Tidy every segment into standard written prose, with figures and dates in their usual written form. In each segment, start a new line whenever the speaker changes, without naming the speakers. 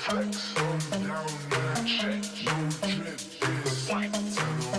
Flex on down that check, no drip is white.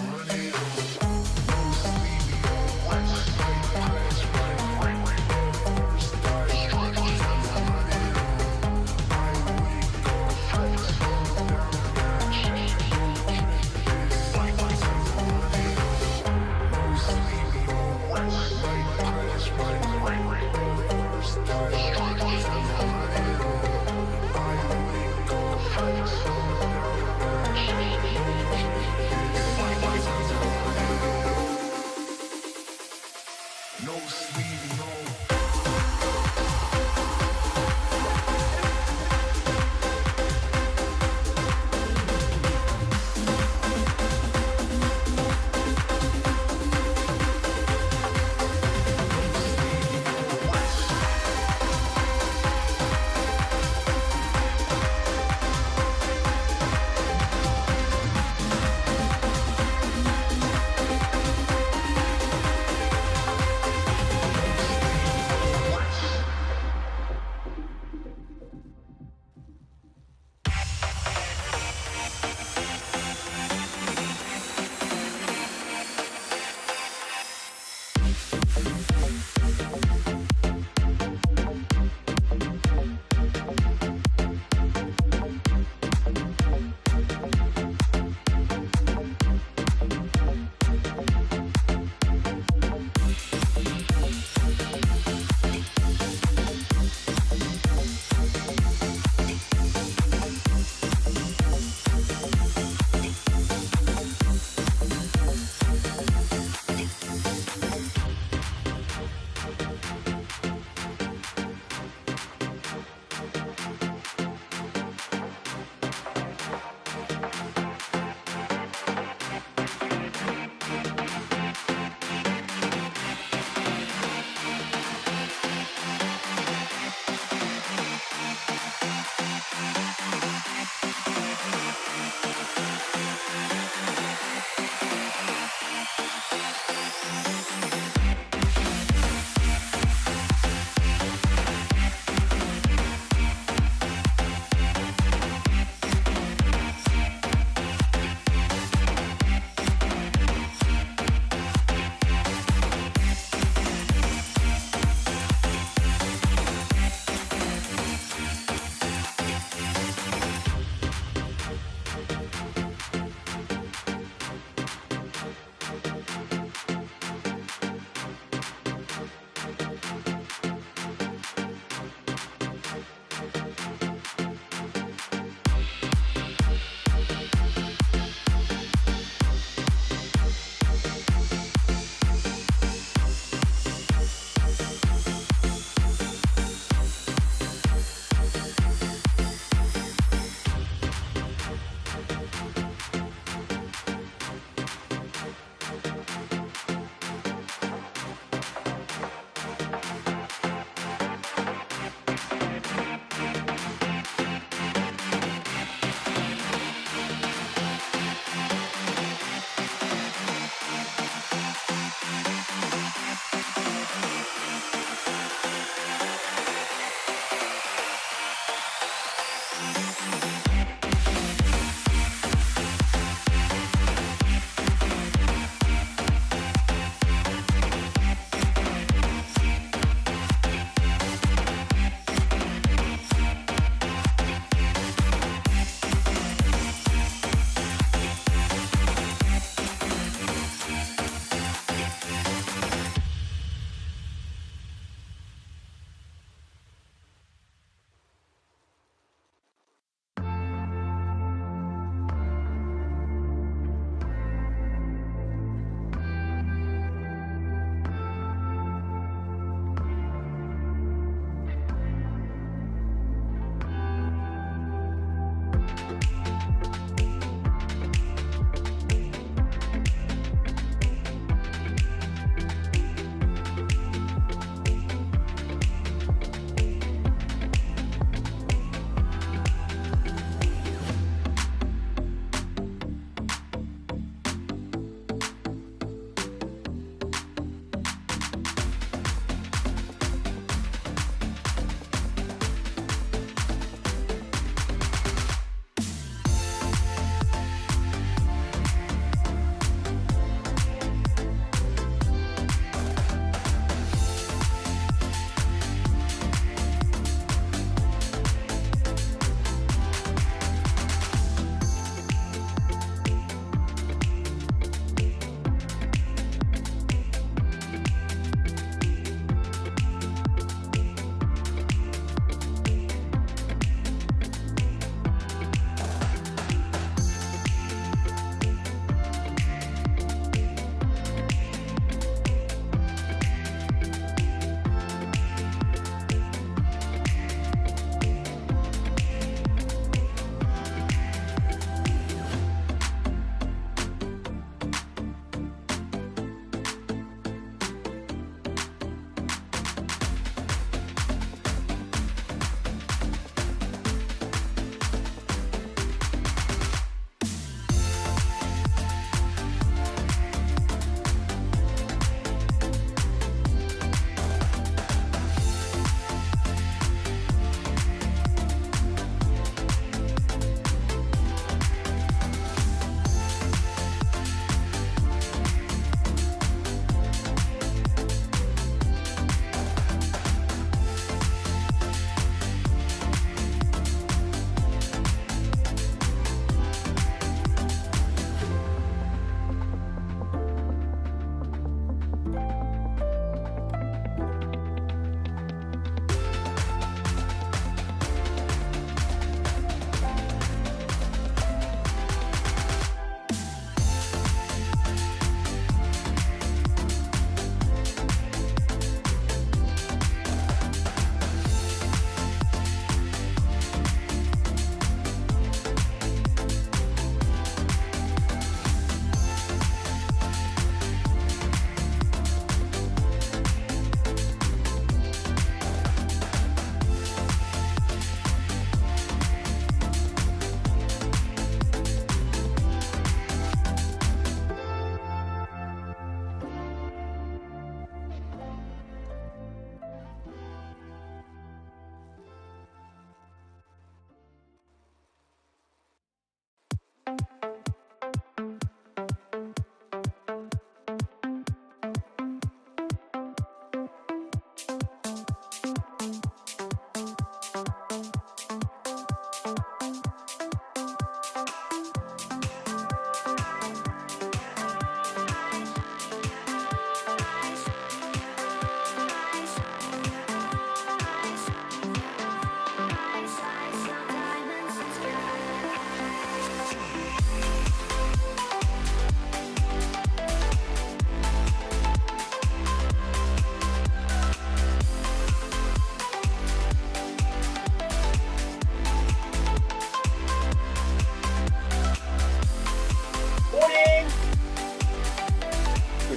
No sleep, no.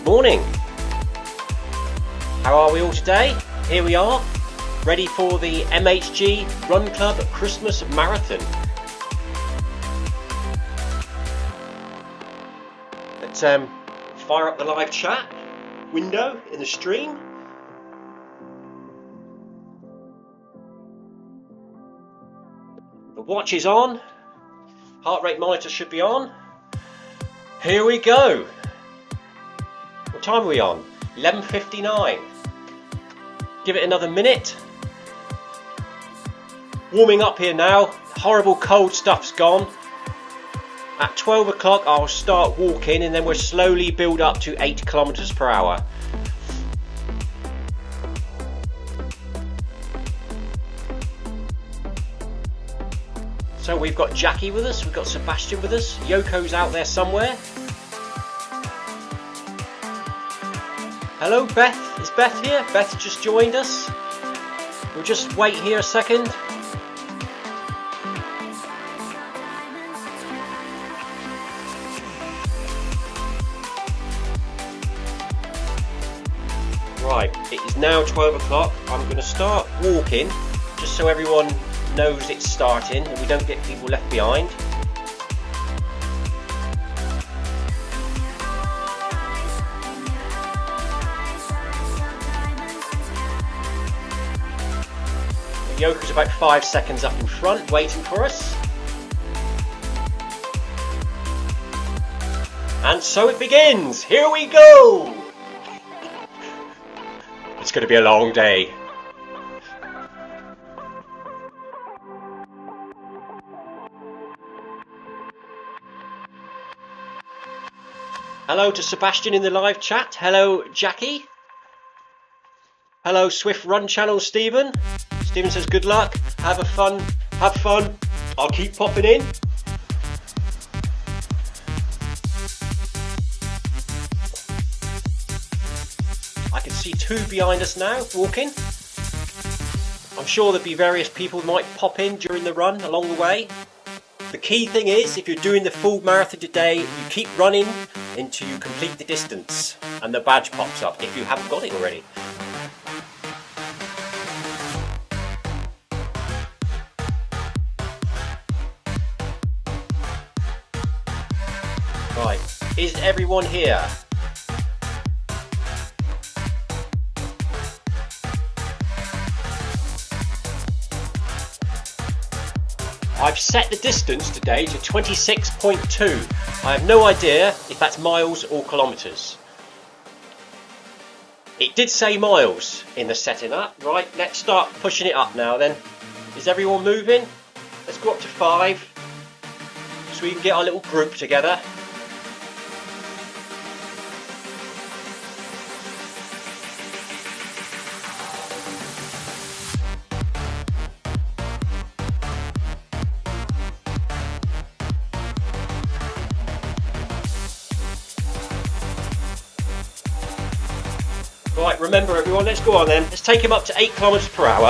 morning. How are we all today? Here we are, ready for the MHG Run Club Christmas Marathon. Let's fire up the live chat window in the stream. The watch is on. Heart rate monitor should be on. Here we go. What time are we on? 11:59. Give it another minute. Warming up here now. Horrible cold stuff's gone. At 12 o'clock I'll start walking and then we'll slowly build up to 8 kilometers per hour. So we've got Jackie with us, we've got Sebastian with us, Yoko's out there somewhere. Hello Beth, is Beth here? Beth just joined us. We'll just wait here a second. Right, it is now 12 o'clock. I'm going to start walking just so everyone knows it's starting and we don't get people left behind. Yoko's about 5 seconds up in front waiting for us. And so it begins. Here we go. It's going to be a long day. Hello to Sebastian in the live chat. Hello Jackie. Hello Swift Run Channel Stephen. Stephen says good luck. Have fun. I'll keep popping in. I can see 2 behind us now walking. I'm sure there'll be various people who might pop in during the run along the way. The key thing is, if you're doing the full marathon today, you keep running until you complete the distance and the badge pops up if you haven't got it already. Right, is everyone here? I've set the distance today to 26.2. I have no idea if that's miles or kilometres. It did say miles in the setting up. Right, let's start pushing it up now then. Is everyone moving? Let's go up to 5 so we can get our little group together. Right, remember everyone, let's go on then. Let's take him up to 8 kilometers per hour.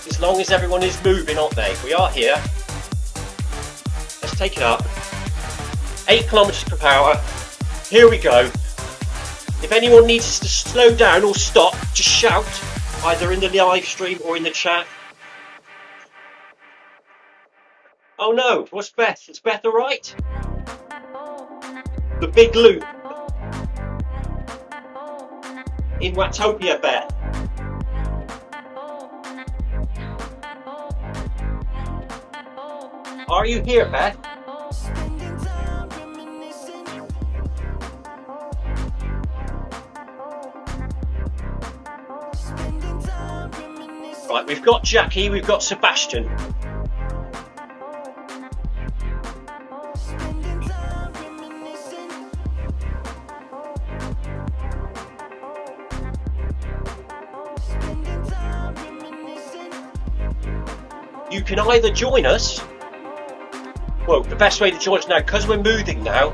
As long as everyone is moving, aren't they? We are here. Let's take it up. 8 kilometers per hour. Here we go. If anyone needs to slow down or stop, just shout, either in the live stream or in the chat. Oh no, what's Beth? Is Beth alright? The big loop. In Watopia, Beth. Are you here, Beth? Right, we've got Jackie, we've got Sebastian. You can either join us, well, the best way to join us now, because we're moving now,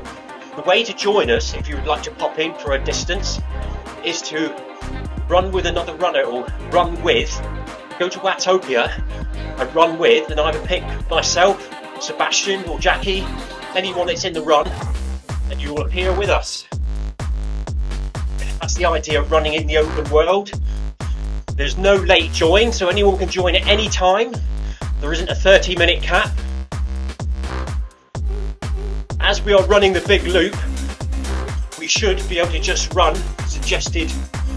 the way to join us, if you would like to pop in for a distance, is to run with another runner or run with, go to Watopia and run with, and either pick myself, Sebastian or Jackie, anyone that's in the run, and you will appear with us. That's the idea of running in the open world. There's no late join, so anyone can join at any time. There isn't a 30-minute cap. As we are running the big loop, we should be able to just run suggested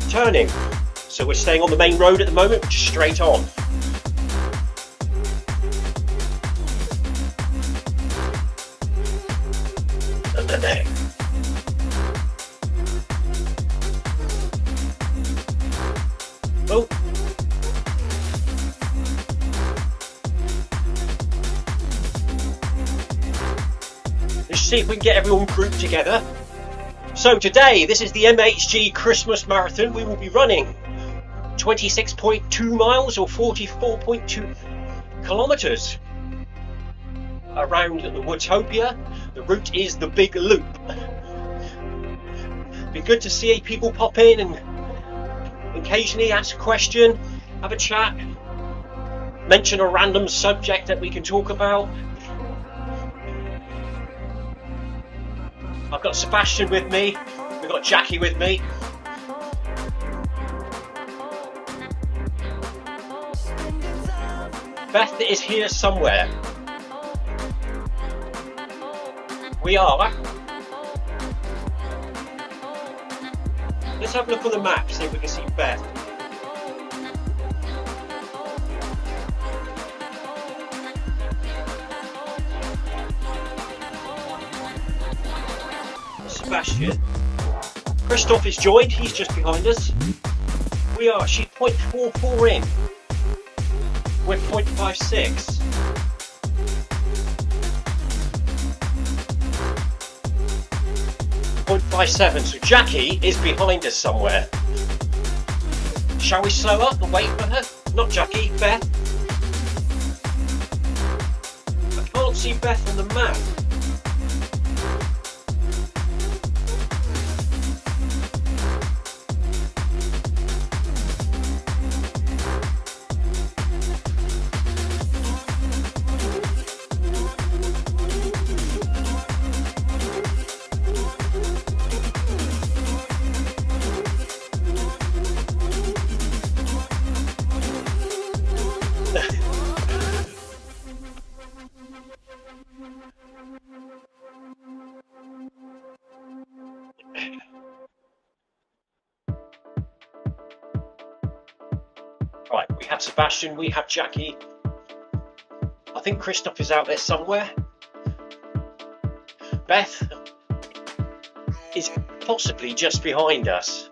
turning. So we're staying on the main road at the moment, which is straight on. Oh. Let's see if we can get everyone grouped together. So today, this is the MHG Christmas Marathon. We will be running 26.2 miles or 44.2 kilometers around the Woodtopia. The route is the big loop. Be good to see people pop in and occasionally ask a question, have a chat, mention a random subject that we can talk about. I've got Sebastian with me, we've got Jackie with me. Beth is here somewhere. We are. Let's have a look on the map, see if we can see Beth. Sebastian. Christoph is joined, he's just behind us. We are, she's 0.44 in. We're 0.56. So Jackie is behind us somewhere. Shall we slow up and wait for her? Not Jackie, Beth. I can't see Beth on the map. Right, we have Sebastian, we have Jackie. I think Christoph is out there somewhere. Beth is possibly just behind us.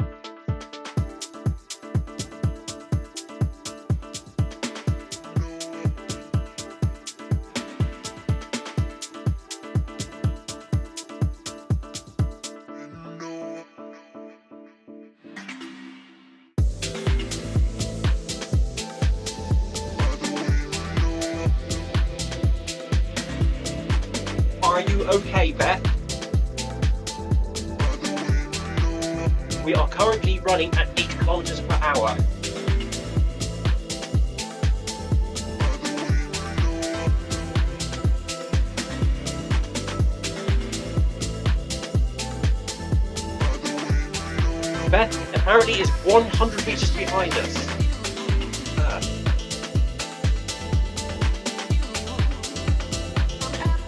Are you okay, Beth? We are currently running at 8 kilometers per hour. Beth apparently is 100 meters behind us.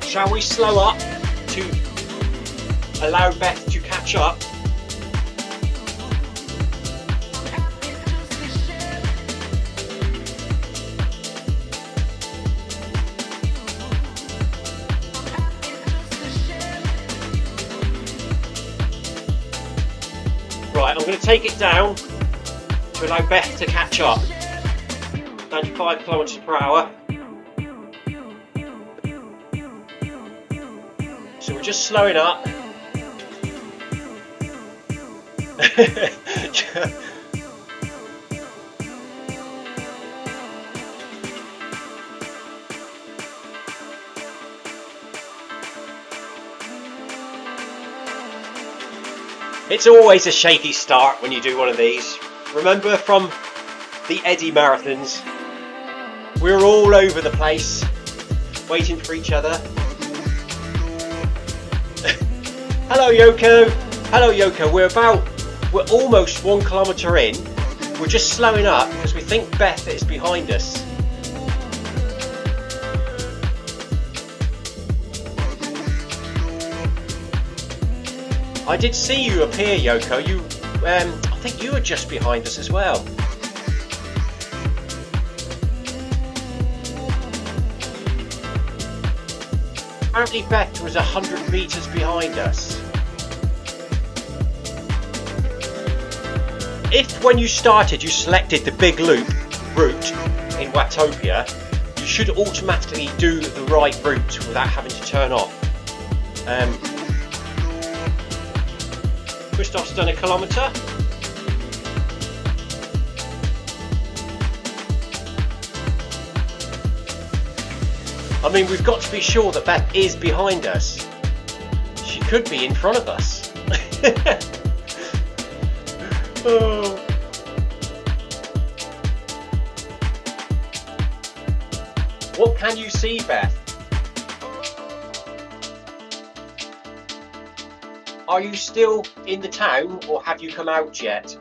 Shall we slow up to allow Beth to catch up? Right, I'm going to take it down to allow Beth to catch up. 95 kilometers per hour. So we're just slowing up. It's always a shaky start when you do one of these. Remember from the Eddie marathons, we were all over the place, waiting for each other. Hello Yoko, we're about we're almost 1 kilometre in. We're just slowing up because we think Beth is behind us. I did see you appear, Yoko. I think you were just behind us as well. Apparently Beth was 100 metres behind us. If when you started you selected the big loop route in Watopia, you should automatically do the right route without having to turn off. Christoph's done 1 kilometre. I mean, we've got to be sure that Beth is behind us. She could be in front of us. Oh. What can you see, Beth? Are you still in the town or have you come out yet?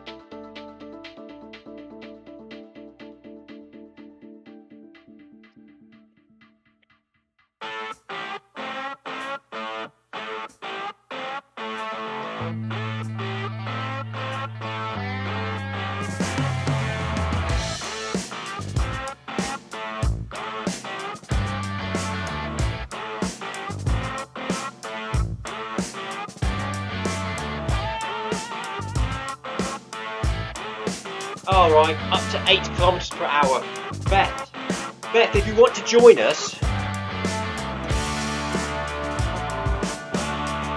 Alright, up to 8 kilometres per hour. Beth, if you want to join us.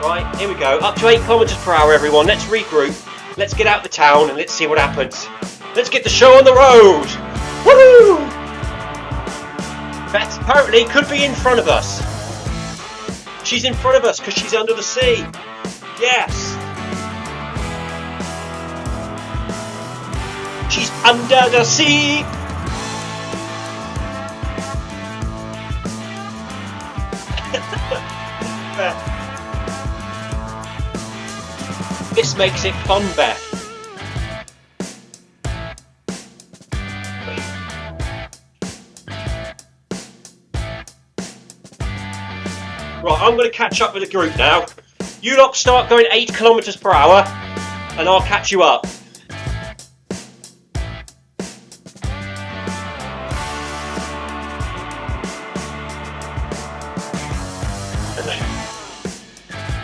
Right, here we go. Up to 8 kilometres per hour, everyone. Let's regroup. Let's get out the town and let's see what happens. Let's get the show on the road. Woohoo! Beth apparently could be in front of us. She's in front of us because she's under the sea. Yes. She's under the sea. This makes it fun, Beth. Right, I'm going to catch up with the group now. You lot start going 8 kilometres per hour and I'll catch you up.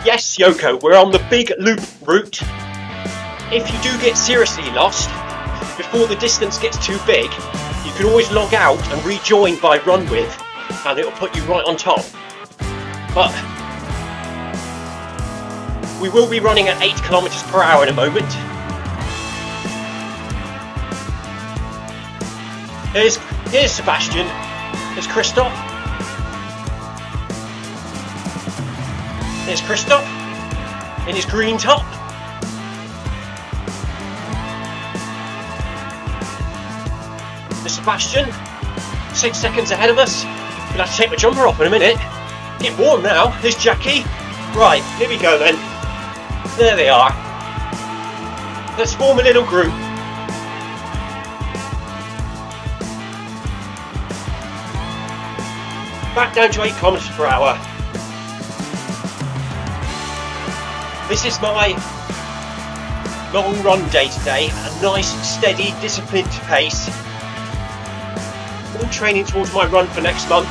Yes, Yoko, we're on the big loop route. If you do get seriously lost, before the distance gets too big, you can always log out and rejoin by run with, and it'll put you right on top. But we will be running at 8 kilometres per hour in a moment. Here's Sebastian. Here's Christoph. There's Christoph in his green top. There's Sebastian, 6 seconds ahead of us. We'll have to take my jumper off in a minute. Get warm now. There's Jackie. Right, here we go then. There they are. Let's form a little group. Back down to 8 kilometres per hour. This is my long run day today, a nice, steady, disciplined pace. I'm training towards my run for next month.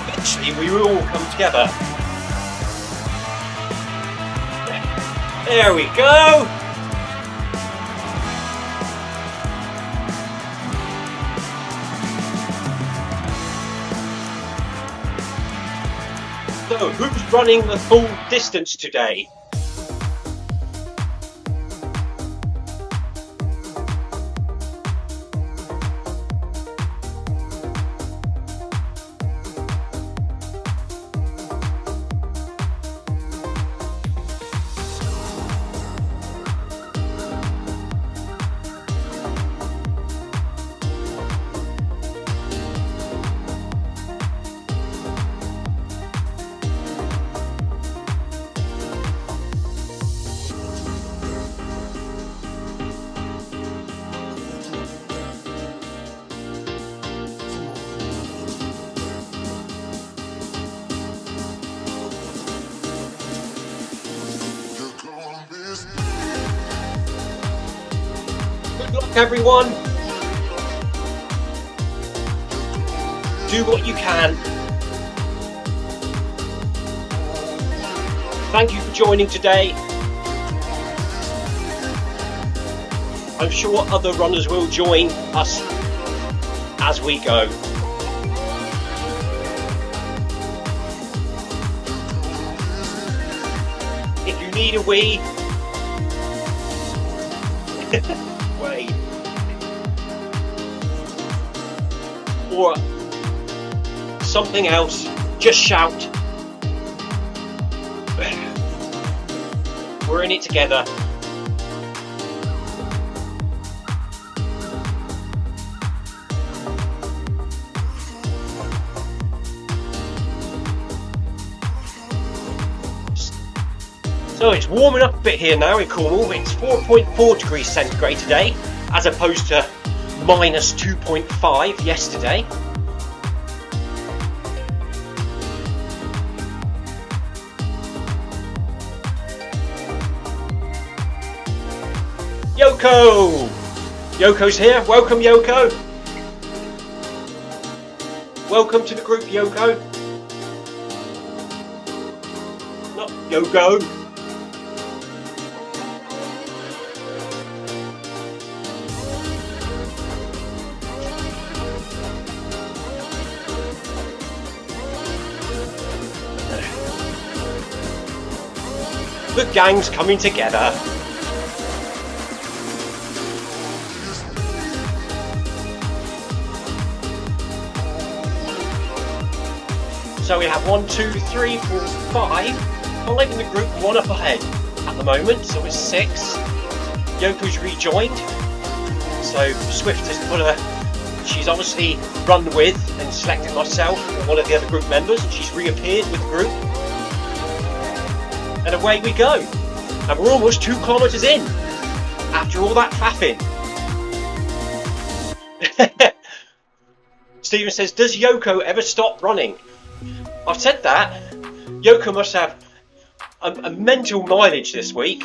Eventually we will all come together. There we go! So, who's running the full distance today? luck, everyone. Do what you can. Thank you for joining today. I'm sure other runners will join us as we go. If you need a wee, wait, or something else, just shout. We're in it together. So it's warming up a bit here now in Cornwall. It's 4.4 degrees centigrade today, as opposed to minus 2.5 yesterday. Yoko! Yoko's here. Welcome, Yoko. Welcome to the group, Yoko. Not Yoko. The gang's coming together. So we have 1, 2, 3, 4, 5. 5 in the group, 1 up ahead at the moment, so it's 6. Yoko's rejoined. So Zwift has put her, she's obviously run with and selected myself and one of the other group members, and she's reappeared with the group. And away we go. And we're almost 2 kilometres in after all that faffing. Stephen says, does Yoko ever stop running? I've said that. Yoko must have a mental mileage this week.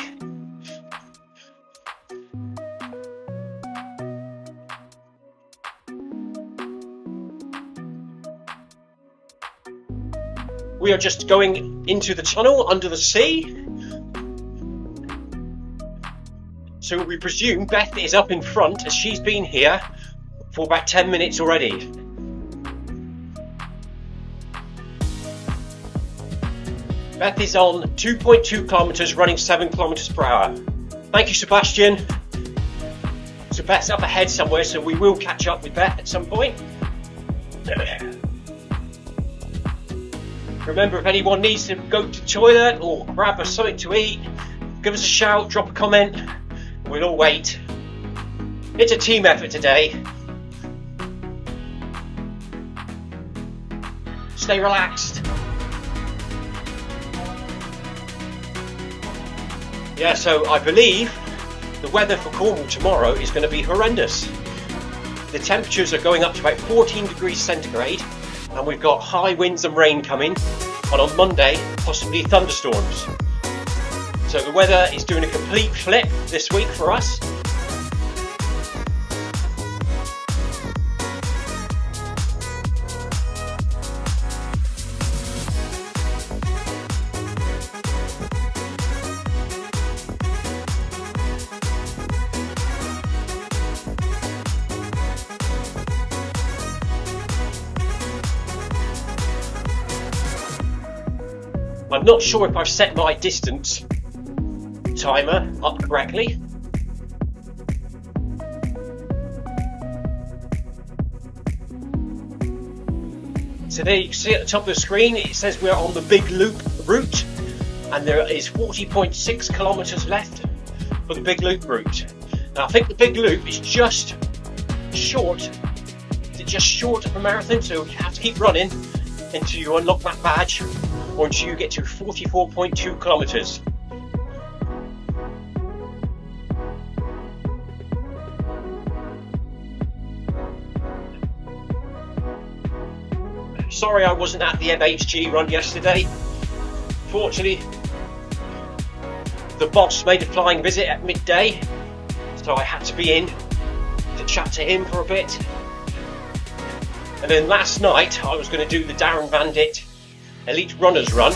We are just going into the tunnel under the sea. So we presume Beth is up in front, as she's been here for about 10 minutes already. Beth is on 2.2 kilometres, running 7 kilometres per hour. Thank you, Sebastian. So Beth's up ahead somewhere, so we will catch up with Beth at some point. Remember, if anyone needs to go to the toilet or grab us something to eat, give us a shout, drop a comment. We'll all wait. It's a team effort today. Stay relaxed. Yeah, so I believe the weather for Cornwall tomorrow is going to be horrendous. The temperatures are going up to about 14 degrees centigrade, and we've got high winds and rain coming, and on Monday, possibly thunderstorms. So the weather is doing a complete flip this week for us. I'm not sure if I've set my distance timer up correctly. So there you can see at the top of the screen, it says we're on the Big Loop route, and there is 40.6 kilometres left for the Big Loop route. Now I think the Big Loop is just short. Is it just short of a marathon? So you have to keep running until you unlock that badge, or until you get to 44.2 kilometres. Sorry I wasn't at the MHG run yesterday. Fortunately, the boss made a flying visit at midday, so I had to be in chat to him for a bit. And then last night I was going to do the Darren Vandit Elite Runners Run,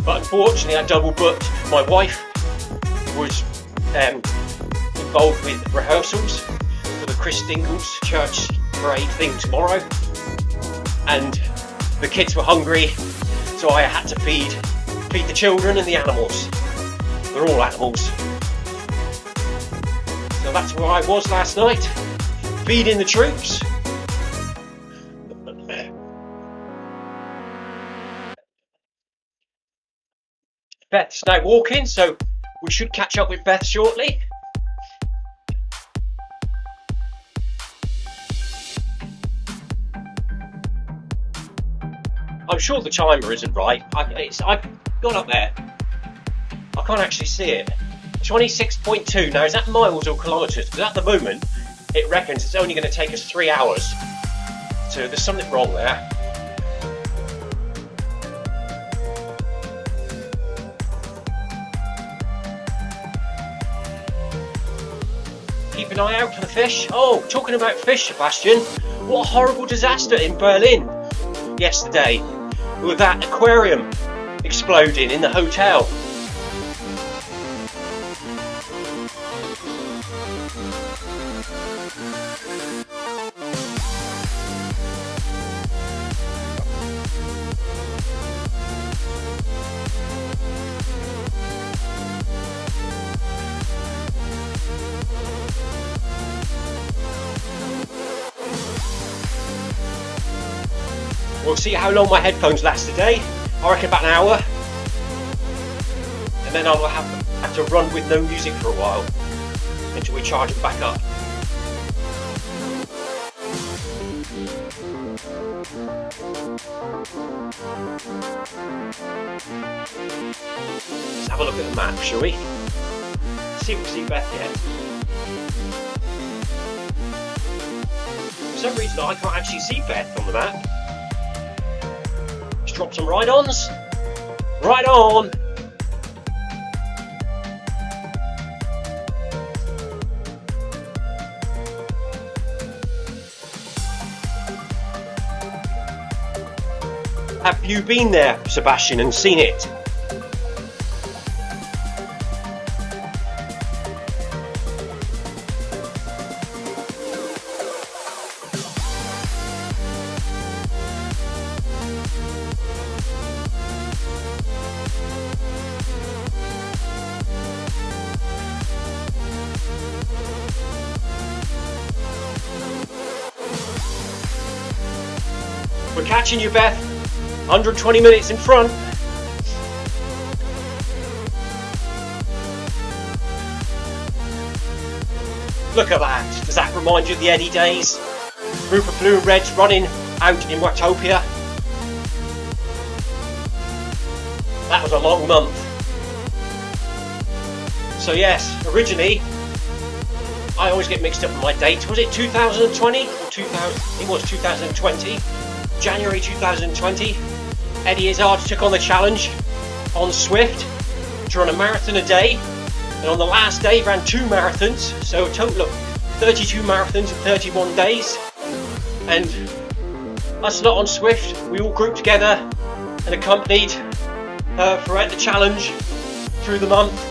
but unfortunately I double booked. My wife was involved with rehearsals for the Chris Dingle's church parade thing tomorrow, and the kids were hungry, so I had to feed the children and the animals. They're all animals. So that's where I was last night, feeding the troops. Beth's now walking, so we should catch up with Beth shortly. I'm sure the timer isn't right. I've gone up there. I can't actually see it. 26.2. Now, is that miles or kilometres? Because at the moment, it reckons it's only going to take us 3 hours. So there's something wrong there. Keep an eye out for the fish. Oh, talking about fish, Sebastian. What a horrible disaster in Berlin yesterday with that aquarium exploding in the hotel. We'll see how long my headphones last today. I reckon about an hour. And then I'll have to run with no music for a while until we charge it back up. Let's have a look at the map, shall we? See if we see Beth yet. For some reason I can't actually see Beth on the map. Drop some ride-ons. Right on. Have you been there, Sebastian, and seen it? We're catching you, Beth. 120 minutes in front. Look at that. Does that remind you of the Eddie days? Group of blue and reds running out in Watopia. That was a long month. So yes, originally, I always get mixed up with my dates. Was it 2020 or 2000? It was 2020. January 2020, Eddie Izzard took on the challenge on Zwift to run a marathon a day, and on the last day he ran 2 marathons, so a total of 32 marathons in 31 days. And us lot on Zwift, we all grouped together and accompanied throughout the challenge through the month.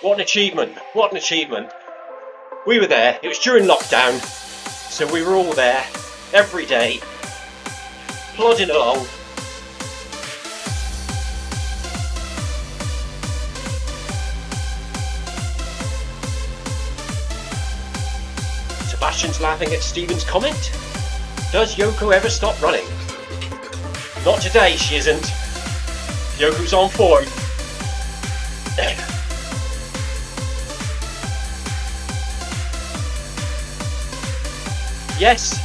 What an achievement, what an achievement. We were there, it was during lockdown, so we were all there every day, plodding along. Sebastian's laughing at Stephen's comment. Does Yoko ever stop running? Not today, she isn't. Yoko's on form. Yes,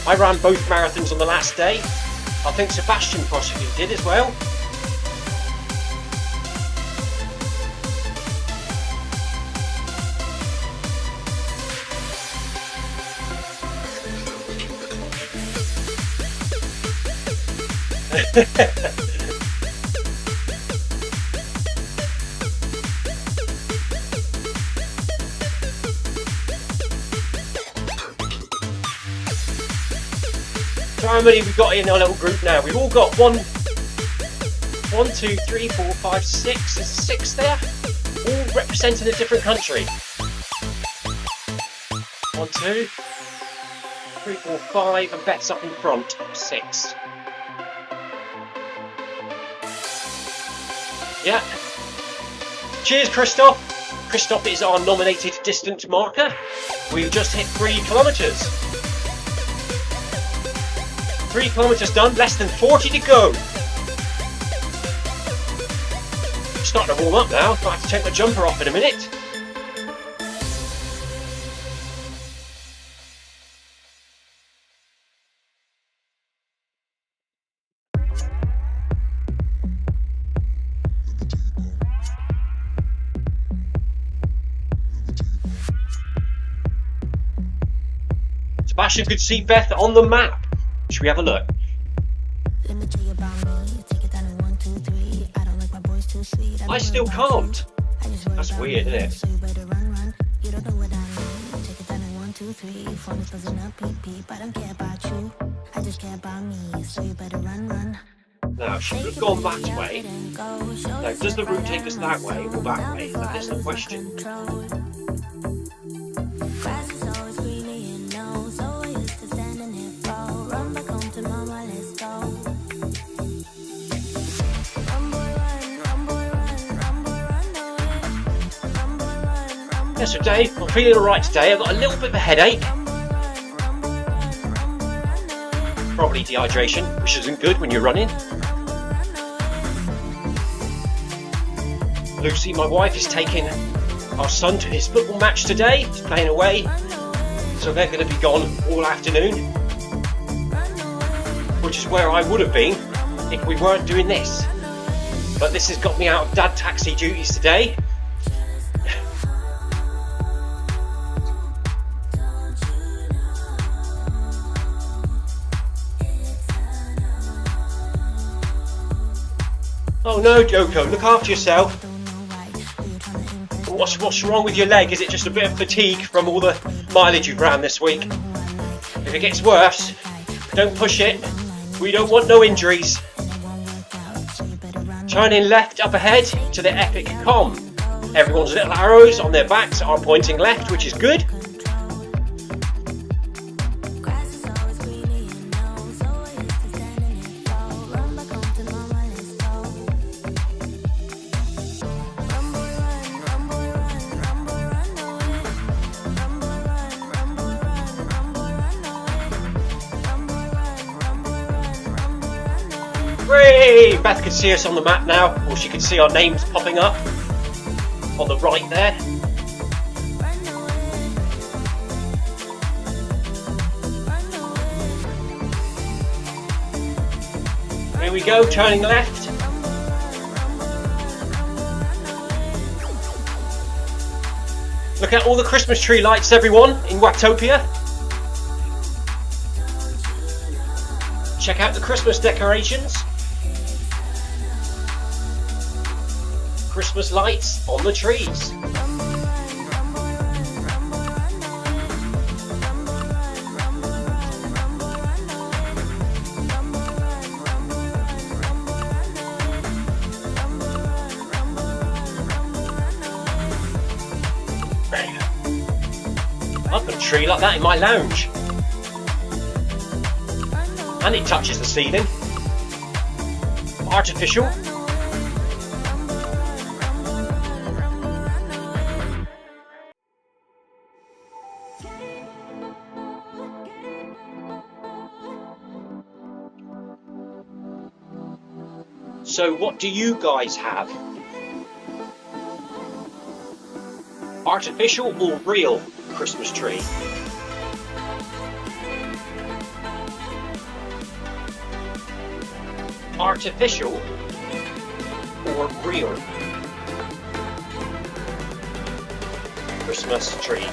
I ran both marathons on the last day. I think Sebastian possibly did as well. So how many have we got in our little group now? We've all got 1, 2, 3, 4, 5, 6. There's 6 there, all representing a different country. 1, 2, 3, 4, 5, and Beth's up in front. 6. Yeah. Cheers, Christoph. Christoph is our nominated distance marker. We've just hit 3 kilometres. 3 kilometres done, less than 40 to go. Starting to warm up now. Might have to take my jumper off in a minute. Sebastian could see Beth on the map. Should we have a look? I still can't. That's weird, isn't it? Now, should we have gone that way? Now, does the route take us that way or that way? That is the question. Yeah, so Dave, I'm feeling alright today. I've got a little bit of a headache. Probably dehydration, which isn't good when you're running. Lucy, my wife, is taking our son to his football match today. He's playing away, so they're going to be gone all afternoon. Which is where I would have been if we weren't doing this. But this has got me out of dad taxi duties today. Oh no, Joko, look after yourself. What's wrong with your leg? Is it just a bit of fatigue from all the mileage you've ran this week? If it gets worse, don't push it. We don't want no injuries. Turning left up ahead to the Epic Com. Everyone's little arrows on their backs are pointing left, which is good. Beth can see us on the map now, or she can see our names popping up on the right there. Here we go, turning left. Look at all the Christmas tree lights, everyone, in Watopia. Check out the Christmas decorations. Christmas lights on the trees. I've got a tree like that in my lounge. And it touches the ceiling. Artificial. So what do you guys have? Artificial or real Christmas tree? Artificial or real Christmas tree?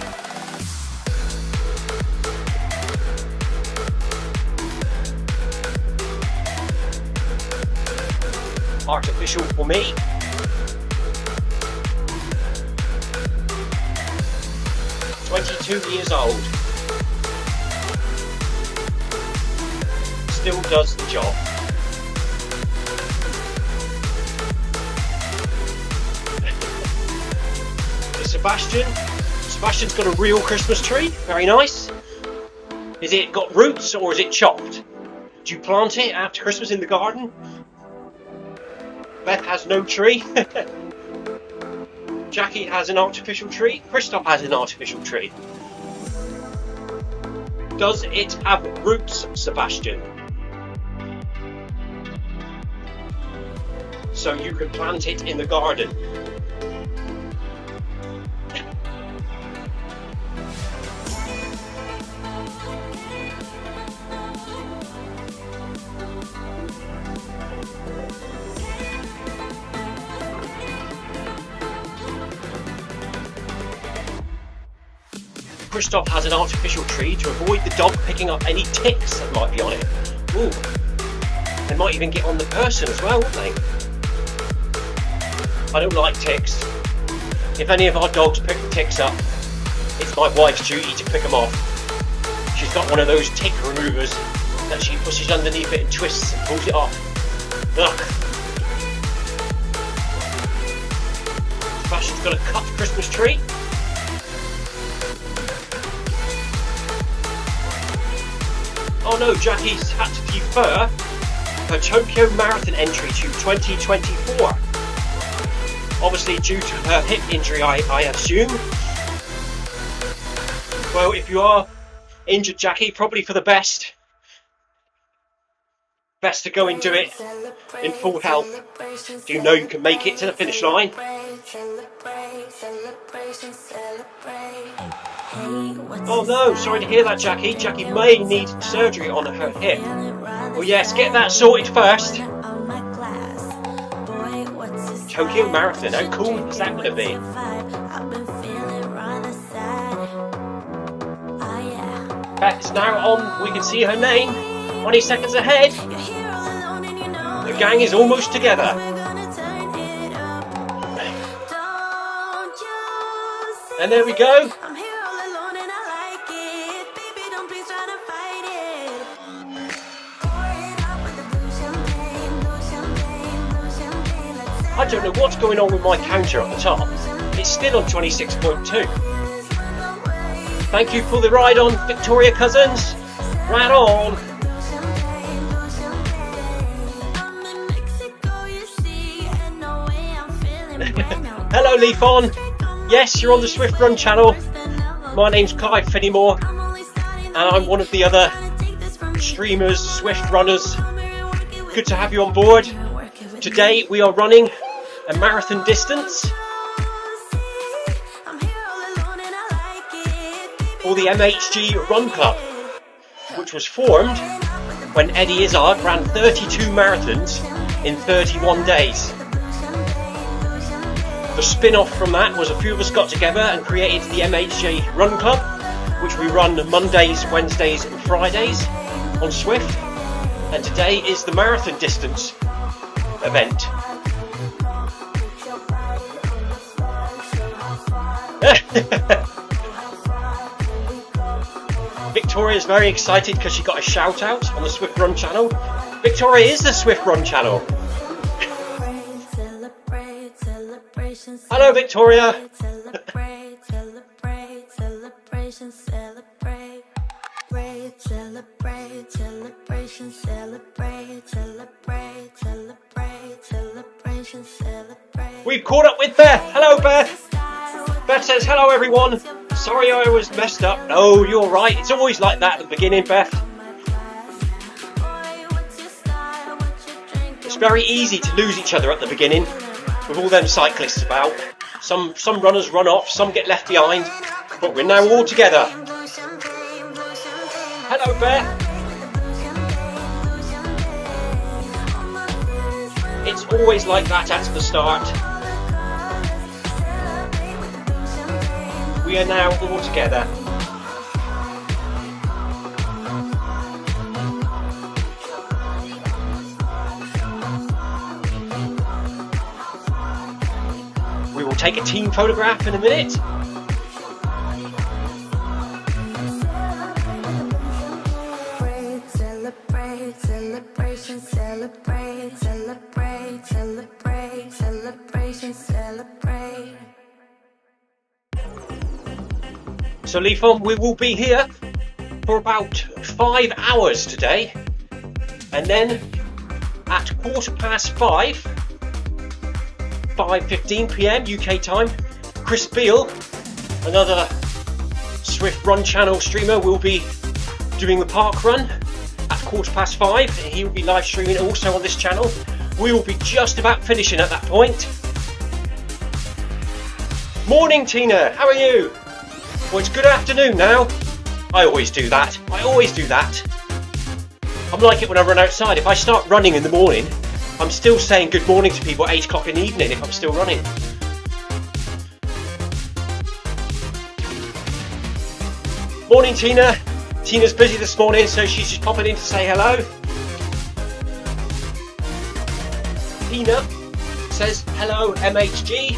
artificial for me. "22 years old. Still does the job." Sebastian's got a real Christmas tree, very nice. Is it got roots or is it chopped? Do you plant it after Christmas in the garden? Beth has no tree. Jackie has an artificial tree. Christoph has an artificial tree. Does it have roots, Sebastian? So you can plant it in the garden. Christoph has an artificial tree to avoid the dog picking up any ticks that might be on it. Ooh, they might even get on the person as well, won't they? I don't like ticks. If any of our dogs pick the ticks up, it's my wife's duty to pick them off. She's got one of those tick removers that she pushes underneath it and twists and pulls it off. Ugh. Sebastian's got a cut Christmas tree. Oh no, Jackie's had to defer her Tokyo Marathon entry to 2024. Obviously due to her hip injury, I assume. Well, if you are injured, Jackie, probably for the best. Best to go and do it in full health. Do you know you can make it to the finish line? Oh no, sorry to hear that, Jackie. Jackie may need surgery on her hip. Well, yes, get that sorted first. Tokyo Marathon, how cool is that going to be? Beth's now on, we can see her name, 20 seconds ahead. The gang is almost together. And there we go. I don't know what's going on with my counter at the top. It's still on 26.2. Thank you for the ride on, Victoria Cousins. Right on. Hello, Leafon. Yes, you're on the Zwift Run channel. My name's Clive Finnimore, and I'm one of the other streamers, Zwift runners. Good to have you on board. Today we are running a marathon distance for the MHG Run Club, which was formed when Eddie Izzard ran 32 marathons in 31 days. The spin-off from that was a few of us got together and created the MHG Run Club, which we run Mondays, Wednesdays and Fridays on Zwift, and today is the marathon distance event. Victoria's very excited because she got a shout out on the Zwift Run channel. Victoria is the Zwift Run channel. Hello, Victoria. We've caught up with Beth. Hello, Beth. Beth says, hello, everyone. Sorry I was messed up. No, you're right. It's always like that at the beginning, Beth. It's very easy to lose each other at the beginning with all them cyclists about. Some runners run off, some get left behind, but we're now all together. Hello, Beth. It's always like that at the start. We are now all together. We will take a team photograph in a minute.
Celebrate, celebration, celebrate, celebrate, celebrate, celebration, celebrate.
So Leafon, we will be here for about 5 hours today, and then at 5:15, 5:15 PM UK time, Krisp, another Zwift Run channel streamer, will be doing the park run at 5:15. He will be live streaming also on this channel. We will be just about finishing at that point. Morning Tina, how are you? Well, it's good afternoon now. I always do that. I'm like it when I run outside. If I start running in the morning, I'm still saying good morning to people at 8 o'clock in the evening if I'm still running. Morning Tina. Tina's busy this morning, so she's just popping in to say hello. Tina says hello MHG.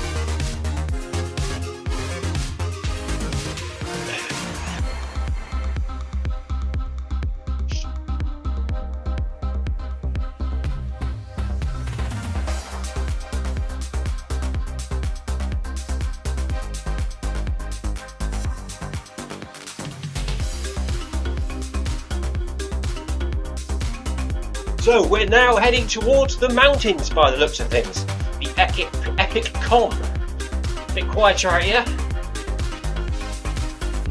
So we're now heading towards the mountains by the looks of things. The epic com. A bit quieter out here.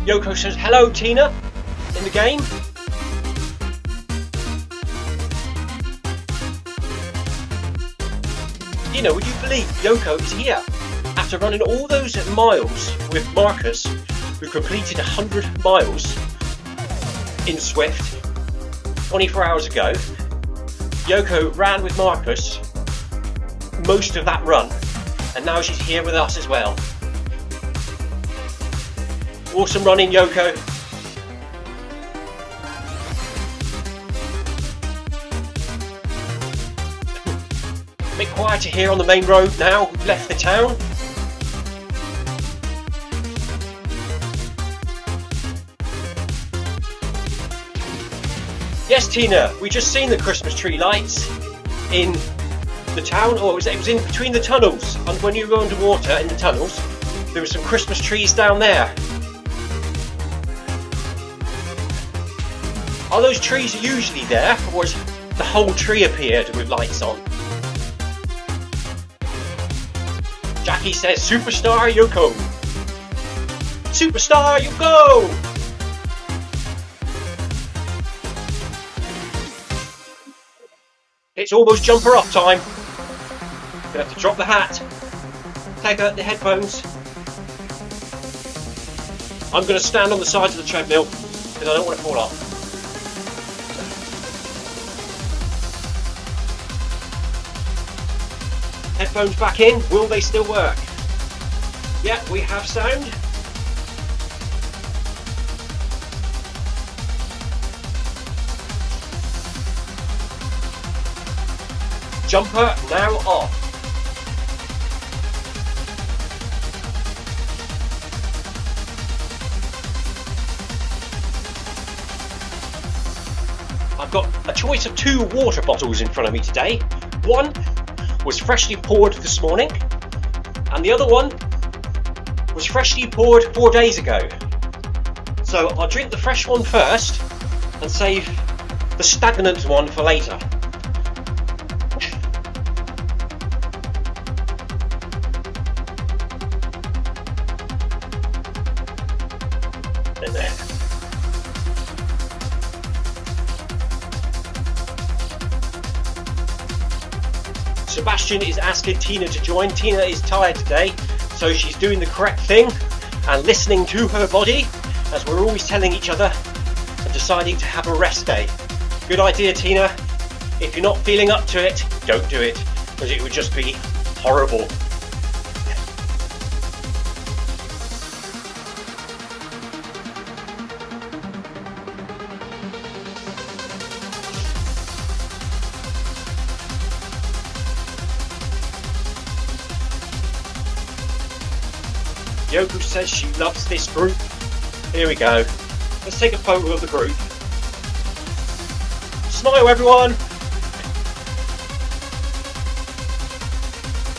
Yoko says hello Tina in the game. Tina, would you believe Yoko is here after running all those miles with Marcus, who completed 100 miles in Zwift 24 hours ago. Yoko ran with Marcus most of that run, and now she's here with us as well. Awesome running, Yoko. A bit quieter here on the main road now. We've left the town. Yes, Tina, we just seen the Christmas tree lights in the town, or it was in between the tunnels, and when you were underwater in the tunnels, there were some Christmas trees down there. Are those trees usually there, or has the whole tree appeared with lights on? Jackie says, Superstar Yoko! Superstar Yoko! It's almost jumper off time. Gonna have to drop the hat, take out the headphones. I'm gonna stand on the sides of the treadmill because I don't want to fall off. Headphones back in, will they still work? Yeah, we have sound. Jumper now off. I've got a choice of 2 water bottles in front of me today. One was freshly poured this morning, and the other one was freshly poured 4 days ago. So I'll drink the fresh one first and save the stagnant one for later. Sebastian is asking Tina to join. Tina is tired today, so she's doing the correct thing and listening to her body, as we're always telling each other, and deciding to have a rest day. Good idea, Tina. If you're not feeling up to it, don't do it, because it would just be horrible. Yoku says she loves this group. Here we go. Let's take a photo of the group. Smile, everyone.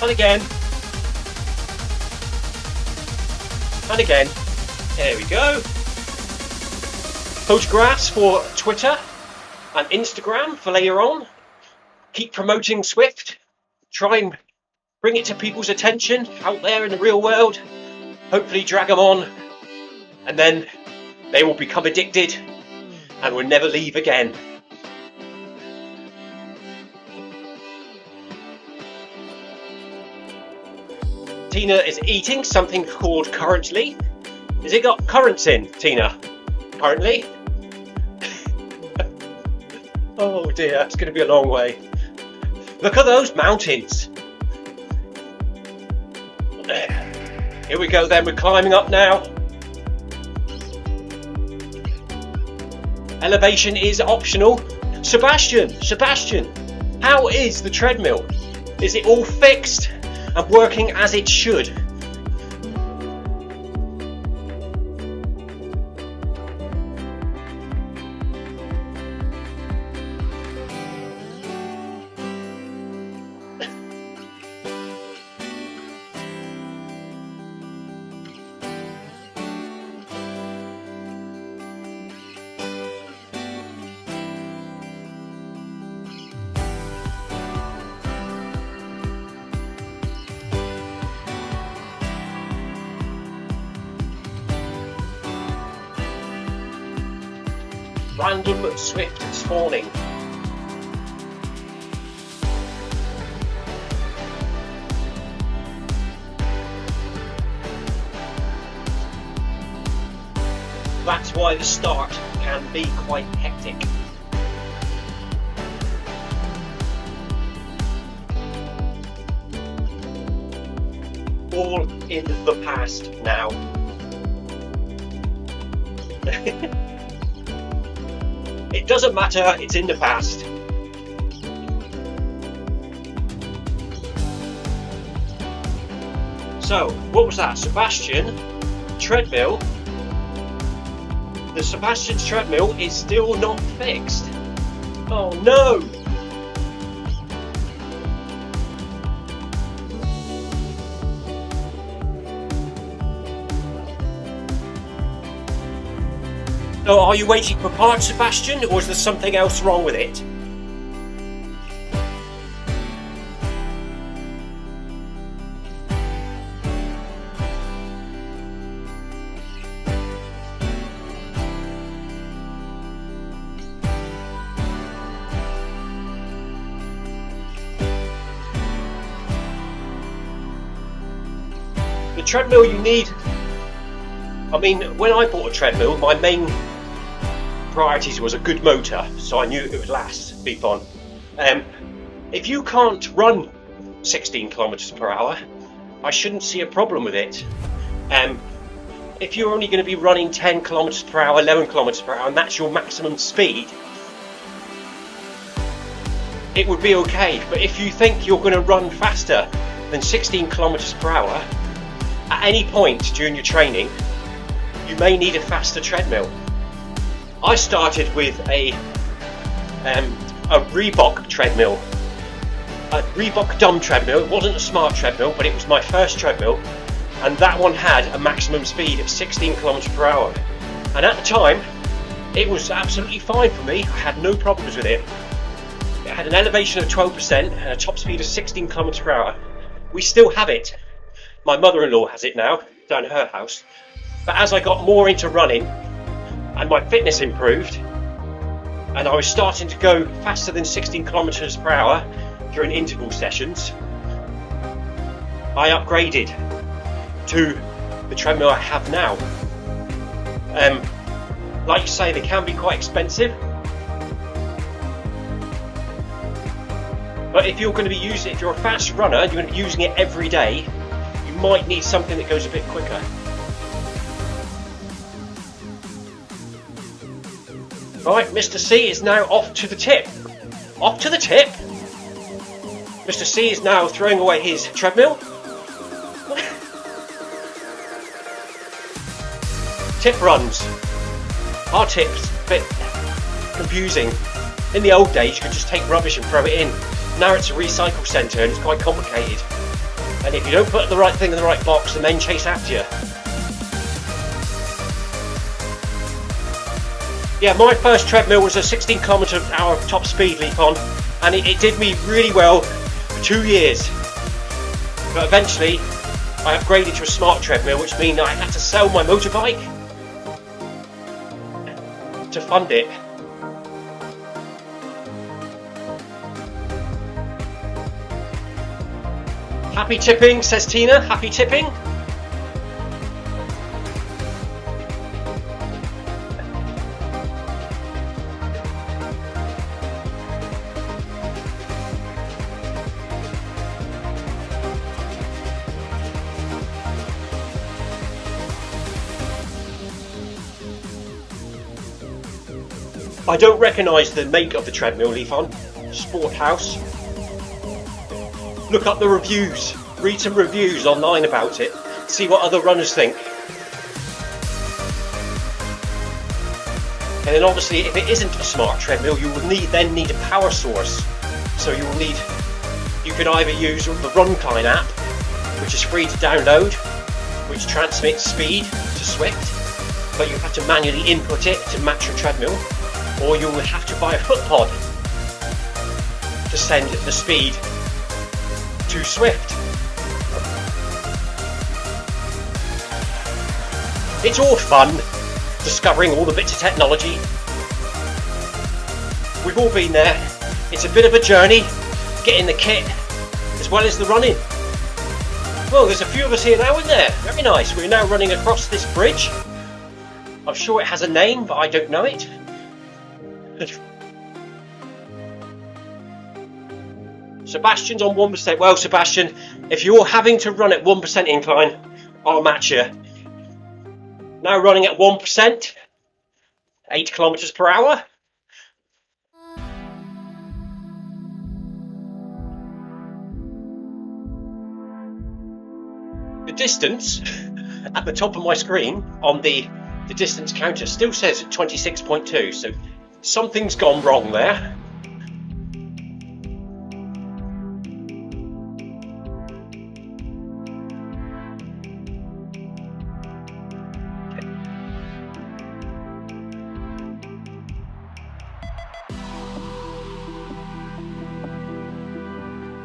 And again. And again. There we go. Photographs for Twitter and Instagram for later on. Keep promoting Zwift. Try and bring it to people's attention out there in the real world. Hopefully drag them on. And then they will become addicted and will never leave again. Tina is eating something called currently. Has it got currants in, Tina? Currently? Oh dear, it's going to be a long way. Look at those mountains. Here we go then, we're climbing up now. Elevation is optional. Sebastian, how is the treadmill? Is it all fixed and working as it should? Random Zwift spawning. That's why the start can be quite hectic. All in the past now. It doesn't matter, it's in the past. So, what was that? Sebastian treadmill. The Sebastian's treadmill is still not fixed. Oh no! So are you waiting for parts, Sebastian, or is there something else wrong with it? The treadmill you need, I mean, when I bought a treadmill, my main priorities was a good motor, so I knew it would last, be fun. If you can't run 16 kilometers per hour, I shouldn't see a problem with it. If you're only going to be running 10 kilometers per hour, 11 kilometers per hour, and that's your maximum speed, it would be okay. But if you think you're going to run faster than 16 kilometers per hour, at any point during your training, you may need a faster treadmill. I started with a Reebok treadmill, a Reebok dumb treadmill. It wasn't a smart treadmill, but it was my first treadmill, and that one had a maximum speed of 16 kilometers per hour. And at the time, it was absolutely fine for me. I had no problems with it. It had an elevation of 12% and a top speed of 16 kilometers per hour. We still have it. My mother-in-law has it now down at her house. But as I got more into running, and my fitness improved, and I was starting to go faster than 16 kilometers per hour during interval sessions, I upgraded to the treadmill I have now. Like you say, they can be quite expensive, but if you're going to be using, if you're a fast runner and you're going to be using it every day, you might need something that goes a bit quicker. Right, Mr. C is now off to the tip. Off to the tip? Mr. C is now throwing away his treadmill. Tip runs. Our tips, a bit confusing. In the old days you could just take rubbish and throw it in. Now it's a recycle centre and it's quite complicated. And if you don't put the right thing in the right box, the men chase after you. Yeah, my first treadmill was a 16 km/h top speed leap on, and it did me really well for 2 years. But eventually I upgraded to a smart treadmill, which means I had to sell my motorbike to fund it. Happy tipping, says Tina. Happy tipping. I don't recognise the make of the treadmill, Leafon. Sport House. Look up the reviews. Read some reviews online about it. See what other runners think. And then obviously if it isn't a smart treadmill, you will then need a power source. So you can either use the RunCline app, which is free to download, which transmits speed to Zwift, but you have to manually input it to match your treadmill, or you will have to buy a foot pod to send the speed to Zwift. It's all fun discovering all the bits of technology. We've all been there. It's a bit of a journey getting the kit as well as the running. Well, there's a few of us here now, isn't there? Very nice. We're now running across this bridge. I'm sure it has a name, but I don't know it. Sebastian's on 1%. Well, Sebastian, if you're having to run at 1% incline, I'll match you. Now running at 1%, 8 km/h. The distance at the top of my screen on the distance counter still says 26.2, so something's gone wrong there.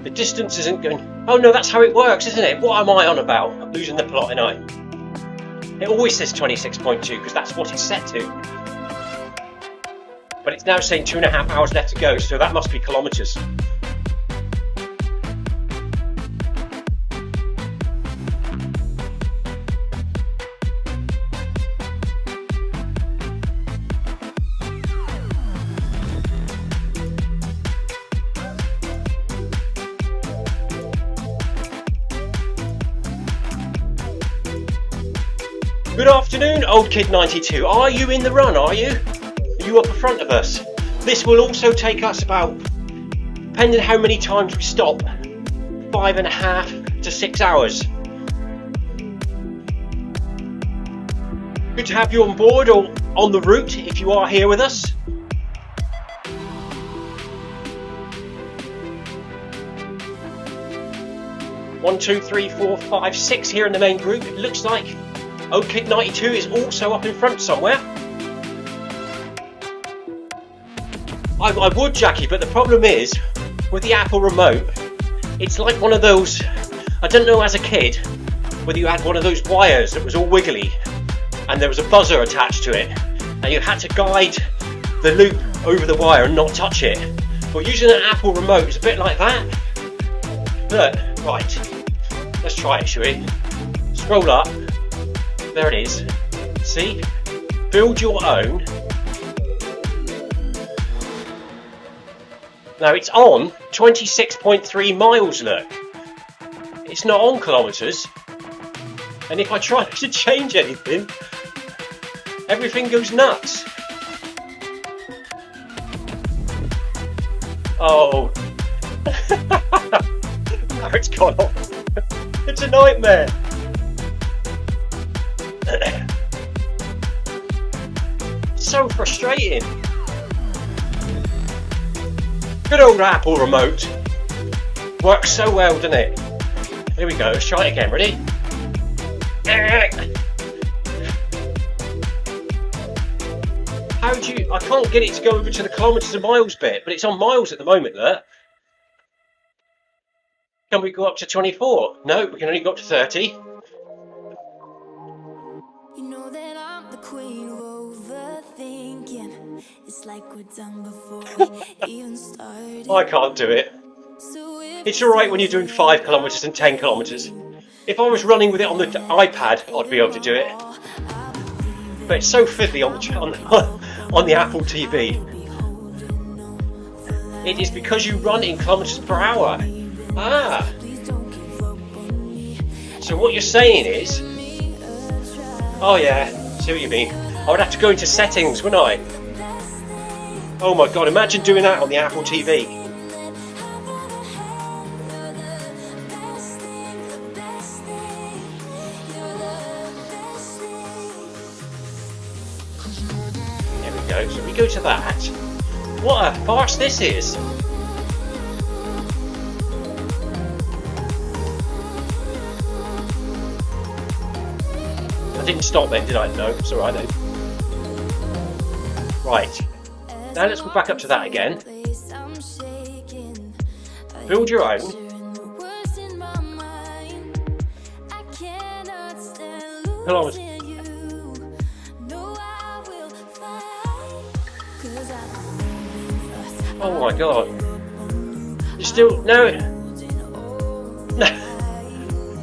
The distance isn't going. Oh no, that's how it works, isn't it? What am I on about? I'm losing the plot, and it always says 26.2 because that's what it's set to. But it's now saying 2.5 hours left to go, so that must be kilometres. Good afternoon, Old Kid 92. Are you in the run, are you? Are you up in front of us? This will also take us about, depending on how many times we stop, 5.5 to 6 hours. Good to have you on board or on the route if you are here with us. One, two, three, four, five, 6 here in the main group. It looks like Old Kid 92 is also up in front somewhere. I would, Jackie, but the problem is with the Apple remote, it's like one of those, I don't know, as a kid, whether you had one of those wires that was all wiggly and there was a buzzer attached to it and you had to guide the loop over the wire and not touch it. Well, using an Apple remote is a bit like that. Look, right, let's try it, shall we? Scroll up. There it is. See? Build your own. Now it's on 26.3 miles, look. It's not on kilometres. And if I try to change anything, everything goes nuts. Oh. Now it's gone off. It's a nightmare. so frustrating. Good old Apple remote. Works so well, doesn't it? Here we go, let's try it again, ready? How do you... I can't get it to go over to the kilometres and miles bit, but it's on miles at the moment, look. Can we go up to 24? No, we can only go up to 30.
You know that I'm the queen of overthinking. It's like we're done before we even started.
I can't do it. It's alright when you're doing 5 kilometres and 10 kilometres. If I was running with it on the iPad, I'd be able to do it. But it's so fiddly on the Apple TV. It is because you run in kilometres per hour. Ah. So what you're saying is... Oh yeah, see what you mean. I would have to go into settings, wouldn't I? Oh my god, imagine doing that on the Apple TV. There we go, so we go to that. What a farce this is! I didn't stop then, did I? No, it's alright then. Right. Now let's go back up to that again. Build your own. Kilometers. Oh my god. You still... No. No.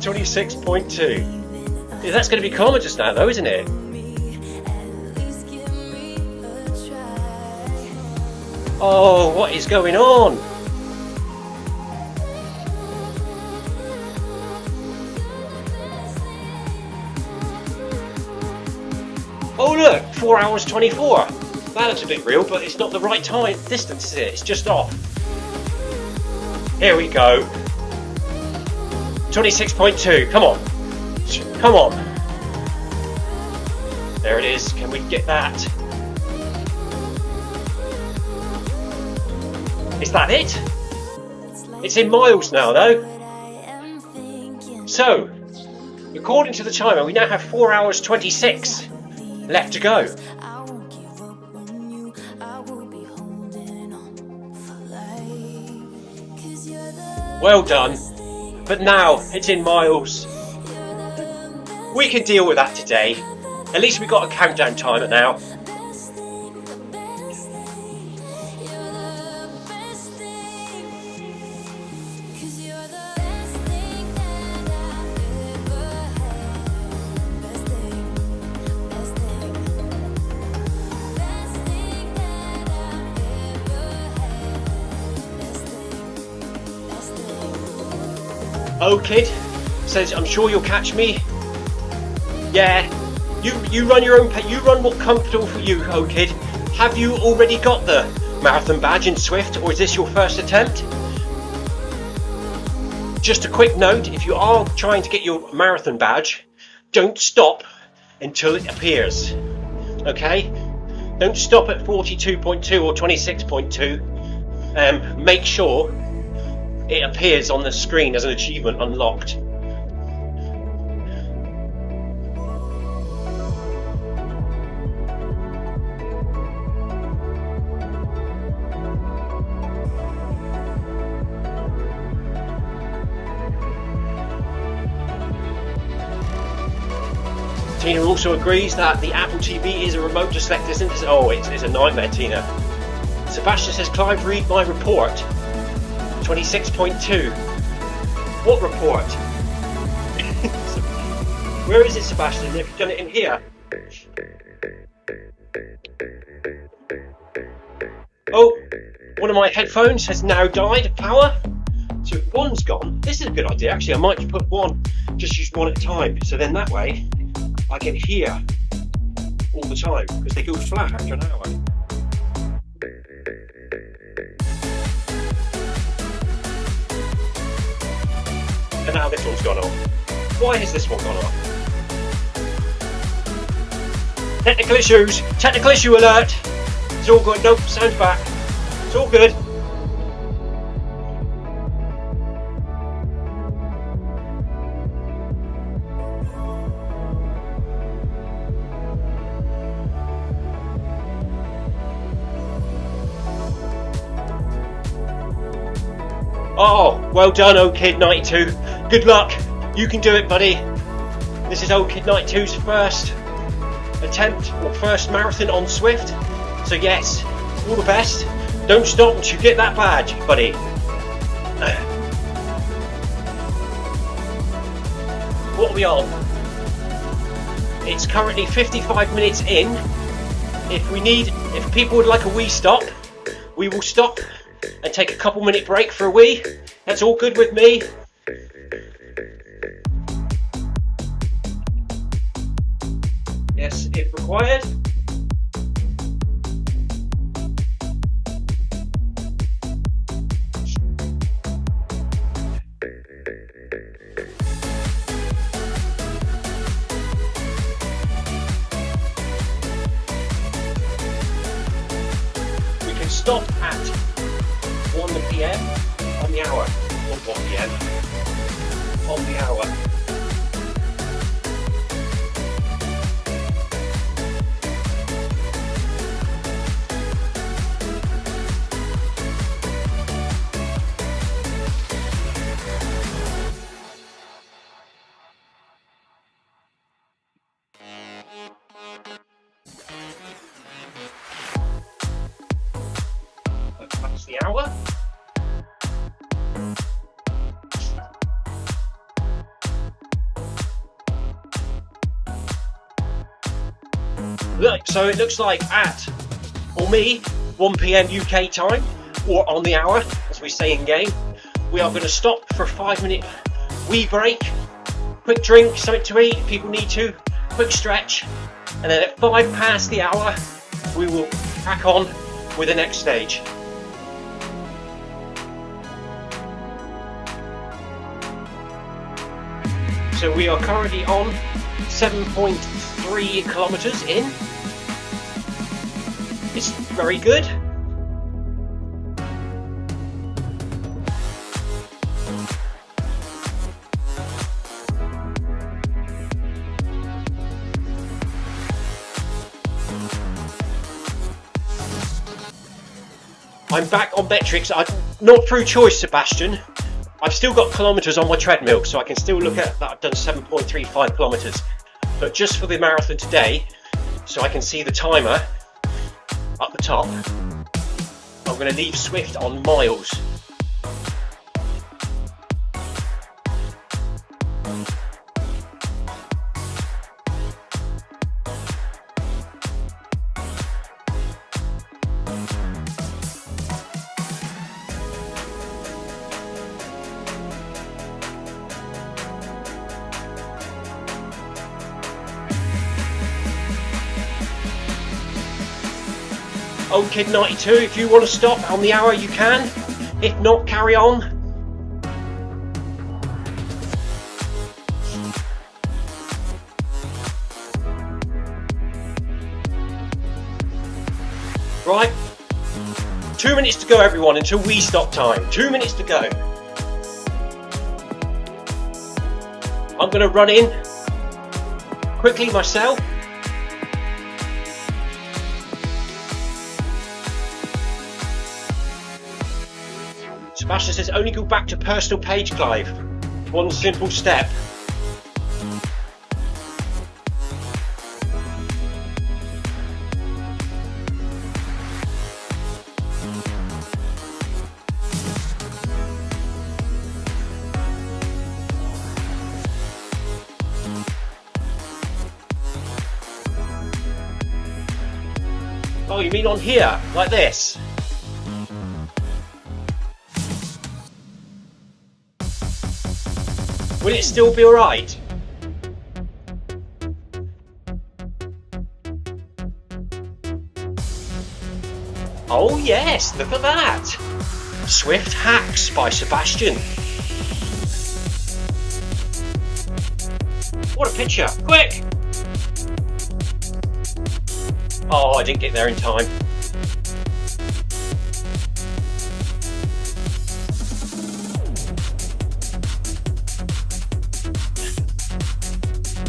26.2. Yeah, that's going to be kilometres now though, isn't it? Oh, what is going on? Oh look, 4 hours 24. That looks a bit real, but it's not the right time distance, is it? It's just off. Here we go. 26.2, come on. Come on. There it is, can we get that? Is that it? It's in miles now though. So, according to the timer, we now have 4 hours 26 left to go. Well done. But now it's in miles. We can deal with that today. At least we got a countdown timer now. Oh kid, says I'm sure you'll catch me. Yeah, you run your own pace. You run what's comfortable for you, oh kid. Have you already got the marathon badge in Zwift, or is this your first attempt? Just a quick note, if you are trying to get your marathon badge, don't stop until it appears. Okay? Don't stop at 42.2 or 26.2. Make sure it appears on the screen as an achievement unlocked. Tina also agrees that the Apple TV is a remote to select distance. Oh, it's a nightmare, Tina. Sebastian says, Clive, read my report. 26.2. What report? Where is it, Sebastian? Have you done it in here? Oh, one of my headphones has now died of power. So one's gone. This is a good idea. Actually, I might just put one, just use one at a time. So then that way, I can hear all the time because they go flat after an hour. And now this one's gone off. Why has this one gone off? Technical issues. Technical issue alert. It's all good. Nope, sound's back. It's all good. Oh, well done, old kid 92. Good luck. You can do it, buddy. This is old kid 92's first attempt or first marathon on Zwift. So yes, all the best. Don't stop until you get that badge, buddy. What are we on? It's currently 55 minutes in. If people would like a wee stop, we will stop and take a couple minute break for a wee. That's all good with me. Yes, if required. We can stop at 1 PM on the hour, or 1 PM on the hour. That's the hour. Look, so it looks like at, or me, 1 PM UK time, or on the hour, as we say in game, we are going to stop for a 5-minute wee break, quick drink, something to eat if people need to, quick stretch, and then at 5 past the hour, we will crack on with the next stage. So we are currently on 7.3 kilometers in. It's very good. I'm back on metrics. Not through choice, Sebastian. I've still got kilometres on my treadmill, so I can still look at that I've done 7.35 kilometres. But just for the marathon today, so I can see the timer up the top, I'm going to leave Zwift on miles. Old Kid 92, if you want to stop on the hour you can, if not carry on. Right, 2 minutes to go everyone until we stop time, 2 minutes to go. I'm going to run in quickly myself. Sebastian says, only go back to personal page, Clive. One simple step. Oh, you mean on here, like this? Will it still be alright? Oh yes, look at that! Zwift Hacks by Sebastian. What a picture! Quick! Oh, I didn't get there in time.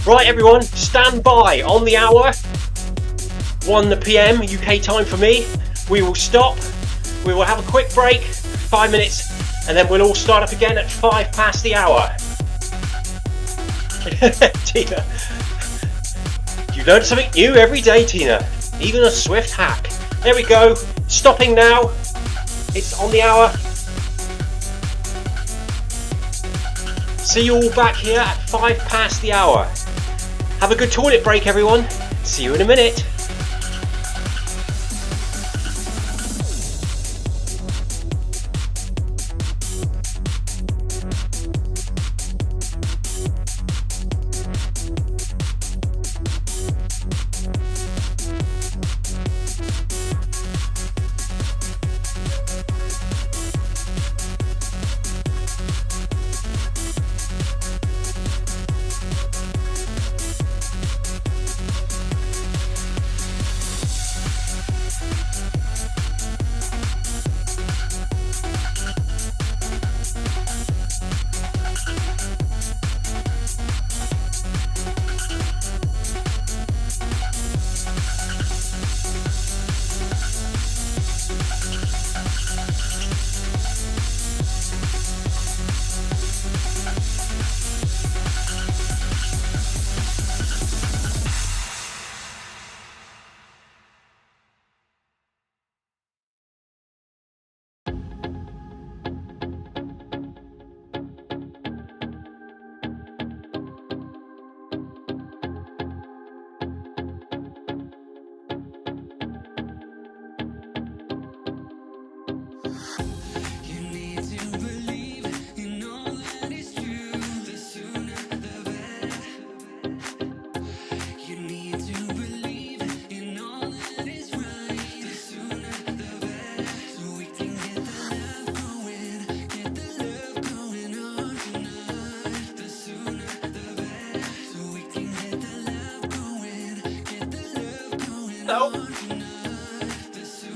Right everyone, stand by on the hour, 1 PM UK time for me. We will stop, we will have a quick break, 5 minutes, and then we'll all start up again at 5 past the hour. Tina, you learn something new every day, Tina, even a Zwift hack. There we go, stopping now, it's on the hour. See you all back here at 5 past the hour. Have a good toilet break everyone, see you in a minute.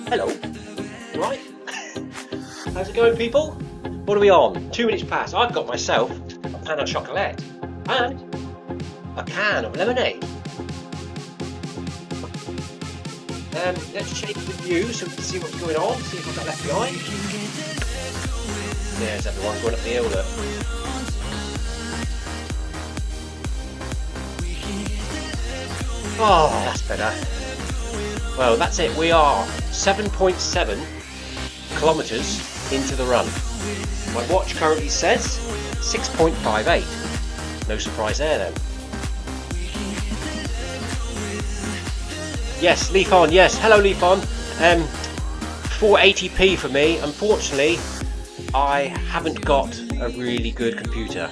Hello. Right. How's it going, people? What are we on? 2 minutes past. I've got myself a pan of chocolate and a can of lemonade. Let's check the view so we can see what's going on. See if I've got left behind. There's everyone going up the hill. Look. Oh, that's better. Well, that's it. We are 7.7 kilometres into the run. My watch currently says 6.58. No surprise there then. Yes, Leaf on. Yes, hello Leaf on. 480p for me. Unfortunately, I haven't got a really good computer.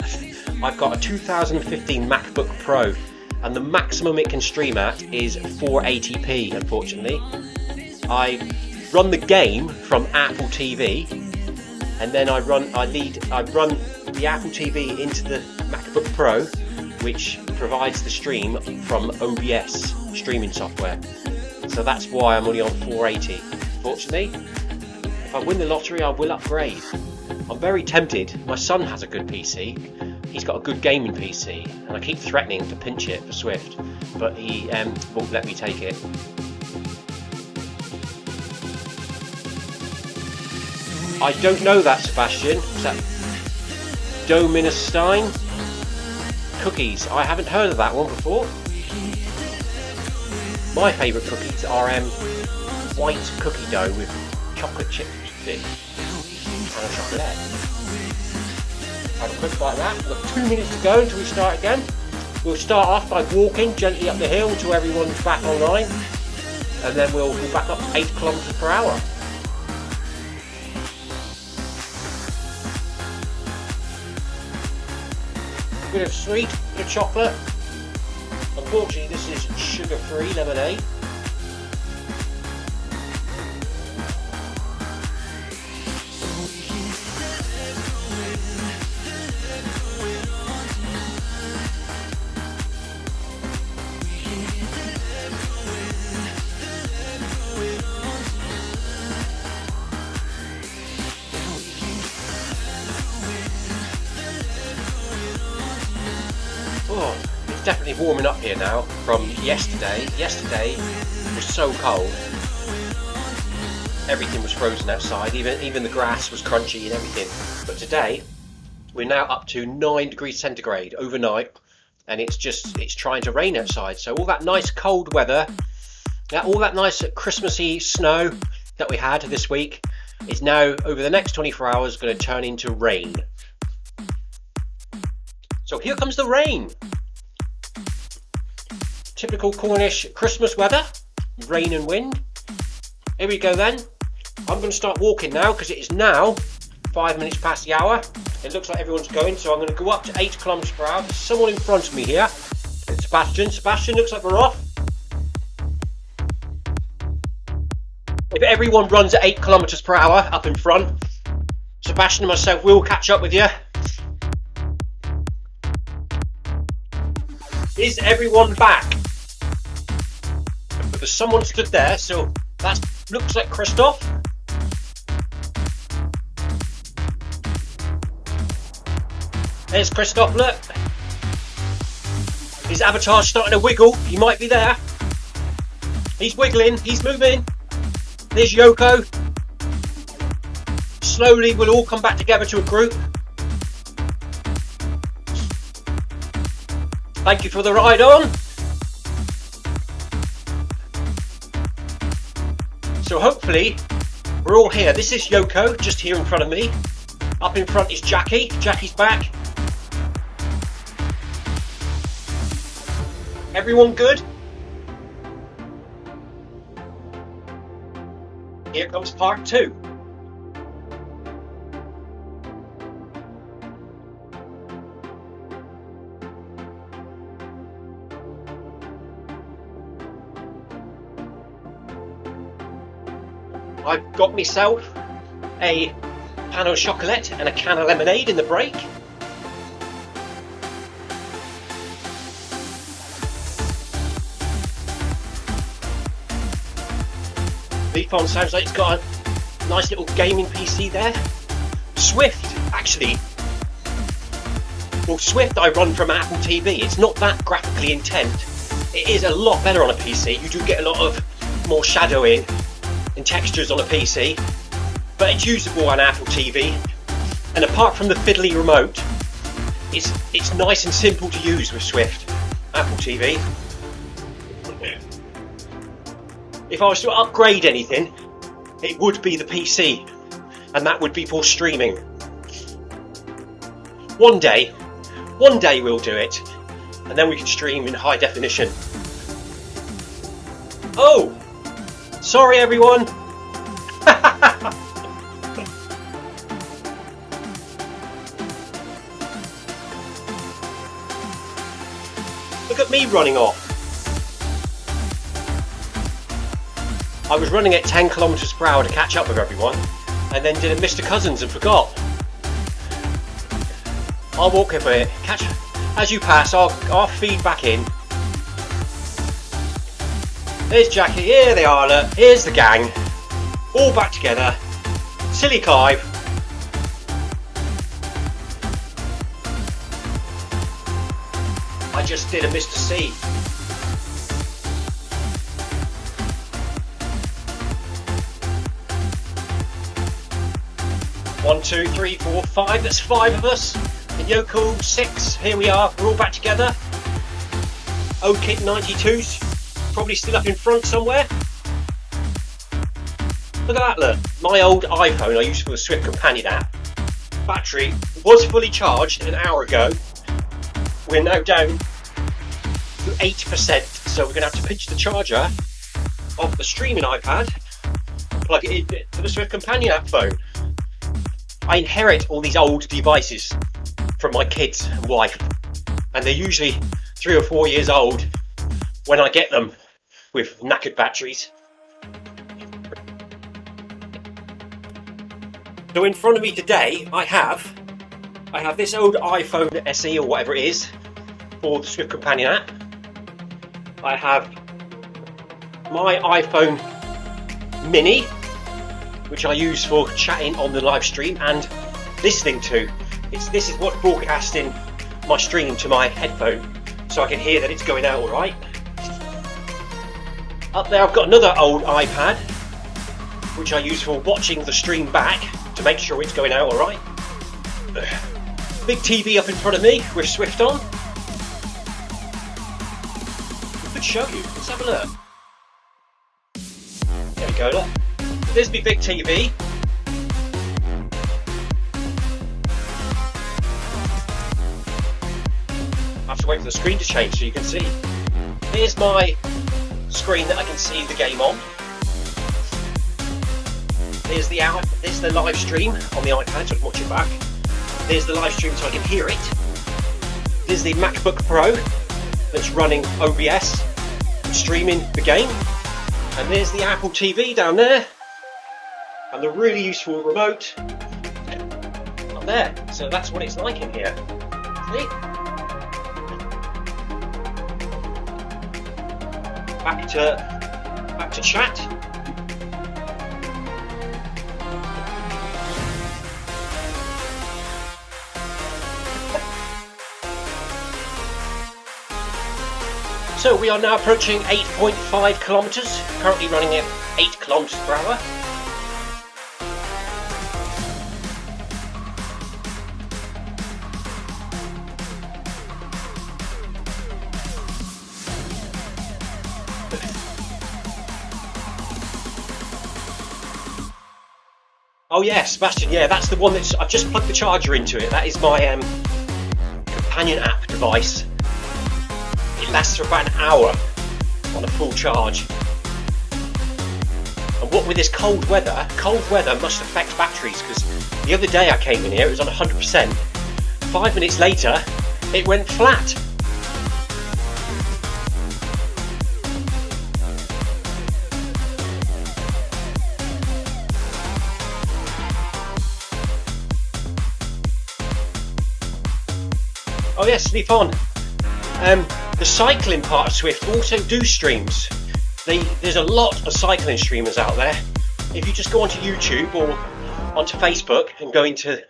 I've got a 2015 MacBook Pro. And the maximum it can stream at is 480p, unfortunately. I run the game from Apple TV, and then I run the Apple TV into the MacBook Pro, which provides the stream from OBS streaming software. So that's why I'm only on 480. Fortunately, if I win the lottery, I will upgrade. I'm very tempted. My son has a good PC. He's got a good gaming PC, and I keep threatening to pinch it for Zwift, but he won't let me take it. I don't know that, Sebastian. Is that Dominestein? Cookies. I haven't heard of that one before. My favourite cookies are white cookie dough with chocolate chip bit and a chocolate. Have a quick bite of that. We've got 2 minutes to go until we start again. We'll start off by walking gently up the hill until everyone's back online, and then we'll go back up to 8 kilometres per hour. Bit of sweet, bit of chocolate. Unfortunately, this is sugar-free lemonade. Oh, it's definitely warming up here now from yesterday. Yesterday was so cold. Everything was frozen outside, even the grass was crunchy and everything. But today, we're now up to 9 degrees centigrade overnight, and it's trying to rain outside. So all that nice cold weather, all that nice Christmassy snow that we had this week is now, over the next 24 hours, going to turn into rain. So here comes the rain. Typical Cornish Christmas weather, rain and wind. Here we go then. I'm going to start walking now because it is now 5 minutes past the hour. It looks like everyone's going, so I'm going to go up to 8 kilometers per hour. There's someone in front of me here. It's Sebastian. Sebastian, looks like we're off. If everyone runs at 8 kilometers per hour up in front, Sebastian and myself will catch up with you. Is everyone back? There's someone stood there, so that looks like Christoph. There's Christoph, look. His avatar's starting to wiggle. He might be there. He's wiggling, he's moving. There's Yoko. Slowly we'll all come back together to a group. Thank you for the ride on. So hopefully we're all here. This is Yoko, just here in front of me. Up in front is Jackie. Jackie's back. Everyone good? Here comes part 2. I've got myself a pan au chocolat and a can of lemonade in the break. The phone sounds like it's got a nice little gaming PC there. Zwift, actually. Well, Zwift I run from Apple TV. It's not that graphically intense. It is a lot better on a PC. You do get a lot of more shadowing and textures on a PC, but it's usable on Apple TV. And apart from the fiddly remote, it's nice and simple to use with Zwift Apple TV. If I was to upgrade anything, it would be the PC, and that would be for streaming. One day we'll do it, and then we can stream in high definition. Oh! Sorry everyone! Look at me running off. I was running at 10 kilometers per hour to catch up with everyone, and then did a Mr. Cousins and forgot. I'll walk a bit, as you pass, I'll feed back in. There's Jackie, here they are, look, here's the gang, all back together. Silly Clive. I just did a Mr. C. One, two, three, four, five. That's 5 of us. And Yoko 6. Here we are. We're all back together. O-Kit 92's probably still up in front somewhere. Look at that, look. My old iPhone I used for the Zwift Companion app. Battery was fully charged an hour ago. We're now down to 8%. So we're going to have to pinch the charger off the streaming iPad and plug it into the Zwift Companion app phone. I inherit all these old devices from my kids and wife, and they're usually 3 or 4 years old when I get them with knackered batteries. So in front of me today I have this old iPhone SE or whatever it is for the Zwift Companion app. I have my iPhone Mini, which I use for chatting on the live stream and listening to. This is what's broadcasting my stream to my headphone so I can hear that it's going out all right. Up there I've got another old iPad, which I use for watching the stream back to make sure it's going out all right. Big TV up in front of me with Zwift on. I could show you, let's have a look. There we go, look. There's my big TV. I have to wait for the screen to change so you can see. Here's my screen that I can see the game on. There's the live stream on the iPad so I can watch it back. There's the live stream so I can hear it. There's the MacBook Pro that's running OBS and streaming the game. And there's the Apple TV down there. And the really useful remote up there. So that's what it's like in here. See? Back to chat. So we are now approaching 8.5 kilometers. Currently running at 8 kilometers per hour. Oh yeah, Sebastian, yeah, that's the one that's, I've just plugged the charger into it. That is my companion app device. It lasts for about an hour on a full charge. And what with this cold weather must affect batteries, because the other day I came in here, it was on 100%. 5 minutes later, it went flat. Oh yes, sleep on. The cycling part of Zwift also do streams. There's a lot of cycling streamers out there. If you just go onto YouTube or onto Facebook and go into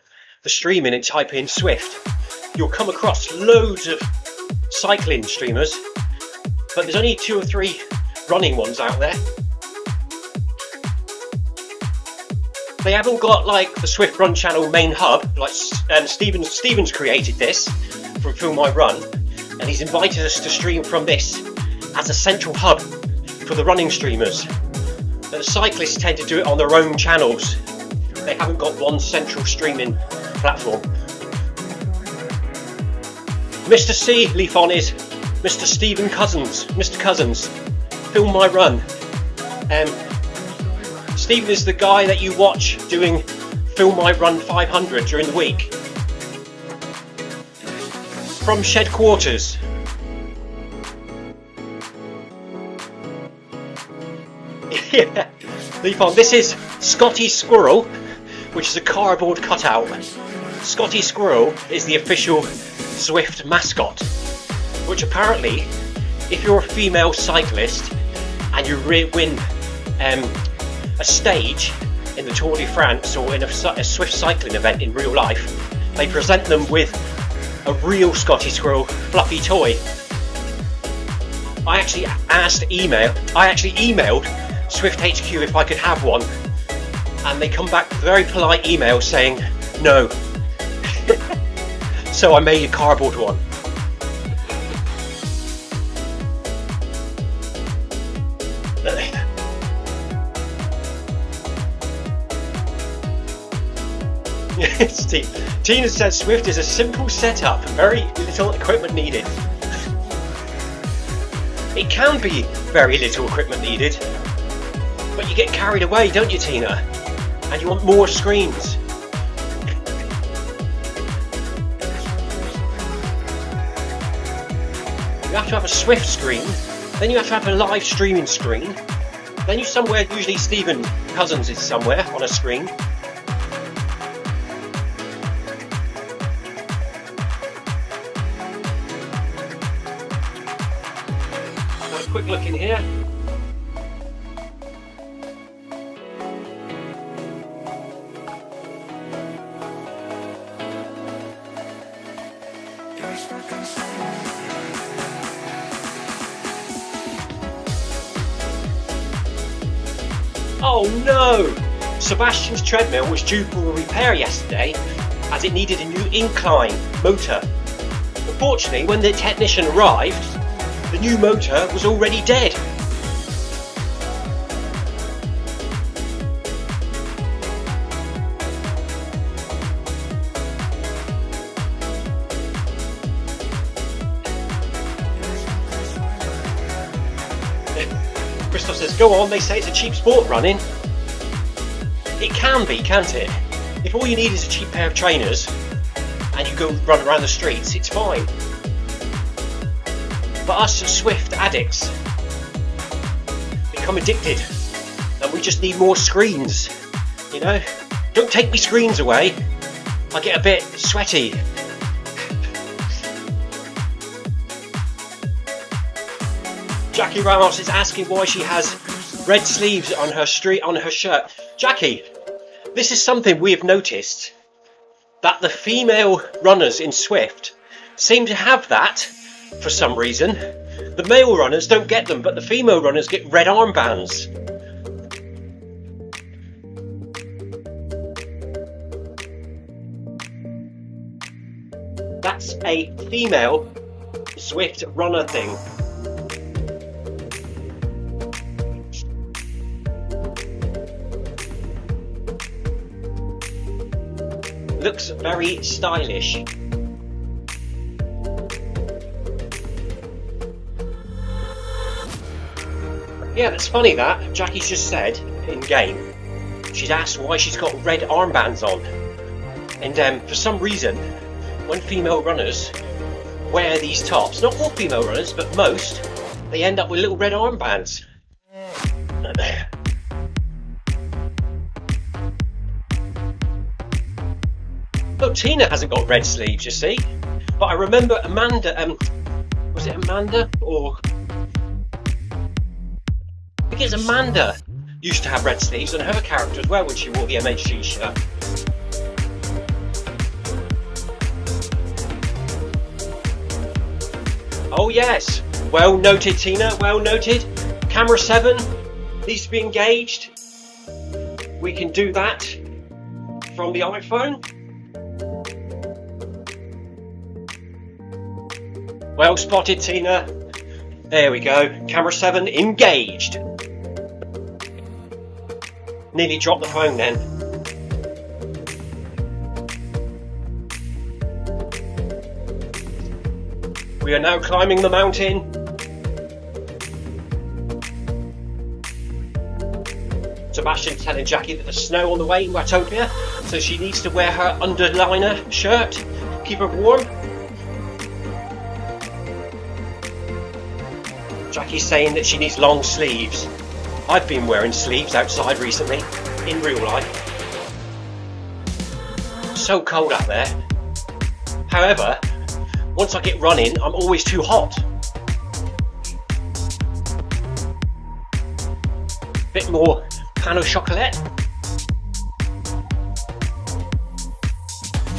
the streaming and type in Zwift, you'll come across loads of cycling streamers, but there's only 2 or 3 running ones out there. They haven't got like the Zwift Run channel main hub, like Stephen's created this from MyRun, and he's invited us to stream from this as a central hub for the running streamers. But the cyclists tend to do it on their own channels. They haven't got one central streaming platform. Mr. C Leaf on is Mr. Stephen Cousins. Mr. Cousins, Film My Run. Stephen is the guy that you watch doing Film My Run 500 during the week. From Shed Quarters. Yeah, Leaf on. This is Scotty Squirrel, which is a cardboard cutout. Scotty Squirrel is the official Zwift mascot, which apparently, if you're a female cyclist and you win a stage in the Tour de France or in a Zwift cycling event in real life, they present them with a real Scotty Squirrel fluffy toy. I actually emailed Zwift HQ if I could have one, and they come back with a very polite email saying no. So I made a cardboard one. Tina says Zwift is a simple setup, very little equipment needed. It can be very little equipment needed, but you get carried away, don't you, Tina? And you want more screens. You have to have a Zwift screen, then you have to have a live streaming screen, then you somewhere, usually Stephen Cousins is somewhere on a screen. Quick look in here. Oh no! Sebastian's treadmill was due for a repair yesterday as it needed a new incline motor. Unfortunately, when the technician arrived, the new motor was already dead. Christoph says, go on, they say it's a cheap sport running. It can be, can't it? If all you need is a cheap pair of trainers and you go run around the streets, it's fine. But us Zwift addicts become addicted and we just need more screens, you know? Don't take me screens away, I get a bit sweaty. Jackie Ramos is asking why she has red sleeves on her shirt. Jackie, this is something we have noticed, that the female runners in Zwift seem to have that for some reason. The male runners don't get them, but the female runners get red armbands. That's a female Zwift runner thing. Looks very stylish. Yeah, that's funny that. Jackie's just said in game, she's asked why she's got red armbands on. And for some reason, when female runners wear these tops, not all female runners, but most, they end up with little red armbands. Oh, Tina hasn't got red sleeves, you see. But I remember Amanda, was it Amanda? Or I think it's Amanda used to have red sleeves on her character as well when she wore the MHG shirt. Oh yes, well noted Tina, well noted. Camera 7 needs to be engaged. We can do that from the iPhone. Well spotted, Tina. There we go. Camera 7 engaged. Nearly dropped the phone then. We are now climbing the mountain. Sebastian telling Jackie that there's snow on the way in Watopia, so she needs to wear her underliner shirt, keep her warm. Jackie's saying that she needs long sleeves. I've been wearing sleeves outside recently, in real life. So cold out there. However, once I get running, I'm always too hot. Bit more pain au chocolat.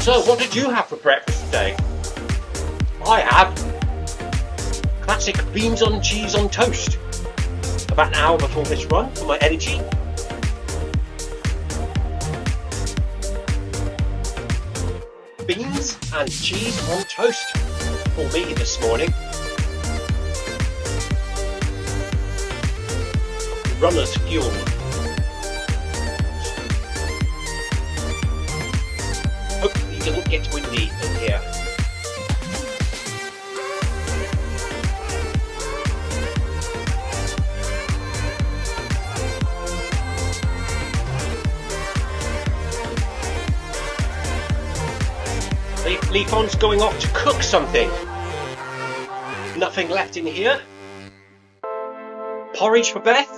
So, what did you have for breakfast today? I have classic beans on cheese on toast. About an hour before this run for my energy. Beans and cheese on toast for me this morning. Runner's fuel. Hopefully it doesn't get windy in here. Leafon's going off to cook something. Nothing left in here. Porridge for Beth.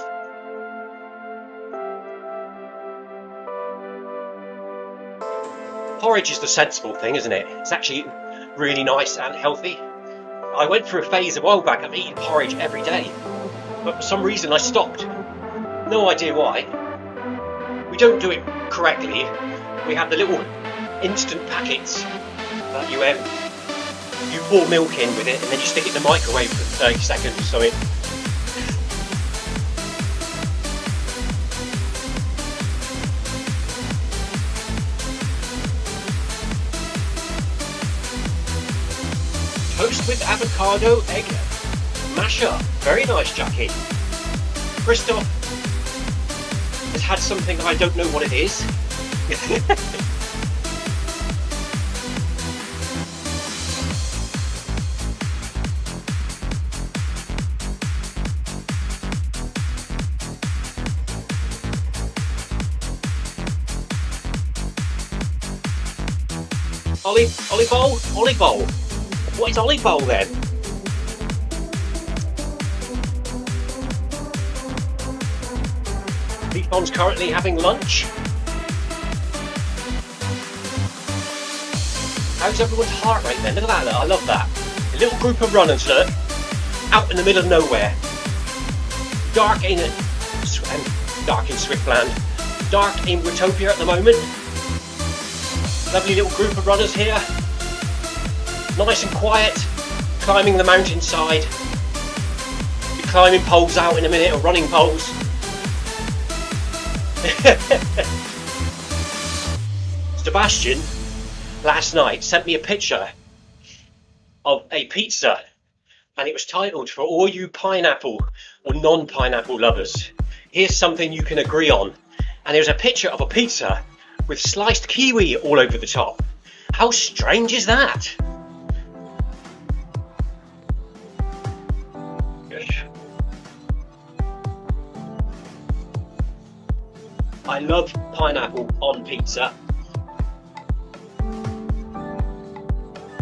Porridge is the sensible thing, isn't it? It's actually really nice and healthy. I went through a phase a while back of eating porridge every day, but for some reason I stopped. No idea why. We don't do it correctly. We have the little instant packets that you pour milk in with it and then you stick it in the microwave for 30 seconds or something. Toast with avocado egg masher. Very nice, Jackie. Christoph has had something, I don't know what it is. Olive bowl? What is olive bowl then? Leafon's currently having lunch. How's everyone's heart rate then? Look at that, look, I love that. A little group of runners, look, out in the middle of nowhere. Dark in Swiftland. Dark in Watopia at the moment. Lovely little group of runners here. Nice and quiet, climbing the mountainside. Be climbing poles out in a minute, or running poles. Sebastian last night sent me a picture of a pizza, and it was titled, "For all you pineapple or non-pineapple lovers, here's something you can agree on." And there was a picture of a pizza with sliced kiwi all over the top. How strange is that? I love pineapple on pizza,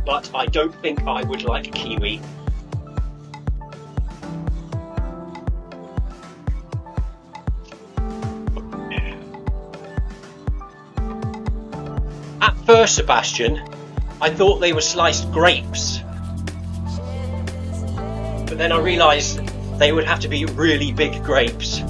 but I don't think I would like kiwi. At first, Sebastian, I thought they were sliced grapes, but then I realised they would have to be really big grapes.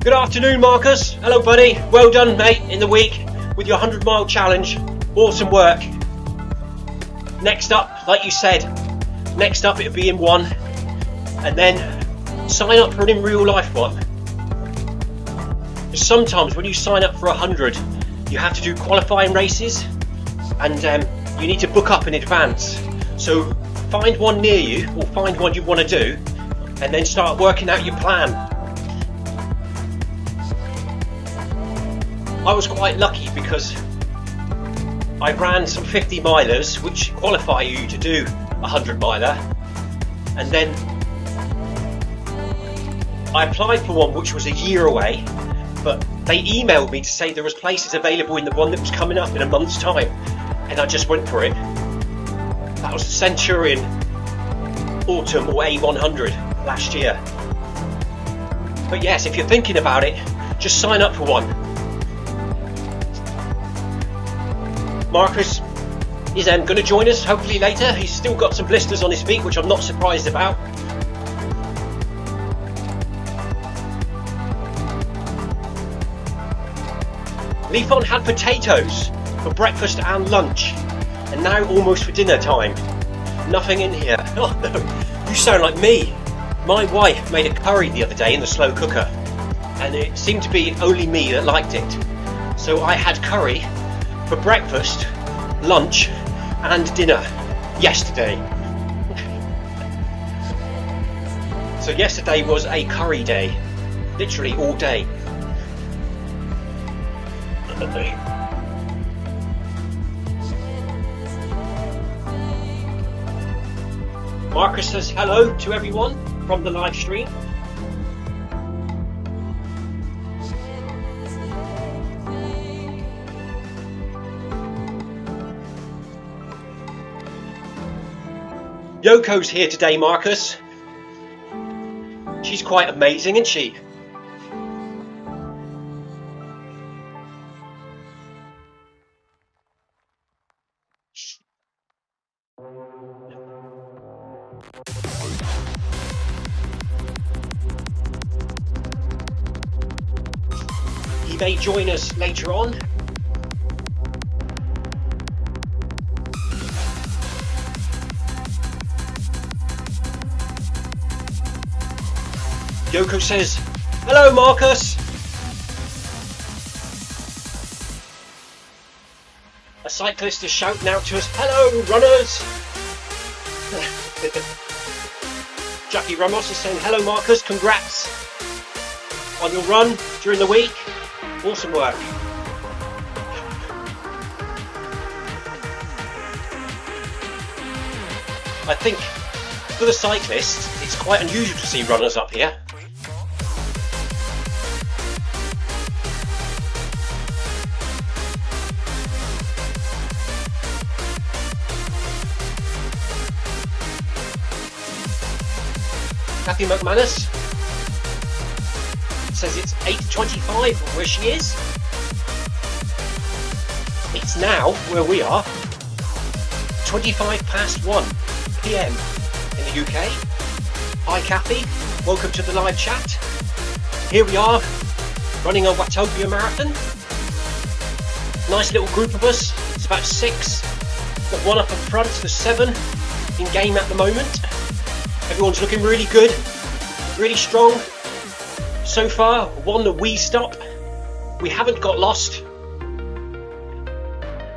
Good afternoon, Marcus. Hello, buddy. Well done, mate, in the week with your 100-mile challenge. Awesome work. Next up, like you said, next up it'll be in one, and then sign up for an in real life one. Because sometimes when you sign up for 100, you have to do qualifying races, and you need to book up in advance. So find one near you, or find one you want to do, and then start working out your plan. I was quite lucky because I ran some 50 milers which qualify you to do a 100 miler, and then I applied for one which was a year away, but they emailed me to say there was places available in the one that was coming up in a month's time, and I just went for it. That was the Centurion Autumn or A100 last year. But yes, if you're thinking about it, just sign up for one. Marcus is going to join us hopefully later. He's still got some blisters on his feet, which I'm not surprised about. Leafon had potatoes for breakfast and lunch, and now almost for dinner time. Nothing in here. Oh no, you sound like me. My wife made a curry the other day in the slow cooker, and it seemed to be only me that liked it. So I had curry for breakfast, lunch and dinner yesterday. So yesterday was a curry day, literally all day. Marcus says hello to everyone from the live stream. Yoko's here today, Marcus. She's quite amazing, isn't she? He may join us later on. Yoko says, hello Marcus. A cyclist is shouting out to us, hello runners. Jackie Ramos is saying, hello Marcus, congrats on your run during the week. Awesome work. I think for the cyclists, it's quite unusual to see runners up here. Kathy McManus says it's 8:25 where she is. It's now, where we are, 1 PM in the UK. Hi Kathy, welcome to the live chat. Here we are, running a Watopia marathon. Nice little group of us, it's about 6. Got one up in front, there's 7 in game at the moment. Everyone's looking really good, really strong. So far, one wee stop. We haven't got lost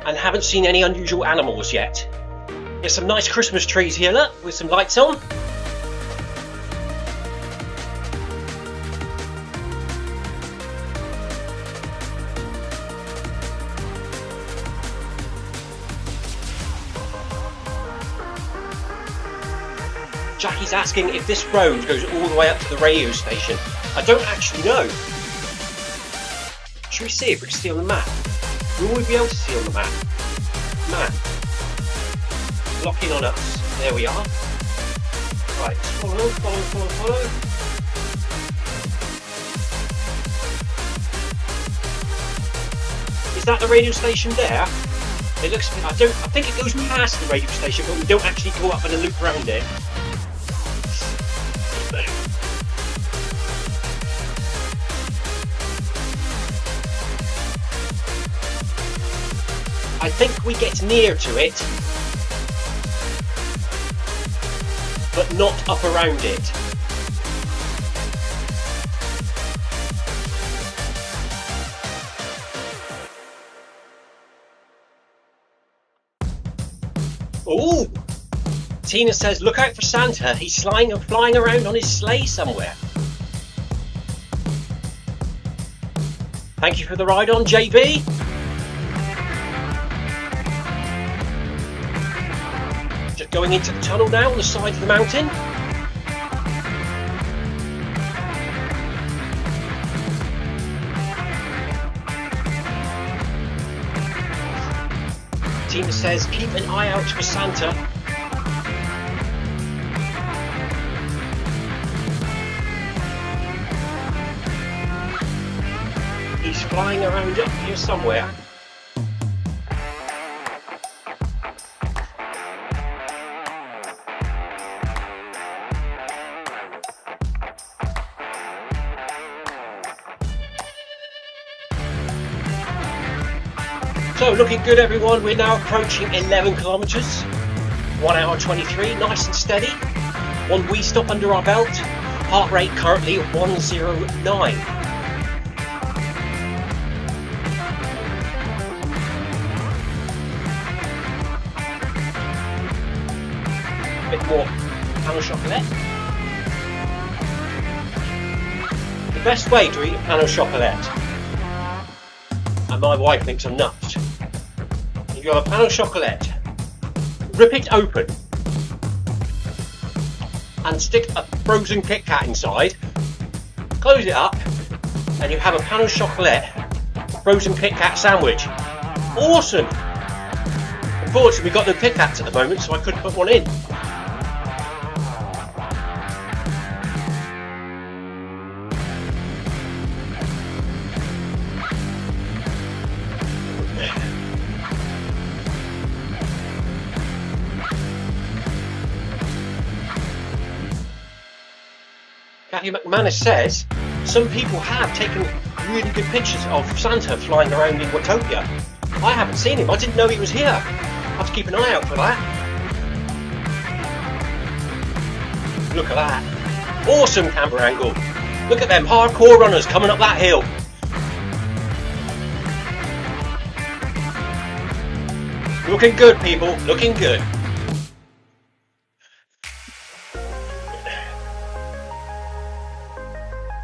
and haven't seen any unusual animals yet. There's some nice Christmas trees here, look, with some lights on. Jackie's asking if this road goes all the way up to the radio station. I don't actually know. Should we see if we can see on the map? Will we be able to see on the map? Map. Locking on us. There we are. Right, follow, follow, follow, follow. Is that the radio station there? It looks. I think it goes past the radio station, but we don't actually go up and a loop around it. I think we get near to it, but not up around it. Ooh! Tina says, look out for Santa, he's flying around on his sleigh somewhere. Thank you for the ride on, JB. Just going into the tunnel now on the side of the mountain. Tina says, keep an eye out for Santa. He's flying around up here somewhere. So looking good everyone, we're now approaching 11 kilometres, 1 hour 23, nice and steady. One wee stop under our belt, heart rate currently 109. A bit more pain au chocolat. The best way to eat a pain au chocolat, and my wife thinks I'm nuts. You have a pain au chocolat, rip it open and stick a frozen Kit Kat inside, close it up and you have a pain au chocolat frozen Kit Kat sandwich. Awesome! Unfortunately we've got no Kit Kats at the moment so I couldn't put one in. Kathy McManus says some people have taken really good pictures of Santa flying around in Watopia. I haven't seen him, I didn't know he was here. I'll have to keep an eye out for that. Look at that. Awesome camera angle. Look at them hardcore runners coming up that hill. Looking good, people, looking good.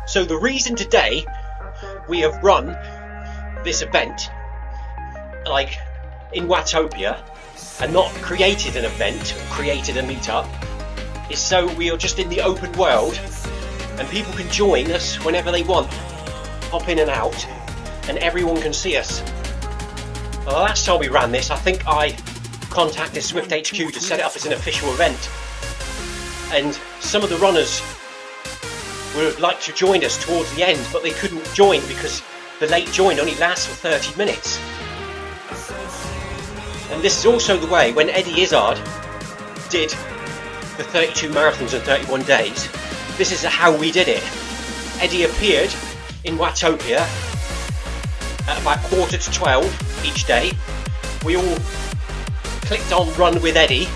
So the reason today we have run this event like in Watopia and not created an event or created a meetup is so we are just in the open world and people can join us whenever they want, hop in and out, and everyone can see us. Well, the last time we ran this, I think I contacted Zwift HQ to set it up as an official event, and some of the runners would like to join us towards the end, but they couldn't join because the late join only lasts for 30 minutes. And this is also the way when Eddie Izzard did the 32 marathons in 31 days. This is how we did it. Eddie appeared in Watopia at about 11:45 each day. We all clicked on Run with Eddie,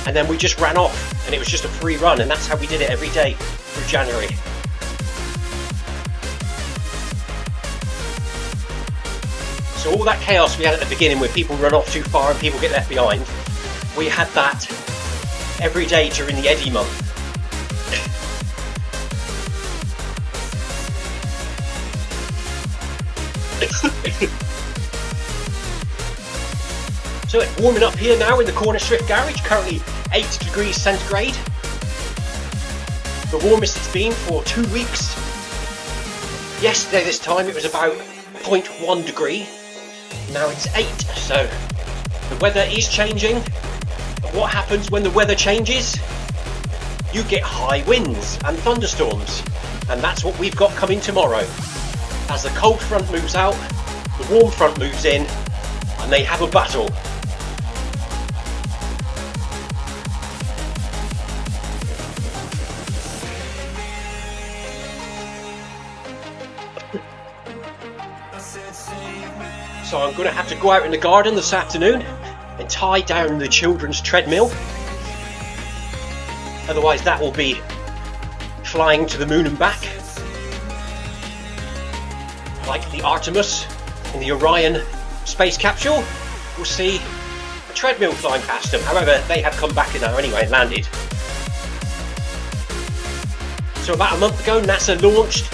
and then we just ran off, and it was just a free run, and that's how we did it every day through January. So all that chaos we had at the beginning where people run off too far and people get left behind, we had that every day during the Eddie month. So it's warming up here now in the corner Zwift garage, currently 8 degrees centigrade. The warmest it's been for 2 weeks. Yesterday this time it was about 0.1 degree. Now it's 8, so the weather is changing. And what happens when the weather changes? You get high winds and thunderstorms, and that's what we've got coming tomorrow. As the cold front moves out, the warm front moves in, and they have a battle. So I'm going to have to go out in the garden this afternoon and tie down the children's treadmill. Otherwise that will be flying to the moon and back. Like the Artemis in the Orion space capsule, we'll see a treadmill flying past them. However, they have come back now anyway and landed. So about a month ago, NASA launched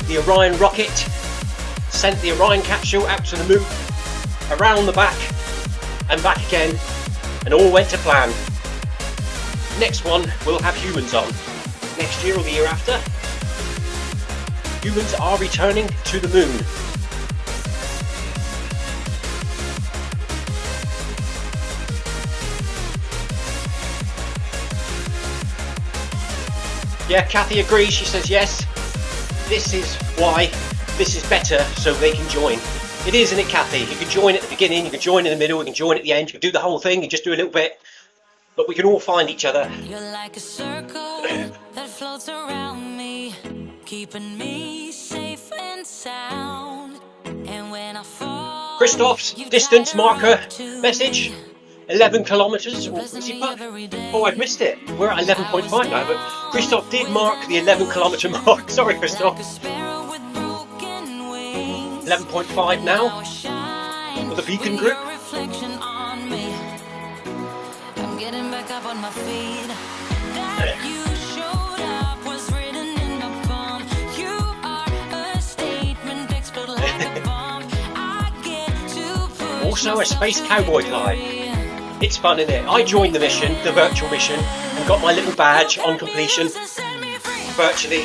the Orion rocket, sent the Orion capsule out to the moon, around the back and back again, and all went to plan. Next one we'll have humans on. Next year or the year after, humans are returning to the moon. Yeah, Kathy agrees, she says yes. This is why this is better, so they can join. It is, isn't it, Kathy? You can join at the beginning, you can join in the middle, you can join at the end, you can do the whole thing, you just do a little bit. But we can all find each other.
You're like a circle that floats around me, keeping me safe and sound. And when I fall,
Christoph's distance marker message, 11 kilometres. Oh, I've missed it. We're at 11.5 now, but Christoph did mark the 11 kilometre mark. Sorry, Christoph. 11.5 now for the beacon group.
I'm getting back up on my feet. That you showed up was written in the palm. You are a statement, explode like a bomb. I get to push
Also a space cowboy, Clive. It's fun, isn't it? I joined the mission, the virtual mission, and got my little badge on completion. Virtually.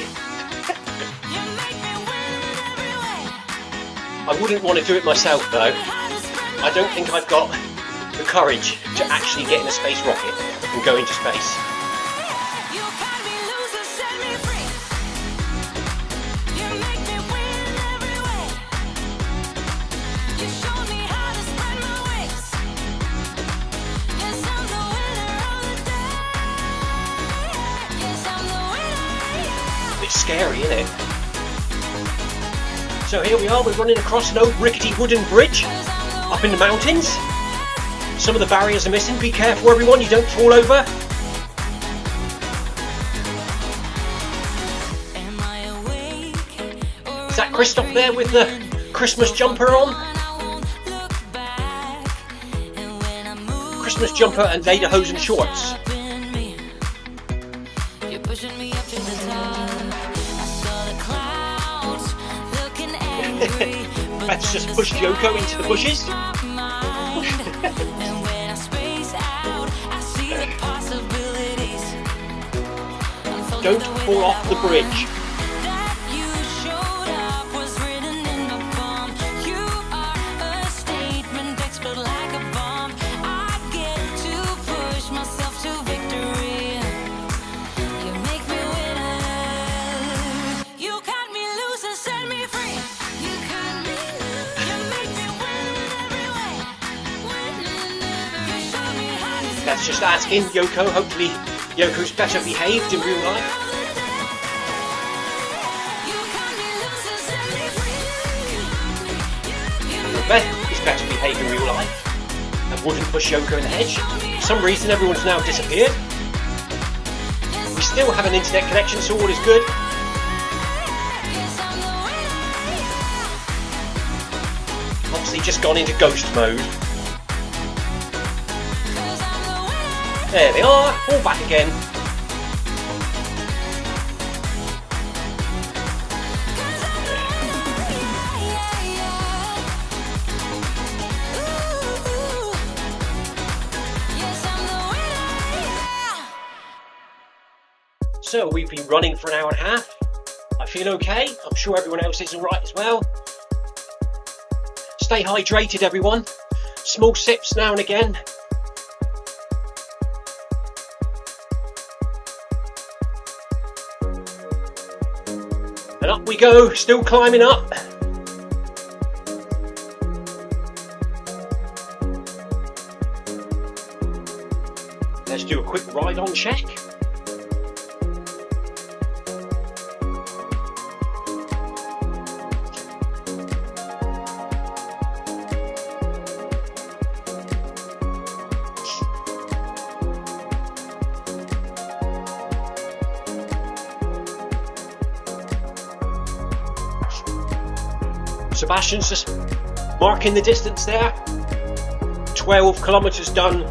I wouldn't want to do it myself though. I don't think I've got the courage to actually get in a space rocket and go into space. It's scary, isn't it? So here we are, we're running across an old rickety wooden bridge up in the mountains. Some of the barriers are missing. Be careful everyone, you don't fall over. Is that Krisp up there with the Christmas jumper on? Christmas jumper and lederhosen shorts. Let's just push Yoko into the bushes. Don't fall off the bridge. That's just asking Yoko. Hopefully Yoko's better behaved in real life. Beth is better behaved in real life and wouldn't push Yoko in the hedge. For some reason everyone's now disappeared. We still have an internet connection, so all is good. Obviously just gone into ghost mode. There they are, all back again. So we've been running for an hour and a half. I feel okay. I'm sure everyone else is alright as well. Stay hydrated, everyone. Small sips now and again. And up we go, still climbing up. Let's do a quick ride on check. Sebastian's just marking the distance there. 12 kilometres done,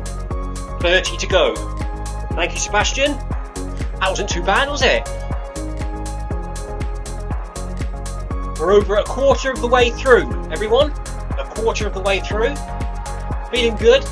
30 to go. Thank you, Sebastian. That wasn't too bad, was it? We're over a quarter of the way through, everyone. A quarter of the way through. Feeling good.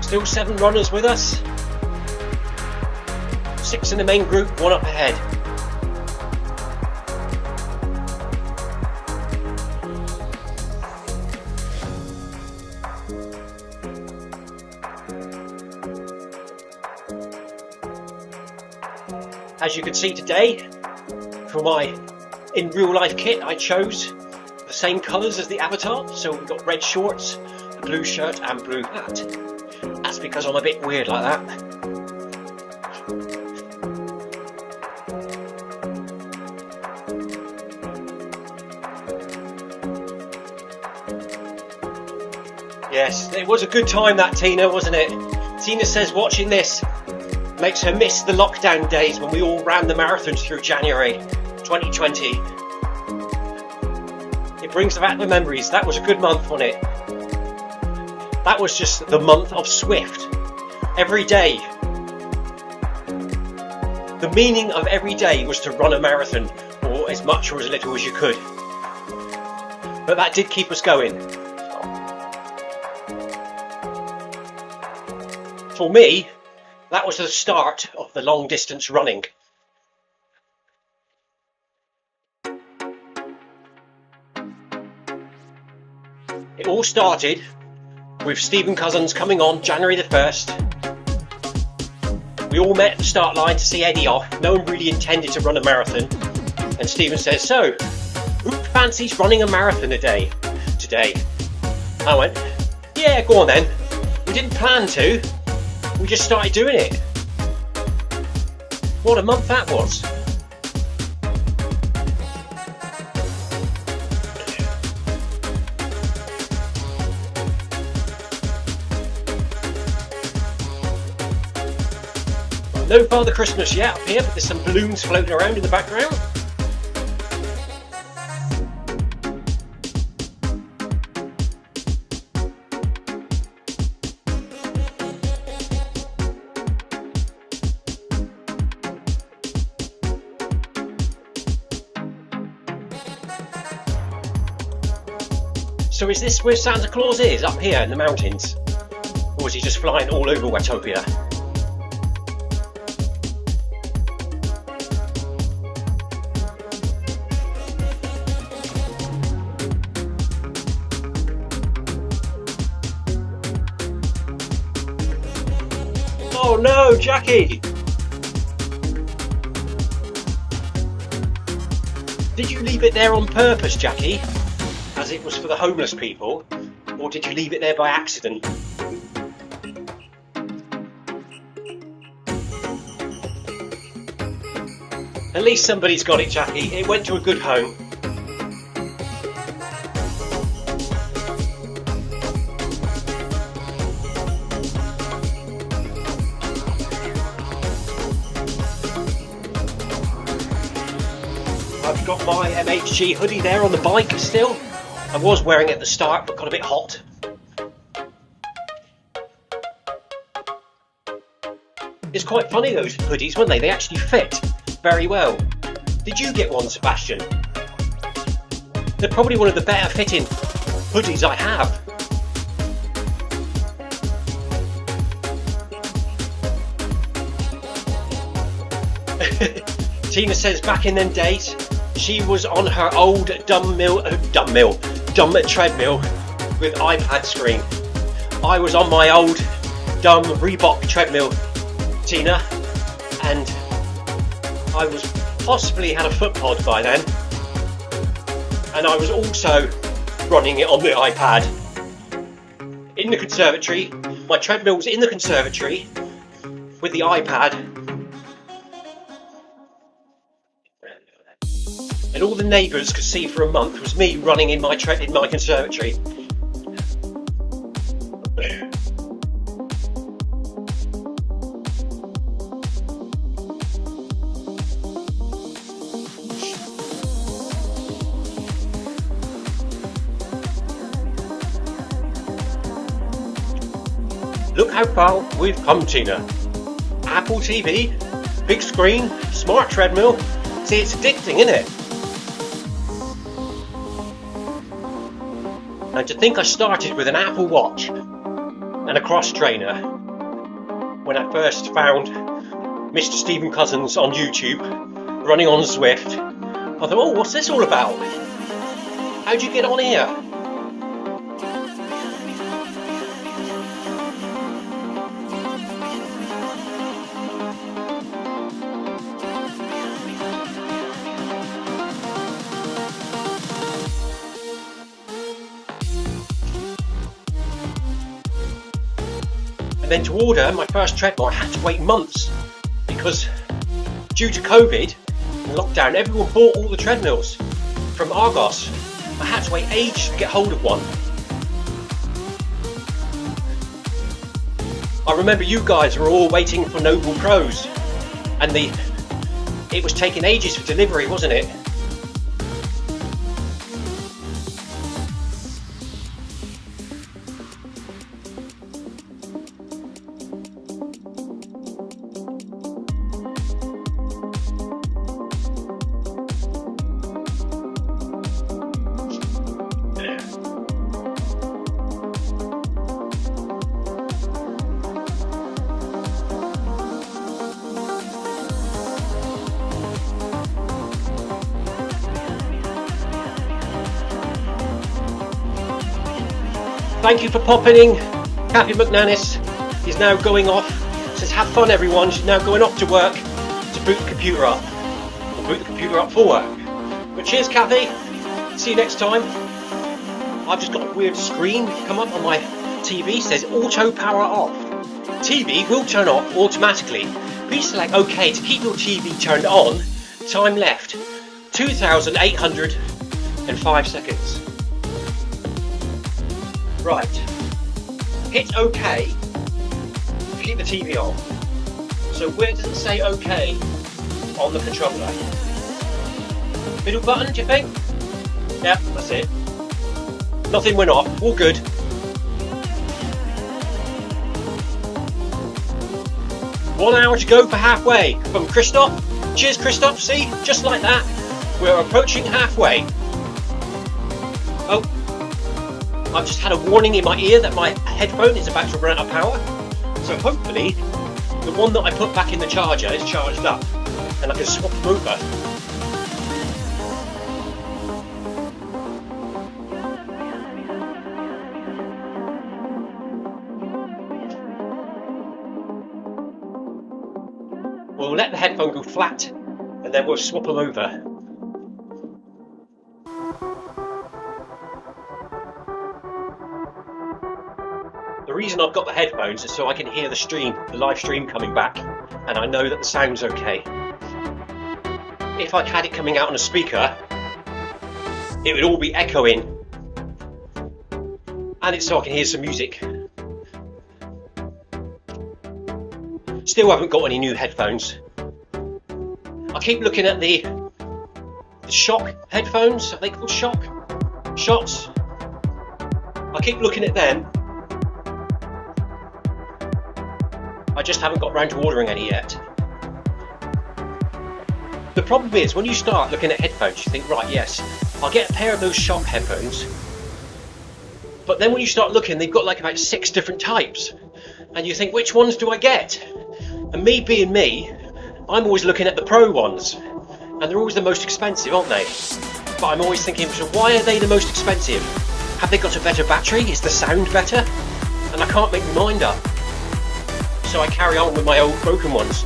Still 7 runners with us. 6 in the main group, 1 up ahead. As you can see today, for my in real life kit, I chose the same colours as the avatar. So we've got red shorts, a blue shirt and blue hat. That's because I'm a bit weird like that. Yes, it was a good time that, Tina, wasn't it? Tina says watching this makes her miss the lockdown days when we all ran the marathons through January 2020. It brings back the memories. That was a good month, wasn't it? That was just the month of Zwift. Every day. The meaning of every day was to run a marathon, or as much or as little as you could. But that did keep us going. For me, that was the start of the long distance running. It all started with Stephen Cousins coming on January the 1st. We all met at the start line to see Eddie off. No one really intended to run a marathon. And Stephen says, so, Who fancies running a marathon today? I went, yeah, go on then. We didn't plan to. We just started doing it. What a month that was. No Father Christmas yet up here, but there's some balloons floating around in the background. So is this where Santa Claus is, up here in the mountains? Or is he just flying all over Wetopia? Oh no, Jackie! Did you leave it there on purpose, Jackie? As it was for the homeless people? Or did you leave it there by accident? At least somebody's got it, Jackie. It went to a good home. I've got my MHG hoodie there on the bike still. I was wearing it at the start, but got a bit hot. It's quite funny, those hoodies, weren't they? They actually fit very well. Did you get one, Sebastian? They're probably one of the better fitting hoodies I have. Tina says back in them days, she was on her old dumb treadmill with iPad screen. I was on my old dumb Reebok treadmill, Tina, and I was possibly had a foot pod by then, and I was also running it on the iPad in the conservatory. My treadmill was in the conservatory with the iPad, and all the neighbours could see for a month was me running in my conservatory. Look how far we've come, Tina. Apple TV, big screen, smart treadmill. See, it's addicting, isn't it? And to think I started with an Apple Watch and a cross trainer when I first found Mr. Stephen Cousins on YouTube running on Zwift. I thought, oh, what's this all about? How'd you get on here? Then to order my first treadmill, I had to wait months because due to COVID and lockdown, everyone bought all the treadmills from Argos. I had to wait ages to get hold of one. I remember you guys were all waiting for Noble Pros, and it was taking ages for delivery, wasn't it? Thank you for popping in. Kathy McNannis is now going off. Says have fun everyone. She's now going off to work to boot the computer up. Or boot the computer up for work. But cheers Kathy. See you next time. I've just got a weird screen come up on my TV, says auto power off. TV will turn off automatically. Please select OK to keep your TV turned on. Time left 2,805 seconds. Right, hit OK to keep the TV on. So where does it say OK on the controller? Middle button, do you think? Yeah, that's it. Nothing went off, all good. One hour to go for halfway from Krisp. Cheers, Krisp. See, just like that, we're approaching halfway. Oh, I've just had a warning in my ear that my headphone is about to run out of power. So hopefully, the one that I put back in the charger is charged up, and I can swap them over. We'll let the headphone go flat and then we'll swap them over. The reason I've got the headphones is so I can hear the stream, the live stream coming back, and I know that the sound's okay. If I'd had it coming out on a speaker, it would all be echoing, and it's so I can hear some music. Still haven't got any new headphones. I keep looking at the Shock headphones. Are they called Shock? Shots. I keep looking at them. I just haven't got round to ordering any yet. The problem is, when you start looking at headphones, you think, right, yes, I'll get a pair of those Shock headphones. But then when you start looking, they've got like about 6 different types. And you think, which ones do I get? And me being me, I'm always looking at the Pro ones, and they're always the most expensive, aren't they? But I'm always thinking, so why are they the most expensive? Have they got a better battery? Is the sound better? And I can't make my mind up. So I carry on with my old broken ones.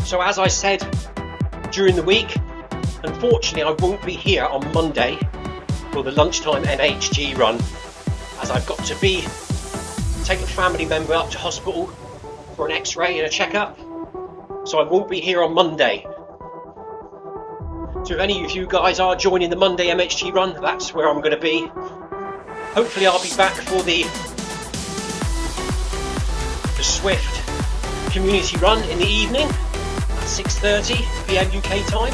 So as I said during the week, unfortunately I won't be here on Monday for the lunchtime MHG run, as I've got to take a family member up to hospital for an X-ray and a checkup. So I won't be here on Monday. So if any of you guys are joining the Monday MHG run, that's where I'm going to be. Hopefully I'll be back for the Zwift community run in the evening. 6:30 PM UK time.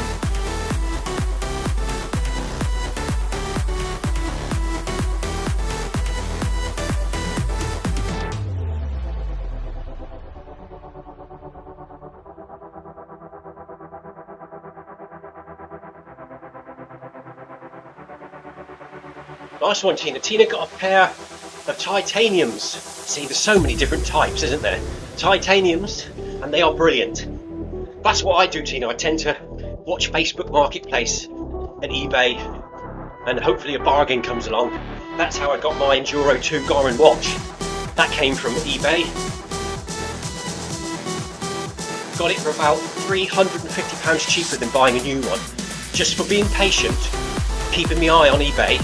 Nice one, Tina. Tina got a pair of titaniums. See, there's so many different types, isn't there? Titaniums, and they are brilliant. That's what I do, Tina. I tend to watch Facebook Marketplace and eBay, and hopefully a bargain comes along. That's how I got my Enduro 2 Garmin watch. That came from eBay. Got it for about £350 cheaper than buying a new one. Just for being patient, keeping my eye on eBay,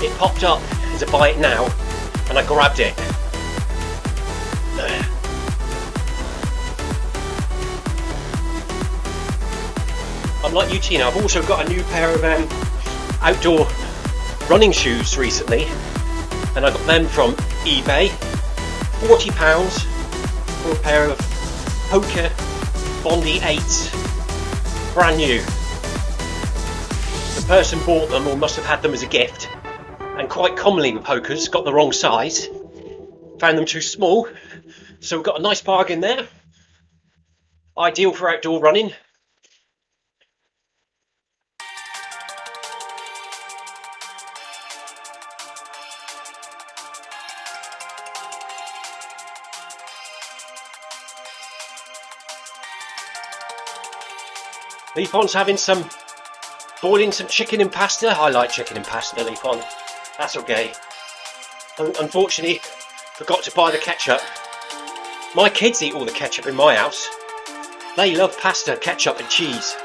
it popped up as a buy it now, and I grabbed it. There. Unlike you, Tina, I've also got a new pair of outdoor running shoes recently, and I got them from eBay. £40 for a pair of Hoka Bondi 8s, brand new. The person bought them or must have had them as a gift, and quite commonly with Hokas, got the wrong size, found them too small, so we've got a nice bargain there. Ideal for outdoor running. Leafon's having some, boiling some chicken and pasta. I like chicken and pasta, Leafon. That's okay. Unfortunately, forgot to buy the ketchup. My kids eat all the ketchup in my house. They love pasta, ketchup and cheese.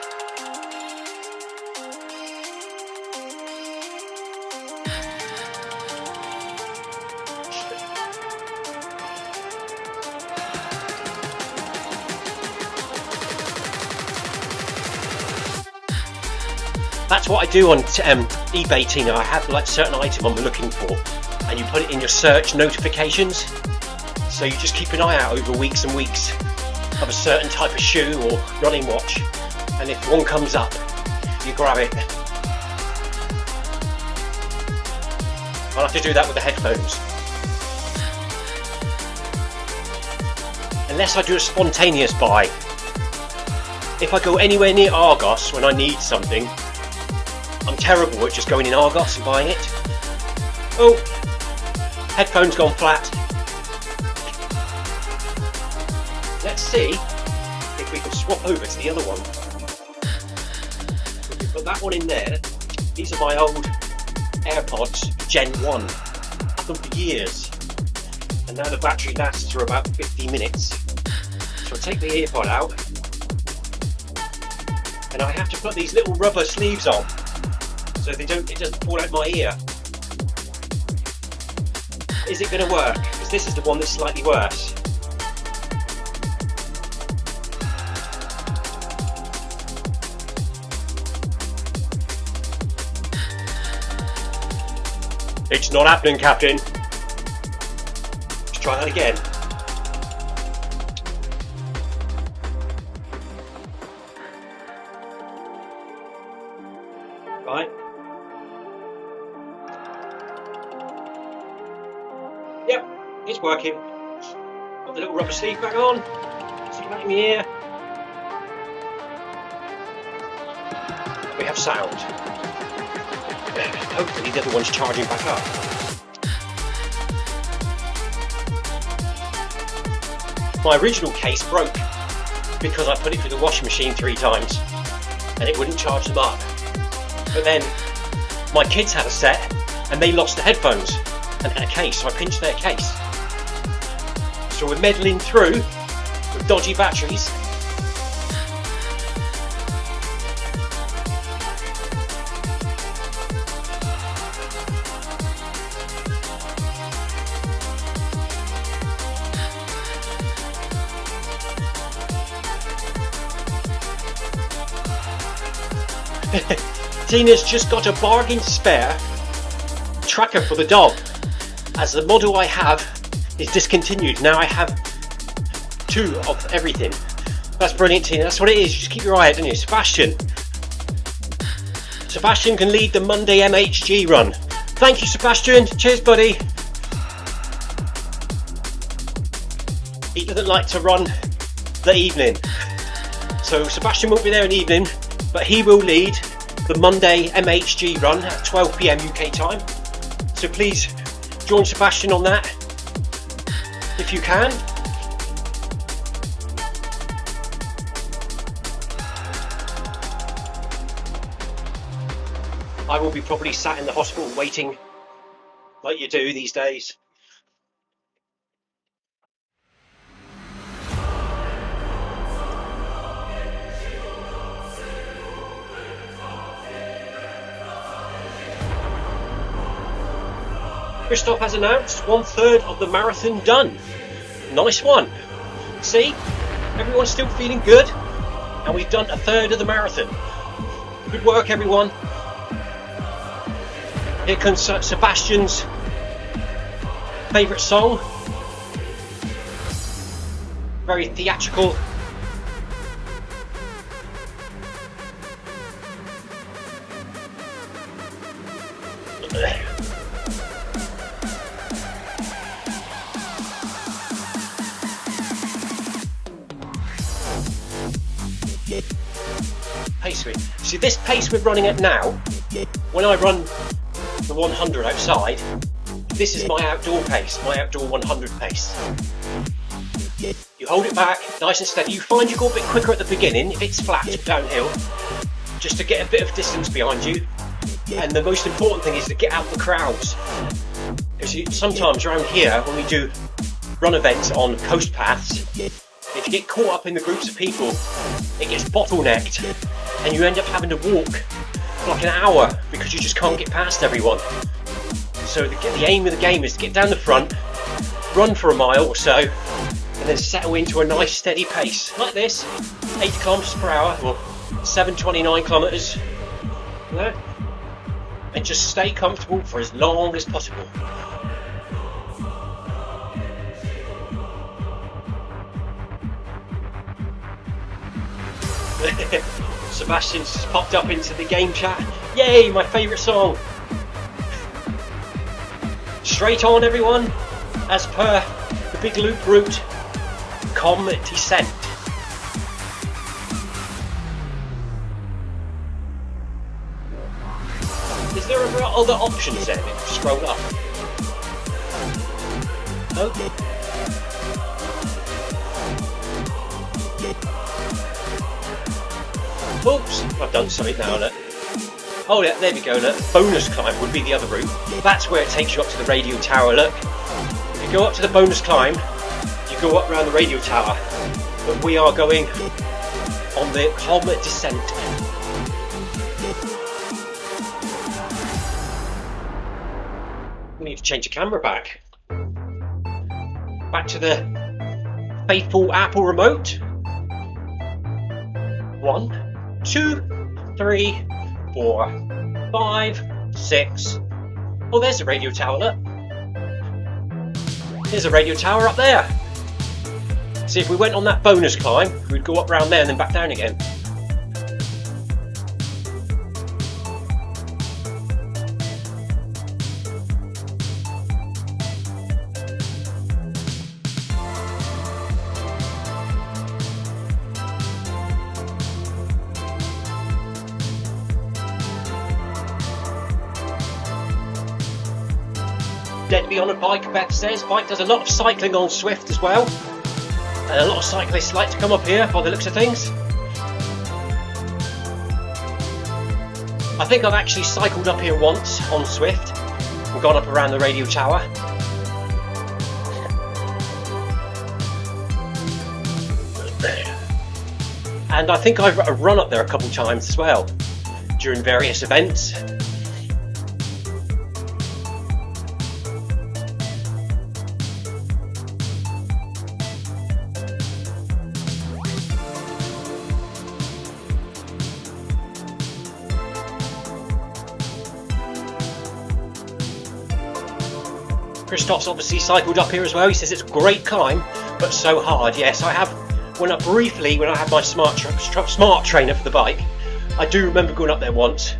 That's what I do on eBay, Tina. I have like certain item I'm looking for, and you put it in your search notifications. So you just keep an eye out over weeks and weeks of a certain type of shoe or running watch, and if one comes up, you grab it. I'll have to do that with the headphones. Unless I do a spontaneous buy. If I go anywhere near Argos when I need something, I'm terrible at just going in Argos and buying it. Oh, headphones gone flat. Let's see if we can swap over to the other one. We can put that one in there. These are my old AirPods Gen 1. I've had them for years. And now the battery lasts for about 50 minutes. So I take the earpod out. And I have to put these little rubber sleeves on, so it doesn't fall out my ear. Is it going to work? Because this is the one that's slightly worse. It's not happening, Captain. Let's try that again. Right. Yep, it's working. Got the little rubber sleeve back on. See that in the ear. We have sound. Hopefully the other one's charging back up. My original case broke because I put it through the washing machine 3 times and it wouldn't charge them up. But then my kids had a set and they lost the headphones and a case, so I pinched their case. So we're meddling through with dodgy batteries. Tina's just got a bargain spare tracker for the dog, as the model I have is discontinued. Now I have 2 of everything. That's brilliant, Tina. That's what it is. You just keep your eye out, don't you? Sebastian can lead the Monday MHG run. Thank you, Sebastian. Cheers, buddy. He doesn't like to run the evening, so Sebastian won't be there in the evening, but he will lead the Monday MHG run at 12 PM UK time. So please join Sebastian on that if you can. I will be probably sat in the hospital waiting like you do these days. Christoph has announced 1/3 of the marathon done. Nice one. See, everyone's still feeling good, and we've done 1/3 of the marathon. Good work, everyone. Here comes Sebastian's favourite song. Very theatrical. Pace width. See, this pace we're running at now, when I run the 100 outside, this is my outdoor pace, my outdoor 100 pace. You hold it back, nice and steady. You find you go a bit quicker at the beginning if it's flat downhill, just to get a bit of distance behind you. And the most important thing is to get out the crowds. Because sometimes around here, when we do run events on coast paths, if you get caught up in the groups of people, it gets bottlenecked and you end up having to walk for like an hour because you just can't get past everyone. So the aim of the game is to get down the front, run for a mile or so, and then settle into a nice steady pace like this, 8 kilometers per hour or 729 kilometers, and just stay comfortable for as long as possible. Sebastian's just popped up into the game chat. Yay, my favourite song. Straight on, everyone, as per the big loop route, com descent. Is there other options then if you scroll up? No? Oops, I've done something now, look. Oh yeah, there we go, look. Bonus climb would be the other route. That's where it takes you up to the radio tower, look. If you go up to the bonus climb, you go up around the radio tower. But we are going on the com descent. We need to change the camera back. Back to the faithful Apple remote. 1, 2, 3, 4, 5, 6. Oh, there's a radio tower, look. There's a radio tower up there. See, if we went on that bonus climb, we'd go up round there and then back down again. Dead to be on a bike, Beth says. Bike does a lot of cycling on Zwift as well. And a lot of cyclists like to come up here by the looks of things. I think I've actually cycled up here once on Zwift and gone up around the radio tower. And I think I've run up there a couple times as well during various events. Christoph's obviously cycled up here as well. He says it's a great climb, but so hard. Yes, I have. When I had my smart trainer for the bike, I do remember going up there once,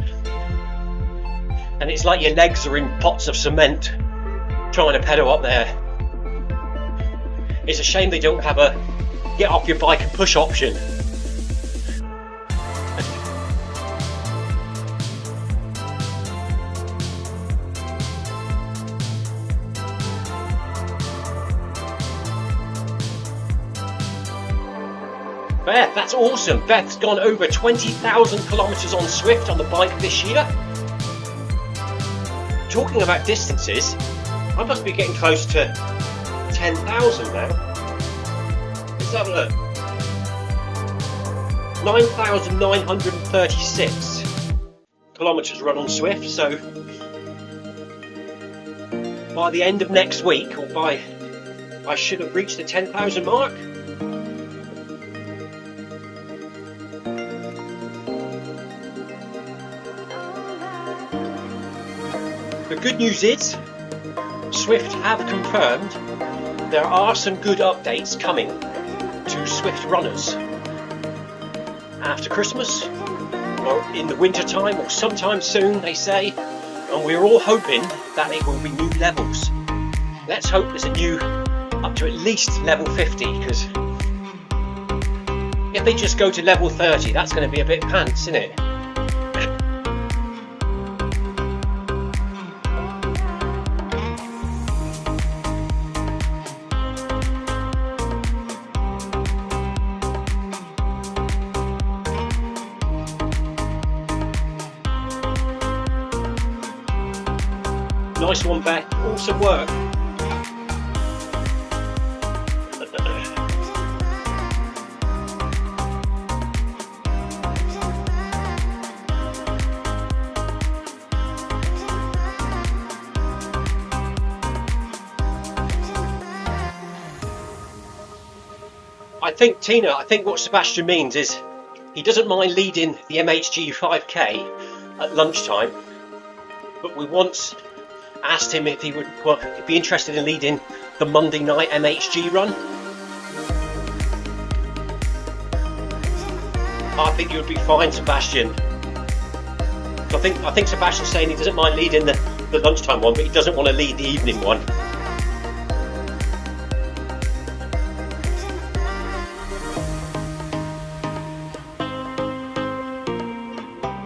and it's like your legs are in pots of cement trying to pedal up there. It's a shame they don't have a get off your bike and push option. Beth, that's awesome. Beth's gone over 20,000 kilometres on Zwift on the bike this year. Talking about distances, I must be getting close to 10,000 now. Let's have a look. 9,936 kilometres run on Zwift, so by the end of next week, I should have reached the 10,000 mark. The good news is, Zwift have confirmed there are some good updates coming to Zwift runners after Christmas, or in the winter time, or sometime soon, they say, and we're all hoping that it will be new levels. Let's hope there's a new up to at least level 50, because if they just go to level 30, that's going to be a bit pants, isn't it? Nice one, Beth. Awesome work. I think, Tina, I think what Sebastian means is he doesn't mind leading the MHG 5K at lunchtime, but we once asked him if he would be interested in leading the Monday night MHG run. I think you would be fine, Sebastian. I think Sebastian's saying he doesn't mind leading the lunchtime one, but he doesn't want to lead the evening one.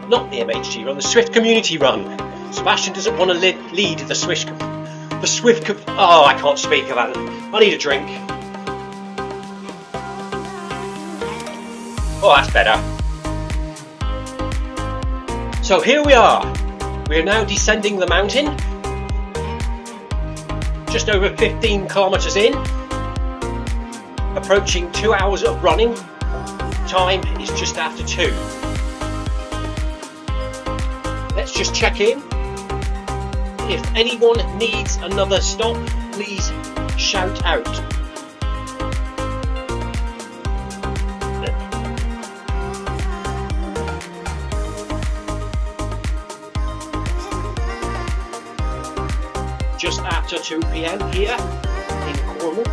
Not the MHG run, the Zwift community run. Sebastian doesn't want to lead the Zwift. Oh, I can't speak about it. I need a drink. Oh, that's better. So here we are. We are now descending the mountain. Just over 15 kilometers in. Approaching 2 hours of running. Time is just after 2. Let's just check in. If anyone needs another stop, please shout out. Just after 2 PM here in Cornwall.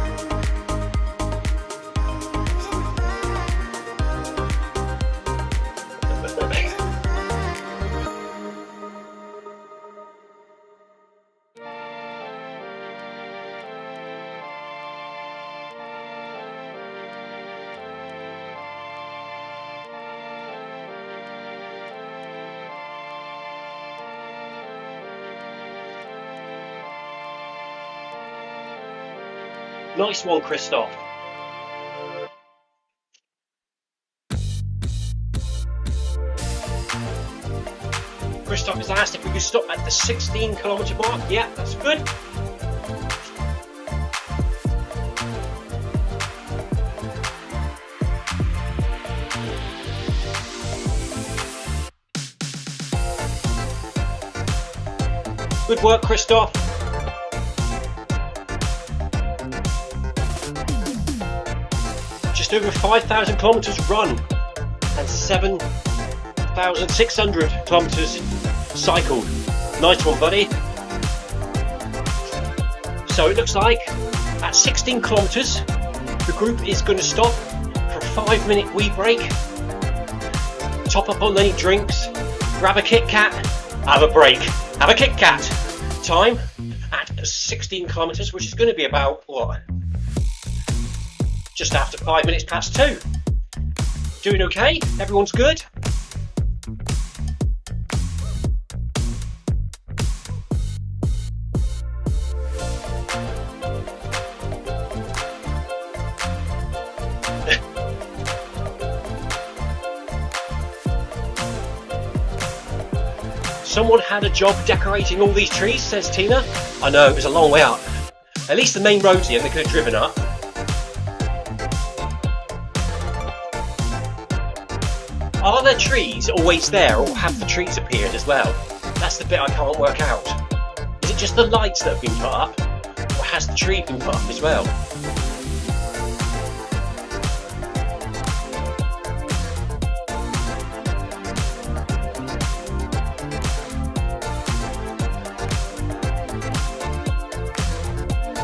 Nice one, Christoph. Christoph has asked if we could stop at the 16 kilometre mark. Yeah, that's good. Good work, Christoph. Just over 5,000 kilometres run and 7,600 kilometres cycled. Nice one, buddy. So it looks like at 16 kilometres the group is going to stop for a 5-minute wee break, top up on any drinks, grab a Kit Kat, have a break, have a Kit Kat. Time at 16 kilometres, which is going to be about what? Just after 5 minutes past 2. Doing okay? Everyone's good? Someone had a job decorating all these trees, says Tina. I know, it was a long way up. At least the main road's here, they could have driven up. Are the trees always there, or have the trees appeared as well? That's the bit I can't work out. Is it just the lights that have been put up, or has the tree been put up as well?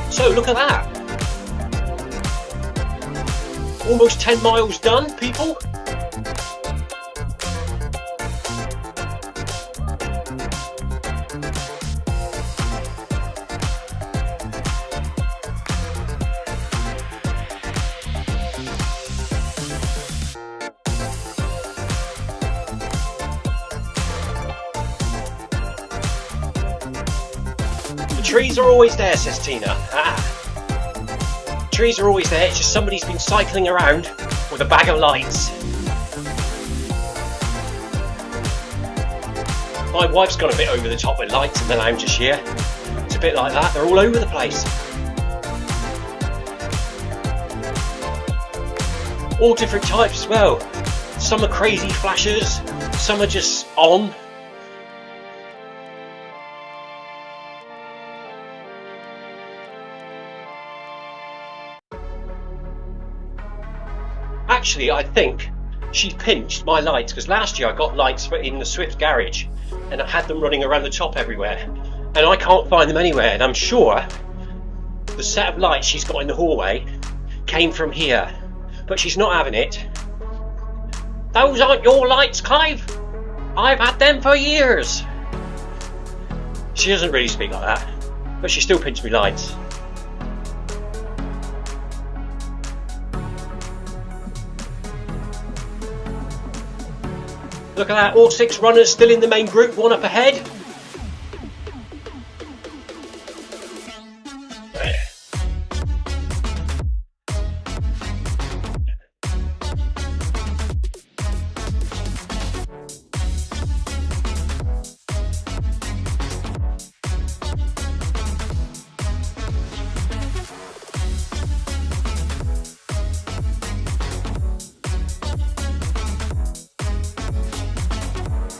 So look at that. Almost 10 miles done, people. Trees are always there, says Tina. Trees are always there, it's just somebody's been cycling around with a bag of lights. My wife's gone a bit over the top with lights in the lounge this year. bit like that. They're all over the place. All different types as well. Some are crazy flashers, some are just on. Actually, I think she pinched my lights, because last year I got lights in the Zwift garage and I had them running around the top everywhere, and I can't find them anywhere, and I'm sure the set of lights she's got in the hallway came from here, but she's not having it. Those aren't your lights, Clive. I've had them for years. She doesn't really speak like that, but she still pinched me lights. Look at that, all 6 runners still in the main group, 1 up ahead.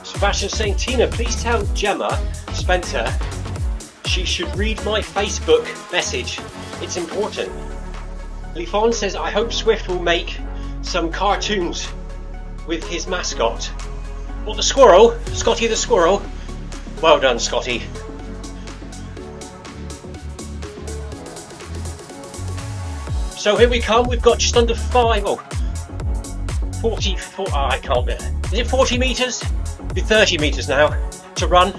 Sebastian saying, Tina, please tell Gemma Spencer she should read my Facebook message. It's important. Lifon says, I hope Zwift will make some cartoons with his mascot. What, the squirrel? Scotty the squirrel? Well done, Scotty. So here we come. We've got just under 44, I can't remember. Is it 40 metres? 30 metres now to run.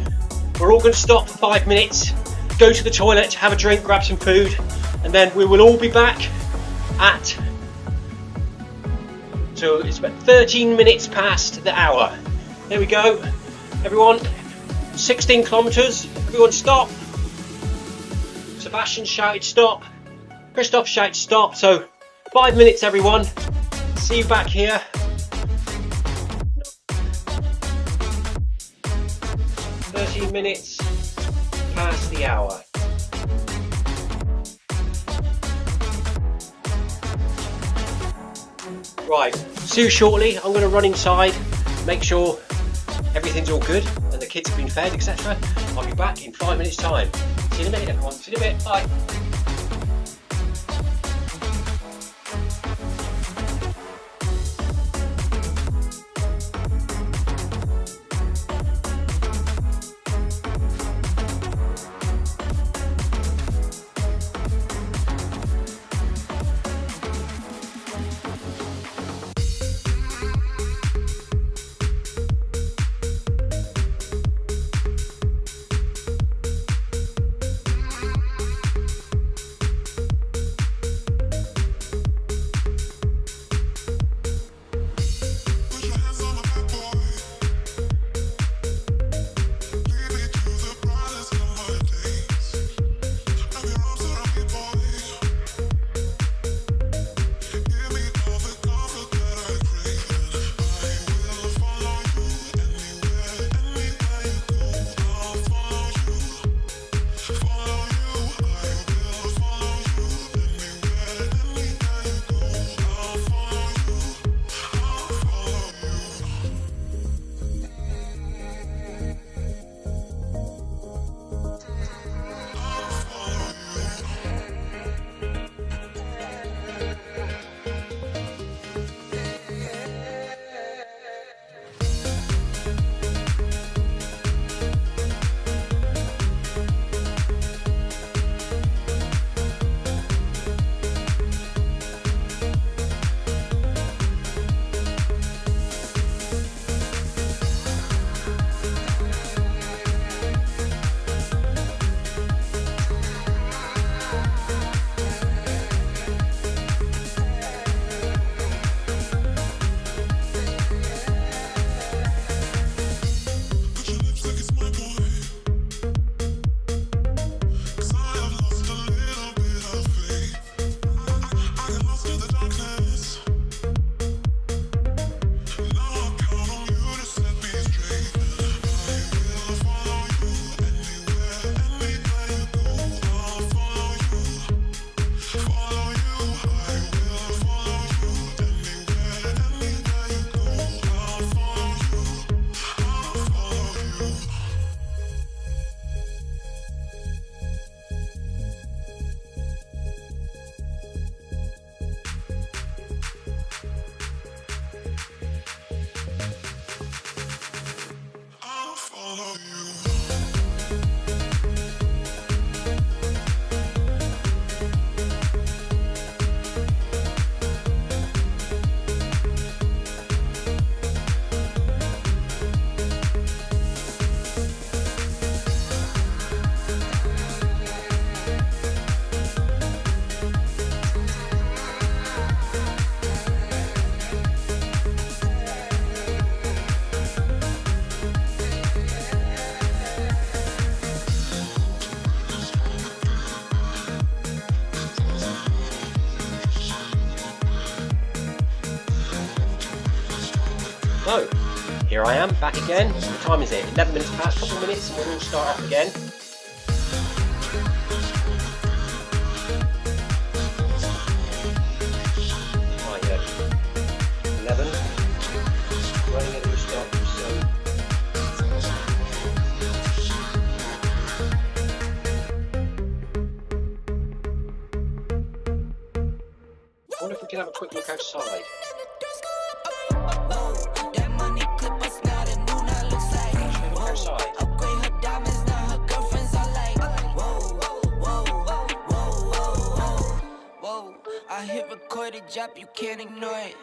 We're all going to stop for 5 minutes, go to the toilet, have a drink, grab some food, and then we will all be back at, so it's about 13 minutes past the hour. There we go, everyone. 16 kilometres. Everyone stop. Sebastian shouted stop. Christoph shouted stop. So 5 minutes, everyone. See you back here. Minutes past the hour. Right, see you shortly. I'm going to run inside, make sure everything's all good and the kids have been fed, etc. I'll be back in 5 minutes time. See you in a minute, everyone. See you in a bit. Bye. So, here I am, back again. What time is it? 11 minutes past, couple of minutes, and we'll all start off again. Right, yeah. 11. Running at a stop, so. I wonder if we can have a quick look outside.
Job, you can't ignore it.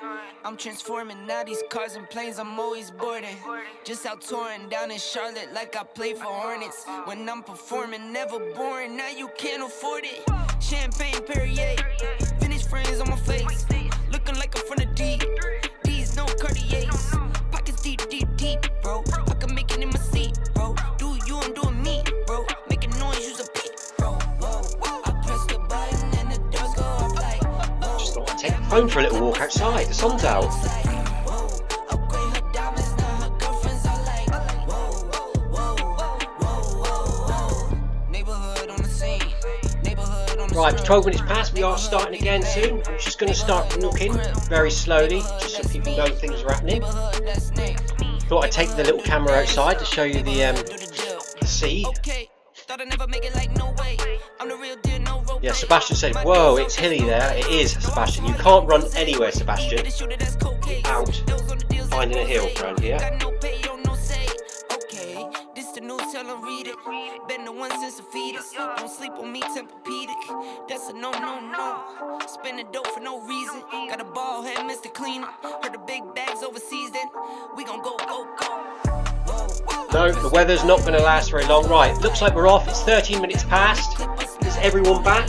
I'm transforming now these cars and planes, I'm always boarding. Just out touring down in Charlotte like I play for Hornets. When I'm performing, never boring, now you can't afford it. Champagne Perrier, vintage friends on my face, looking like I'm from the deep. These no Cartiers, pockets deep, deep, deep, bro. I can make it in my seat, bro. Do you, I'm doing me, bro. Making noise, use a peep, bro. I press the button and the doors go up like.
Take the phone for a little walk outside, the sun's out. Right, 12 minutes past, we are starting again soon. I'm just going to start walking very slowly, just so people know things are happening. Thought I'd take the little camera outside to show you the sea. Yeah, Sebastian said, whoa, it's hilly there. It is, Sebastian. You can't run anywhere, Sebastian, without finding a hill around here. Been the one since a fetus. Don't sleep on me, Tempur-Pedic. That's a no. Spending dope for no reason. Got a bald head, Mr. Cleaner. Heard the big bags overseas, then we gon' go. No, the weather's not going to last very long. Right, looks like we're off. It's 13 minutes past. Is everyone back?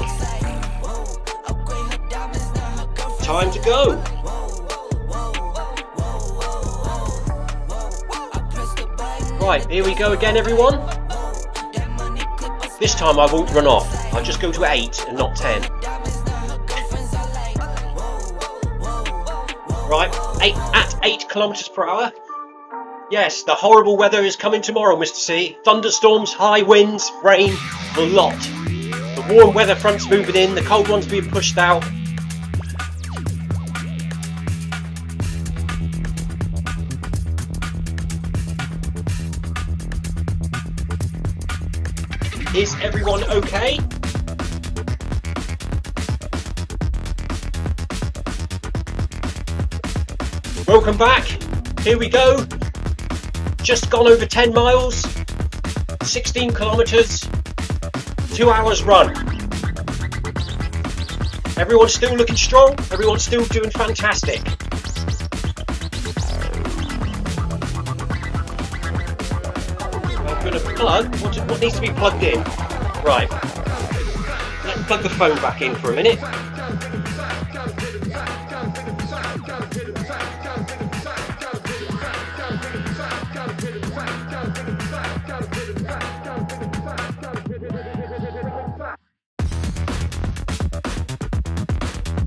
Time to go. Right, here we go again, everyone. This time I won't run off. I'll just go to 8 and not 10. Right, 8 kilometers per hour. Yes, the horrible weather is coming tomorrow, Mr. C. Thunderstorms, high winds, rain, a lot. The warm weather front's moving in, the cold one's being pushed out. Is everyone okay? Welcome back. Here we go. Just gone over 10 miles, 16 kilometers, 2 hours run. Everyone's still looking strong. Everyone's still doing fantastic. I'm going to plug what needs to be plugged in. Right. Let's plug the phone back in for a minute.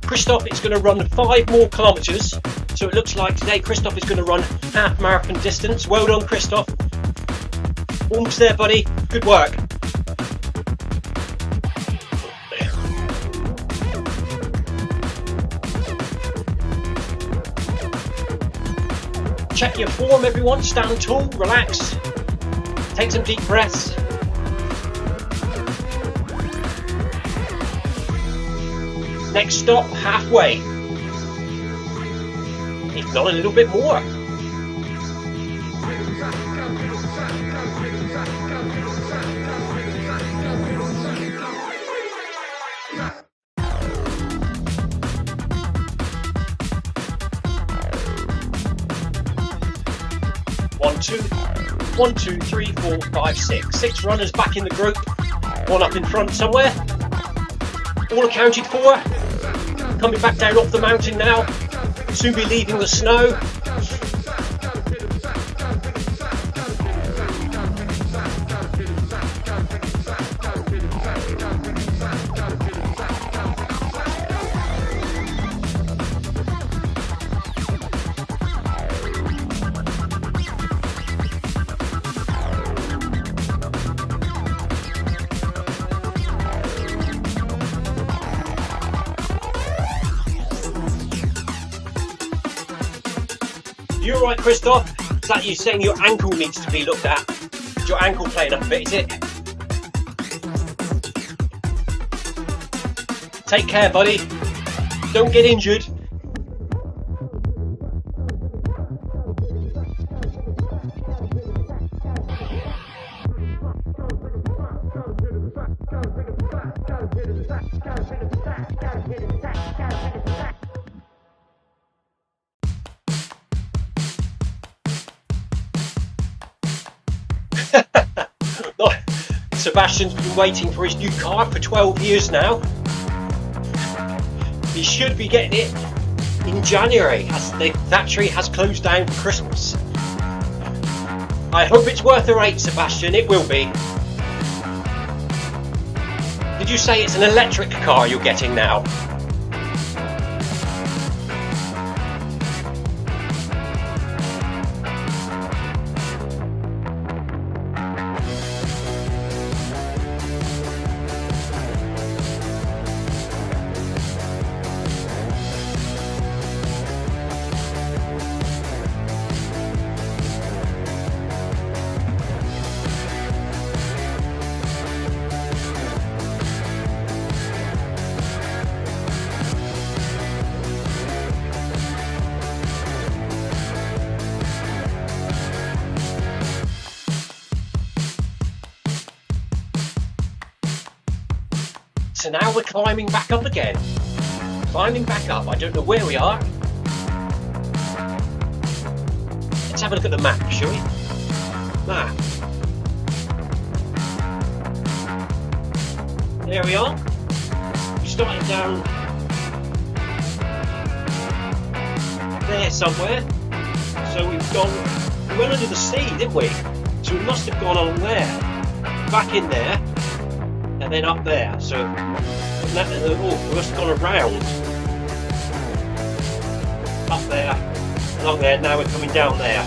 Krisp is going to run 5 more kilometres, so it looks like today Krisp is going to run half marathon distance. Well done, Krisp. Almost there, buddy. Good work. Check your form, everyone. Stand tall, relax, take some deep breaths. Next stop, halfway. If not a little bit more. One, two, 3, 4, 5, 6. 6 runners back in the group. 1 up in front somewhere. All accounted for. Coming back down off the mountain now. Soon be leaving the snow. You alright, Christoph? Is that you saying your ankle needs to be looked at? Is your ankle playing up a bit, is it? Take care, buddy. Don't get injured. Sebastian's been waiting for his new car for 12 years now. He should be getting it in January as the factory has closed down for Christmas. I hope it's worth the wait, Sebastian. It will be. Did you say it's an electric car you're getting now? So now we're climbing back up again. Climbing back up. I don't know where we are. Let's have a look at the map, shall we? Map. There we are. We started down there somewhere. So we went under the sea, didn't we? So we must have gone along there. Back in there. And then up there, so we must have gone around up there, along there. Now we're coming down there.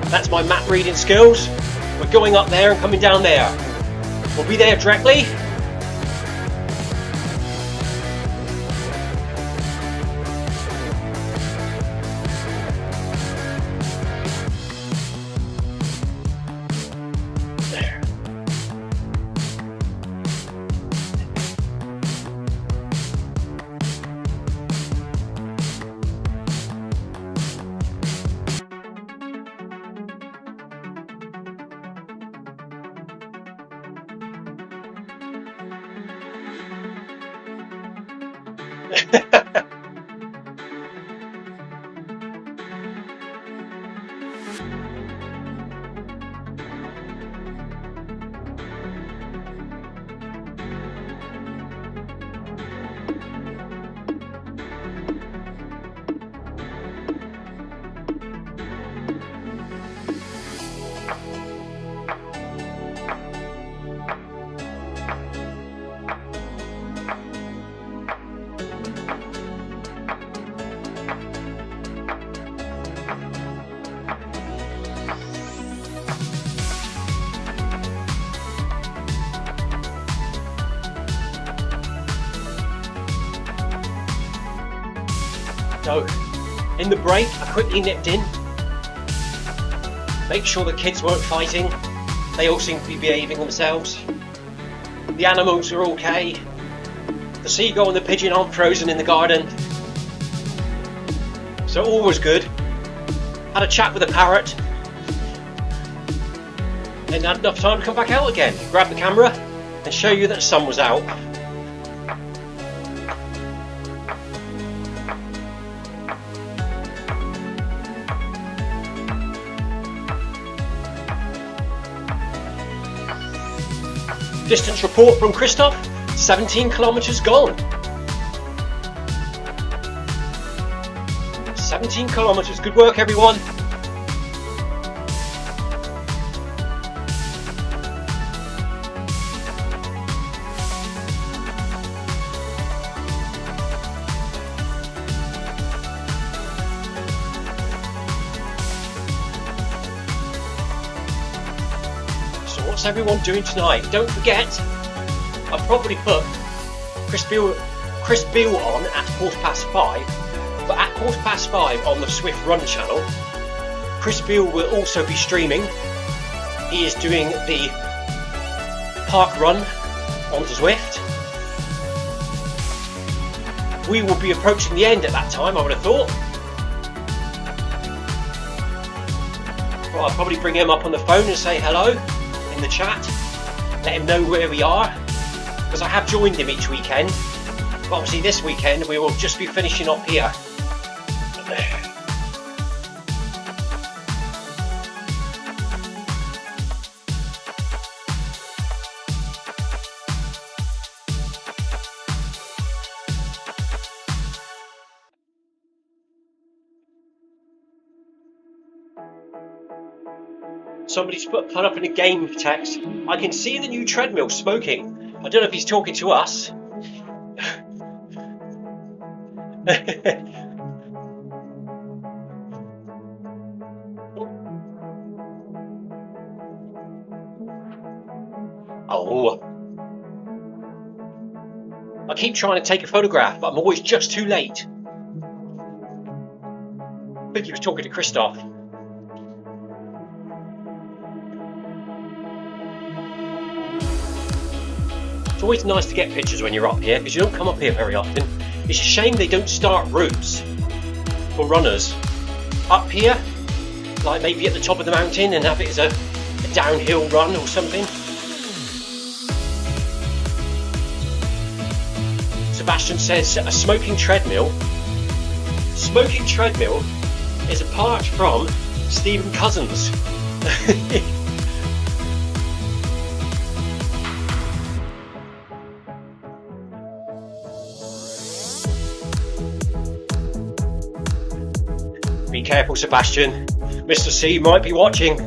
That's my map reading skills. We're going up there and coming down there. We'll be there directly. So, in the break, I quickly nipped in. Make sure the kids weren't fighting. They all seem to be behaving themselves. The animals are okay. The seagull and the pigeon aren't frozen in the garden. So all was good. Had a chat with the parrot. And had enough time to come back out again. Grab the camera and show you that the sun was out. Distance report from Christoph, 17 kilometers gone. 17 kilometers, good work everyone. What's everyone doing tonight? Don't forget, I've probably put crispy Krisp on at 5:15, but at 5:15 on the Zwift Run channel, Krisp will also be streaming. He is doing the park run on Zwift. We will be approaching the end at that time, I would have thought. Well, I'll probably bring him up on the phone and say hello in the chat, let him know where we are, because I have joined him each weekend. But obviously this weekend we will just be finishing off here. Somebody's put up in a game text, I can see the new treadmill smoking. I don't know if he's talking to us. Oh. I keep trying to take a photograph, but I'm always just too late. I think he was talking to Christoph. It's always nice to get pictures when you're up here, because you don't come up here very often. It's a shame they don't start routes for runners up here, like maybe at the top of the mountain, and have it as a downhill run or something. Sebastian says a smoking treadmill. Smoking treadmill is apart from Stephen Cousins. Be careful, Sebastian. Mr. C might be watching.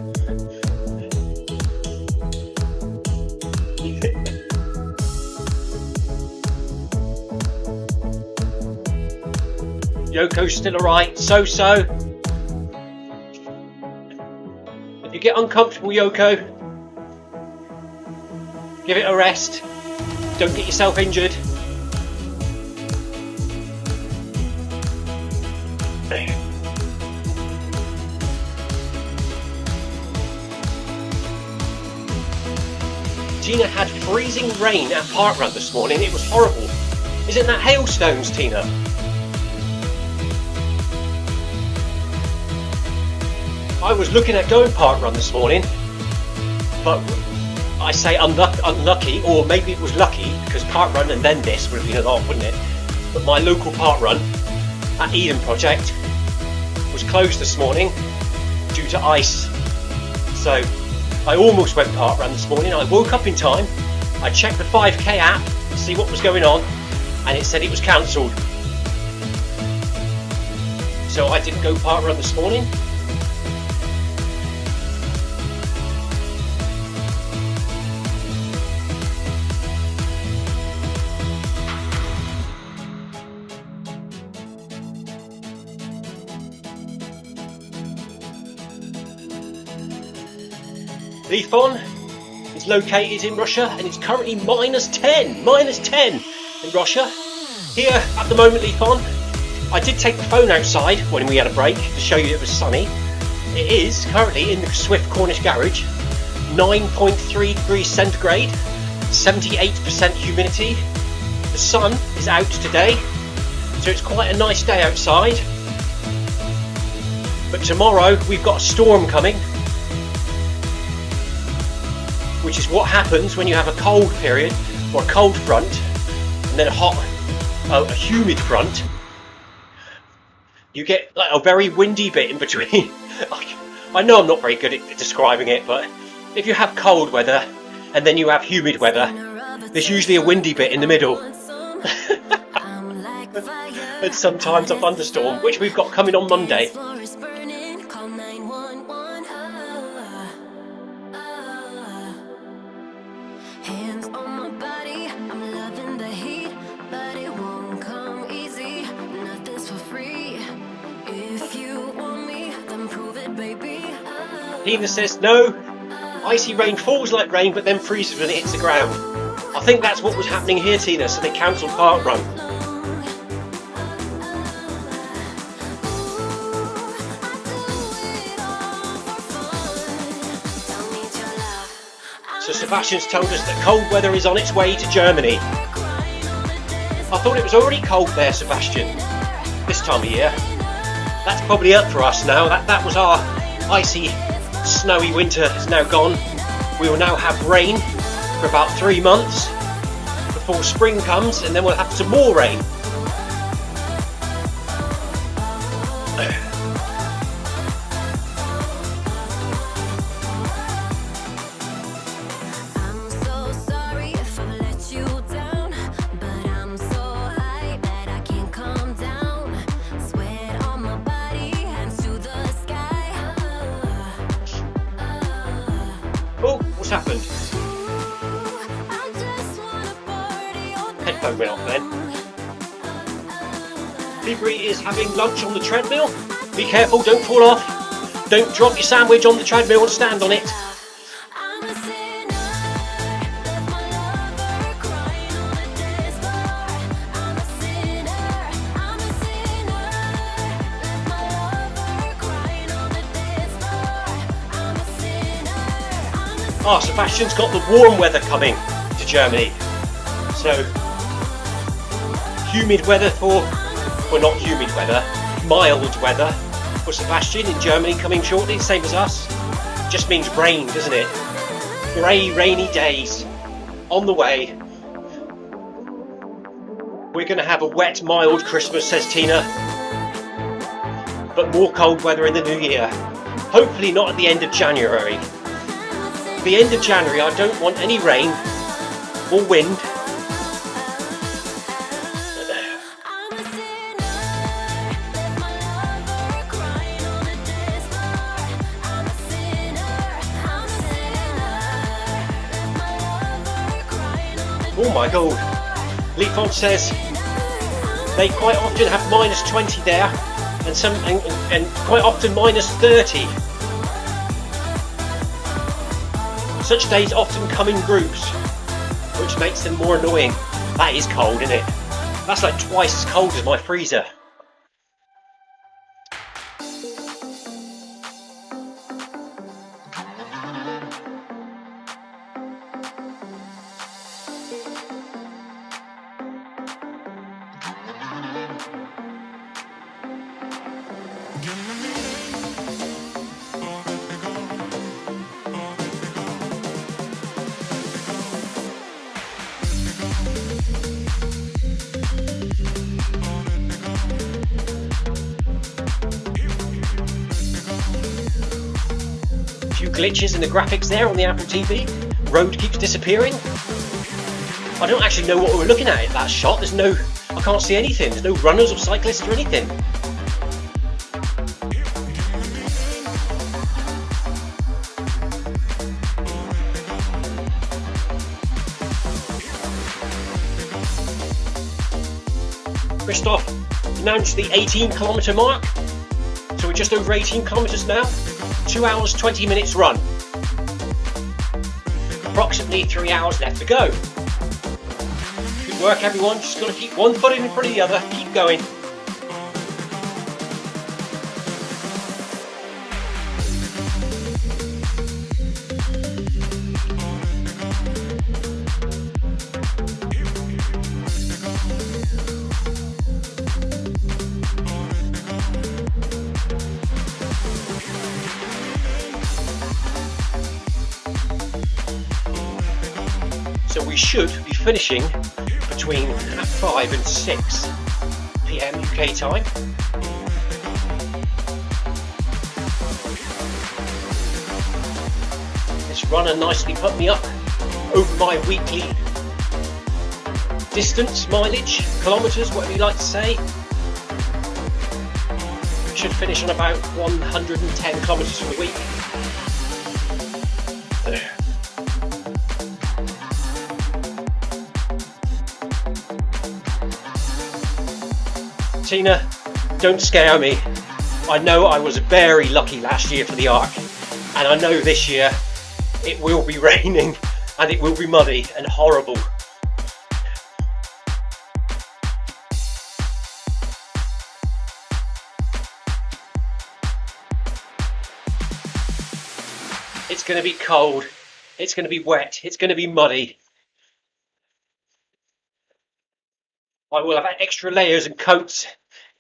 Yoko's still alright, so. If you get uncomfortable, Yoko, give it a rest. Don't get yourself injured. Tina had freezing rain at Parkrun this morning. It was horrible. Isn't that hailstones, Tina? I was looking at going Parkrun this morning, but I say unlucky, or maybe it was lucky, because Parkrun and then this would have been a lot, wouldn't it? But my local Parkrun at Eden Project was closed this morning due to ice. So I almost went Parkrun this morning. I woke up in time, I checked the 5k app to see what was going on, and it said it was cancelled. So I didn't go Parkrun this morning. Lifon is located in Russia and it's currently minus 10 in Russia. Here at the moment, Lifon, I did take the phone outside when we had a break to show you it was sunny. It is currently in the Zwift Cornish garage, 9.3 degrees centigrade, 78% humidity. The sun is out today, so it's quite a nice day outside. But tomorrow we've got a storm coming, which is what happens when you have a cold period or a cold front and then a humid front. You get like a very windy bit in between. I know I'm not very good at describing it, but if you have cold weather and then you have humid weather, there's usually a windy bit in the middle. And sometimes a thunderstorm, which we've got coming on Monday. Tina says no, icy rain falls like rain but then freezes when it hits the ground. I think that's what was happening here, Tina, so they cancelled Parkrun. So Sebastian's told us that cold weather is on its way to Germany. I thought it was already cold there, Sebastian, this time of year. That's probably up for us now. That was our icy, snowy winter is now gone. We will now have rain for about 3 months before spring comes, and then we'll have some more rain. Happened. Headphone went off then. Libri is having lunch on the treadmill. Be careful, don't fall off. Don't drop your sandwich on the treadmill and stand on it. Ah, Sebastian's got the warm weather coming to Germany. So, humid weather well not humid weather, mild weather for Sebastian in Germany coming shortly, same as us. Just means rain, doesn't it? Grey, rainy days on the way. We're going to have a wet, mild Christmas, says Tina. But more cold weather in the new year. Hopefully not at the end of January. The end of January, I don't want any rain or wind. Oh my god. Leafon says they quite often have -20 there and quite often -30. Such days often come in groups, which makes them more annoying. That is cold, isn't it? That's like twice as cold as my freezer. Glitches in the graphics there on the Apple TV. Road keeps disappearing. I don't actually know what we were looking at in that shot. I can't see anything. There's no runners or cyclists or anything. Christoph announced the 18-kilometre mark. So we're just over 18 kilometres now. 2 hours 20 minutes run. Approximately 3 hours left to go. Good work everyone, just got to keep one foot in front of the other, keep going. We should be finishing between 5 and 6 PM UK time. This runner nicely put me up over my weekly distance, mileage, kilometres, whatever you like to say. Should finish on about 110 kilometres for the week. Tina, don't scare me. I know I was very lucky last year for the Arc, and I know this year it will be raining and it will be muddy and horrible. It's going to be cold. It's going to be wet. It's going to be muddy. I will have extra layers and coats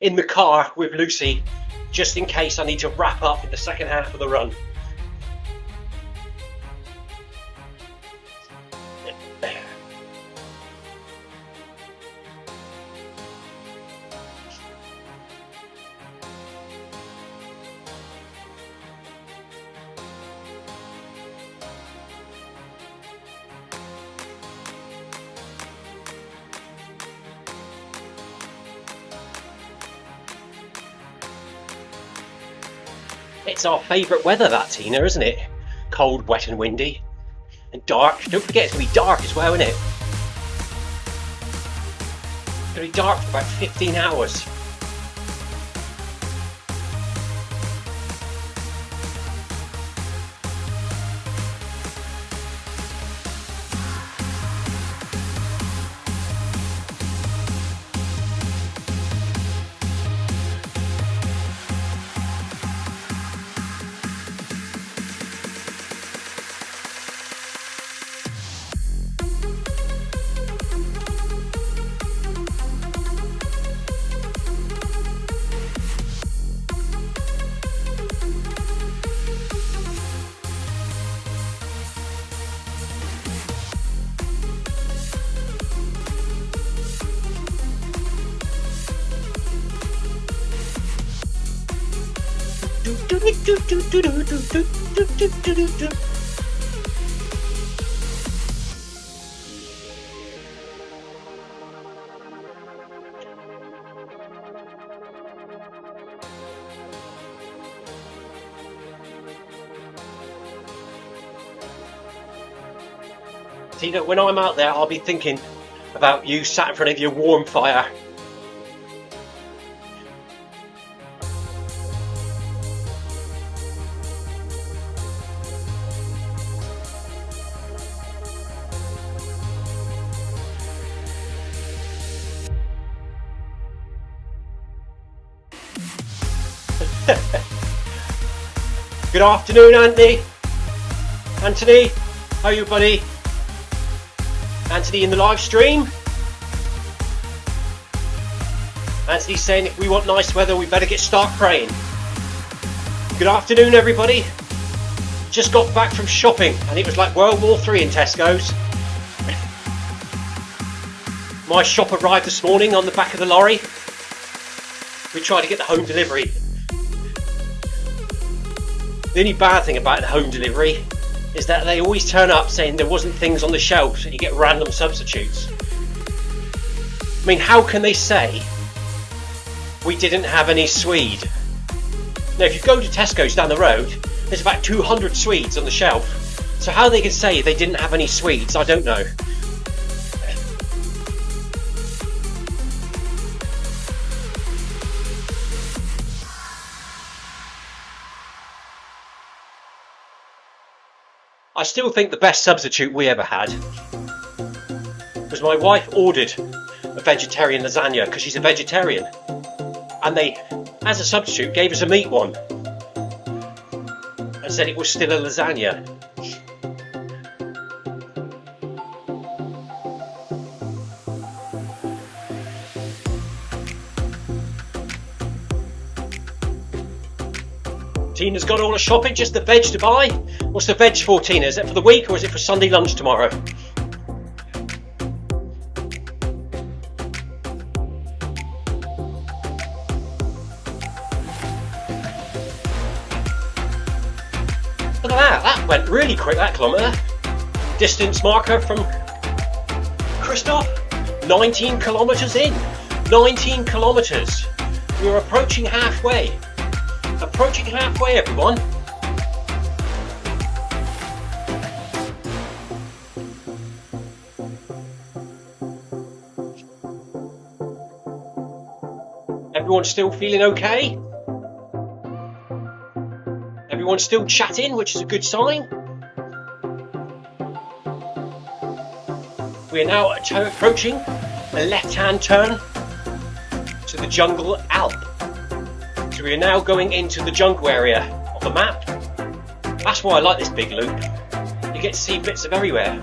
in the car with Lucy, just in case I need to wrap up in the second half of the run. It's our favourite weather, that, Tina, isn't it? Cold, wet and windy. And dark. Don't forget, it's going to be dark as well, isn't it? It's going to be dark for about 15 hours. Tina, when I'm out there, I'll be thinking about you sat in front of your warm fire. Good afternoon, Anthony. Anthony, how are you, buddy? Anthony in the live stream. Anthony's saying if we want nice weather, we better start praying. Good afternoon, everybody. Just got back from shopping, and it was like World War III in Tesco's. My shop arrived this morning on the back of the lorry. We tried to get the home delivery. The only bad thing about the home delivery is that they always turn up saying there wasn't things on the shelves and you get random substitutes. I mean, how can they say we didn't have any Swede? Now, if you go to Tesco's down the road, there's about 200 Swedes on the shelf. So how they can say they didn't have any Swedes, I don't know. I still think the best substitute we ever had was my wife ordered a vegetarian lasagna because she's a vegetarian, and they, as a substitute, gave us a meat one and said it was still a lasagna. Tina's got all the shopping, just the veg to buy. What's the veg for, Tina? Is it for the week or is it for Sunday lunch tomorrow? Look at that, that went really quick, that kilometre. Distance marker from Krisp, 19 kilometres in. 19 kilometres. We're approaching halfway. Approaching halfway, everyone. Everyone still feeling okay? Everyone's still chatting, which is a good sign. We are now approaching a left-hand turn to the jungle Alp. So we are now going into the jungle area of the map. That's why I like this big loop. You get to see bits of everywhere.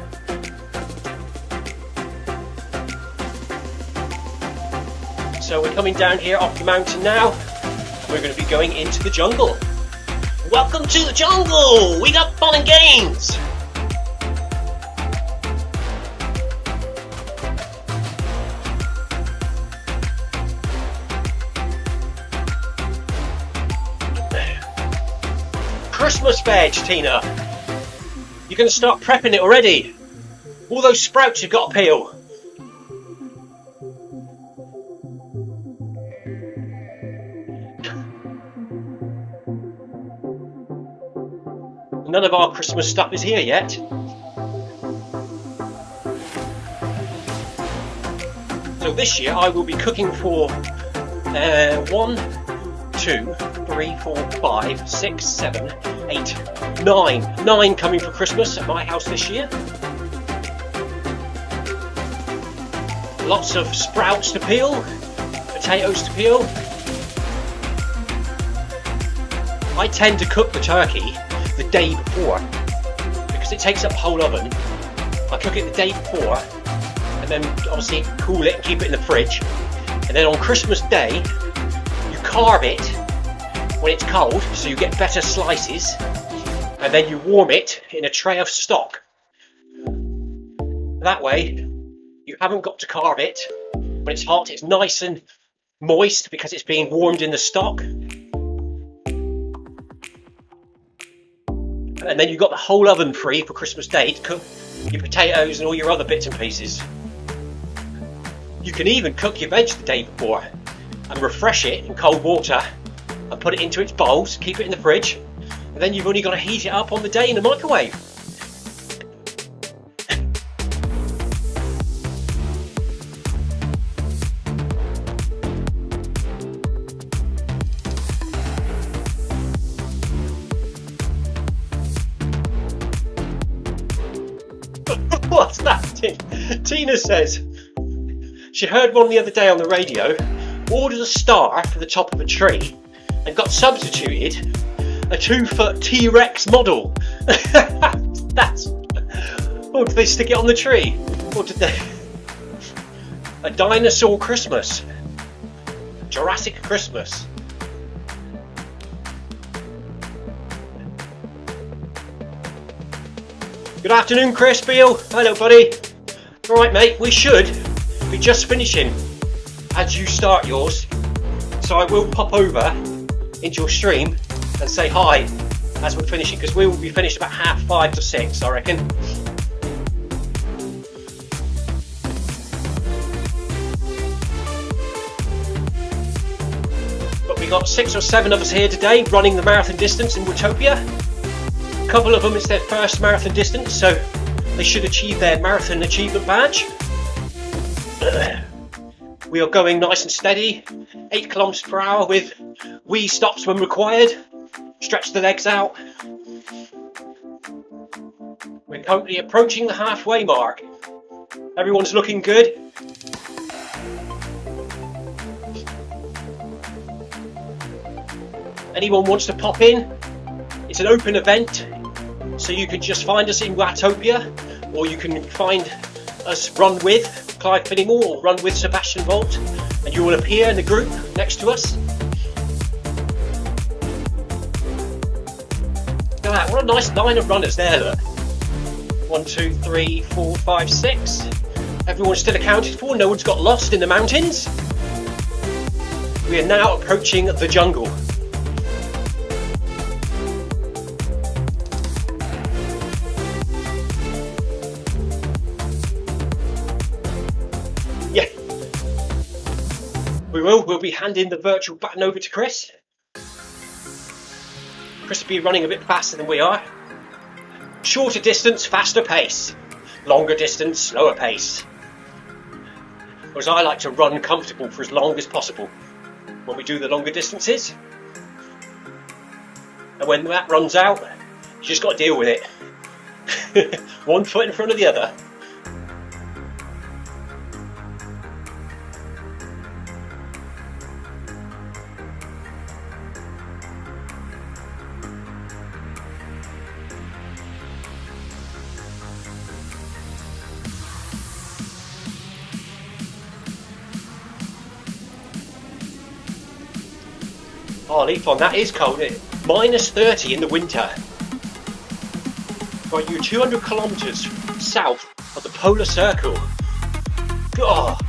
So we're coming down here off the mountain now. We're going to be going into the jungle. Welcome to the jungle! We got fun and games! Christmas veg, Tina. You're going to start prepping it already. All those sprouts you've got to peel. None of our Christmas stuff is here yet. So this year I will be cooking for 1, 2, 3, 4, 5, 6, 7, 8, 9. 9 coming for Christmas at my house this year. Lots of sprouts to peel, potatoes to peel. I tend to cook the turkey the day before because it takes up the whole oven. I cook it the day before and then obviously cool it and keep it in the fridge, and then on Christmas Day you carve it when it's cold so you get better slices, and then you warm it in a tray of stock. That way you haven't got to carve it when it's hot. It's nice and moist because it's being warmed in the stock. And then you've got the whole oven free for Christmas Day to cook your potatoes and all your other bits and pieces. You can even cook your veg the day before and refresh it in cold water and put it into its bowls, keep it in the fridge, and then you've only got to heat it up on the day in the microwave. What's that? Tina says she heard one the other day on the radio, ordered a star for the top of a tree and got substituted a 2-foot T-Rex model. That's... Oh, did they stick it on the tree? Or did they... A dinosaur Christmas. Jurassic Christmas. Good afternoon, Krisp. Hello, buddy. Alright, mate, we should be just finishing as you start yours. So I will pop over into your stream and say hi as we're finishing, because we will be finished about 5:30 to 6, I reckon. But we got 6 or 7 of us here today running the marathon distance in Watopia. A couple of them, it's their first marathon distance, so they should achieve their marathon achievement badge. We are going nice and steady, 8 kilometers per hour with wee stops when required. Stretch the legs out. We're currently approaching the halfway mark. Everyone's looking good. Anyone wants to pop in? It's an open event, so you can just find us in Watopia, or you can find us Run With Clive Finnimore or Run With Sebastian Volt, and you will appear in the group next to us. Look at that, what a nice line of runners there, look. 1, 2, 3, 4, 5, 6. Everyone's still accounted for, no one's got lost in the mountains. We are now approaching the jungle. We'll be handing the virtual baton over to Chris. Chris will be running a bit faster than we are. Shorter distance, faster pace. Longer distance, slower pace. Whereas I like to run comfortable for as long as possible when we do the longer distances. And when that runs out, you just got to deal with it. One foot in front of the other. Oh, Leafon, that is cold. Minus 30 in the winter. Right, you're 200 kilometres south of the polar circle. God,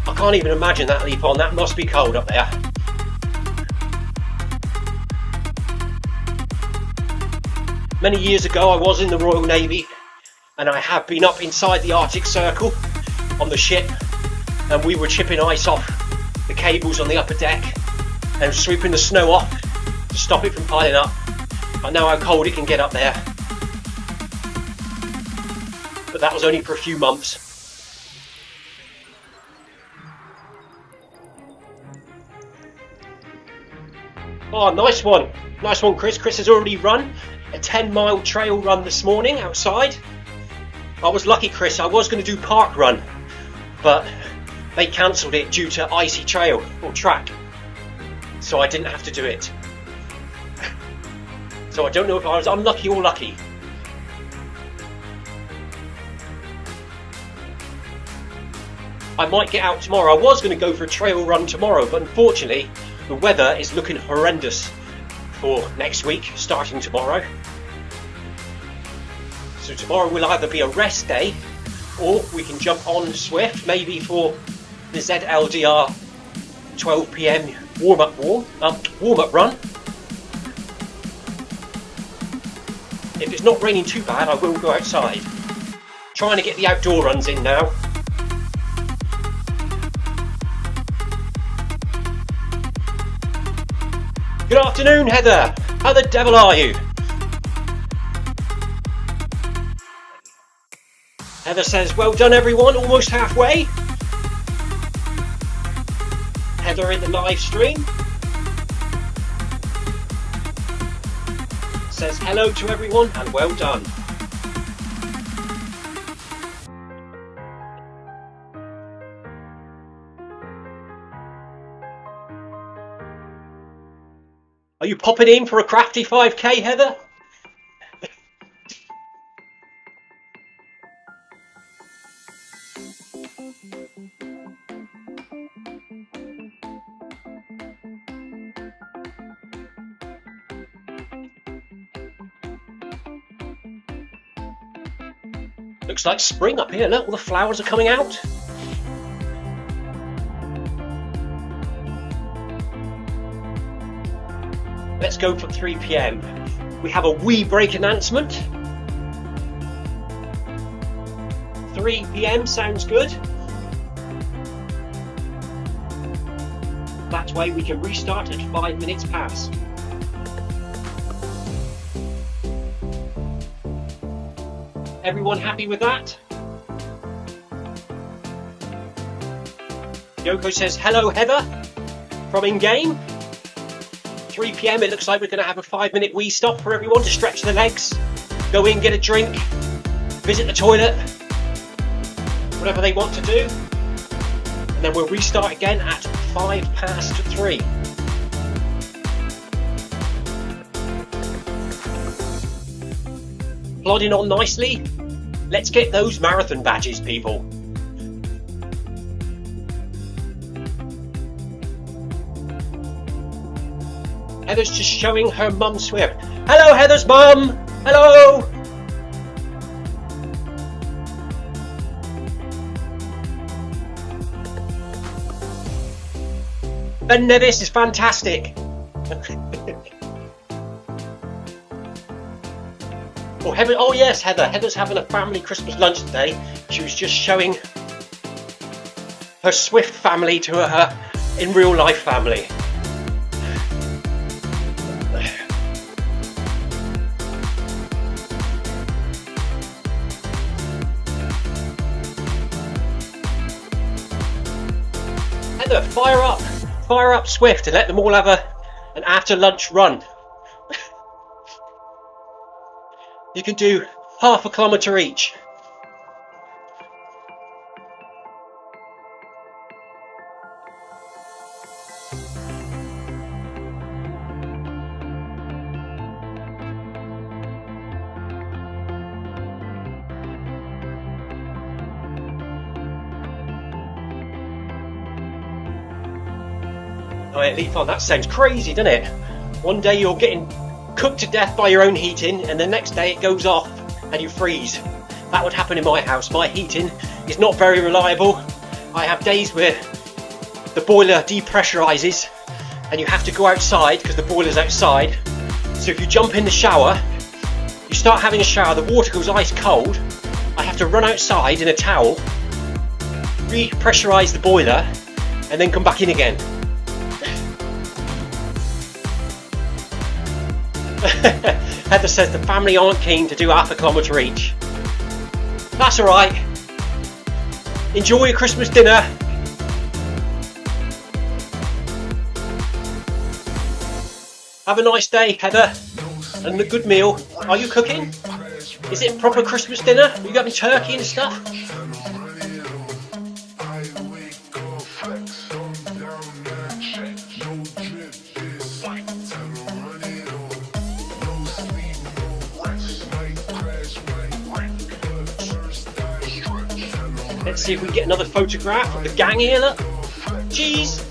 I can't even imagine that, Leafon. That must be cold up there. Many years ago, I was in the Royal Navy, and I have been up inside the Arctic Circle on the ship, and we were chipping ice off the cables on the upper deck and sweeping the snow off to stop it from piling up. I know how cold it can get up there, but that was only for a few months. Oh, nice one, Chris. Chris has already run a 10-mile trail run this morning outside. I was lucky, Chris. I was going to do park run, but they cancelled it due to icy trail or track, so I didn't have to do it. So I don't know if I was unlucky or lucky. I might get out tomorrow. I was going to go for a trail run tomorrow, but unfortunately the weather is looking horrendous for next week, starting tomorrow. So tomorrow will either be a rest day, or we can jump on Zwift, maybe for the ZLDR 12 PM warm-up run. If it's not raining too bad, I will go outside. Trying to get the outdoor runs in now. Good afternoon, Heather. How the devil are you? Heather says, well done everyone, almost halfway. Heather in the live stream says hello to everyone and well done. Are you popping in for a crafty 5k, Heather? Looks like spring up here. Look, all the flowers are coming out. Let's go for 3 PM. We have a wee break announcement. 3 PM sounds good. That way we can restart at 5 minutes past. Everyone happy with that? Yoko says, hello Heather, from in-game. 3 PM, it looks like we're going to have a 5-minute wee stop for everyone to stretch their legs, go in, get a drink, visit the toilet, whatever they want to do. And then we'll restart again at 3:05. Plodding on nicely. Let's get those marathon badges, people. Heather's just showing her mum Swift. Hello, Heather's mum. Hello. Ben Nevis is fantastic. Oh yes, Heather. Heather's having a family Christmas lunch today. She was just showing her Zwift family to her in real life family. Heather, fire up Zwift and let them all have an after lunch run. You can do half a kilometre each. Alright, leaf on, that sounds crazy, doesn't it? One day you're getting cooked to death by your own heating, and the next day it goes off and you freeze. That would happen in my house. My heating is not very reliable. I have days where the boiler depressurizes and you have to go outside because the boiler's outside. So if you jump in the shower, you start having a shower, the water goes ice cold. I have to run outside in a towel, repressurize the boiler, and then come back in again. Heather says the family aren't keen to do half a kilometre each. That's alright. Enjoy your Christmas dinner. Have a nice day, Heather, and a good meal. Are you cooking? Is it proper Christmas dinner? Are you having turkey and stuff? Let's see if we can get another photograph of the gang here, look. Cheese!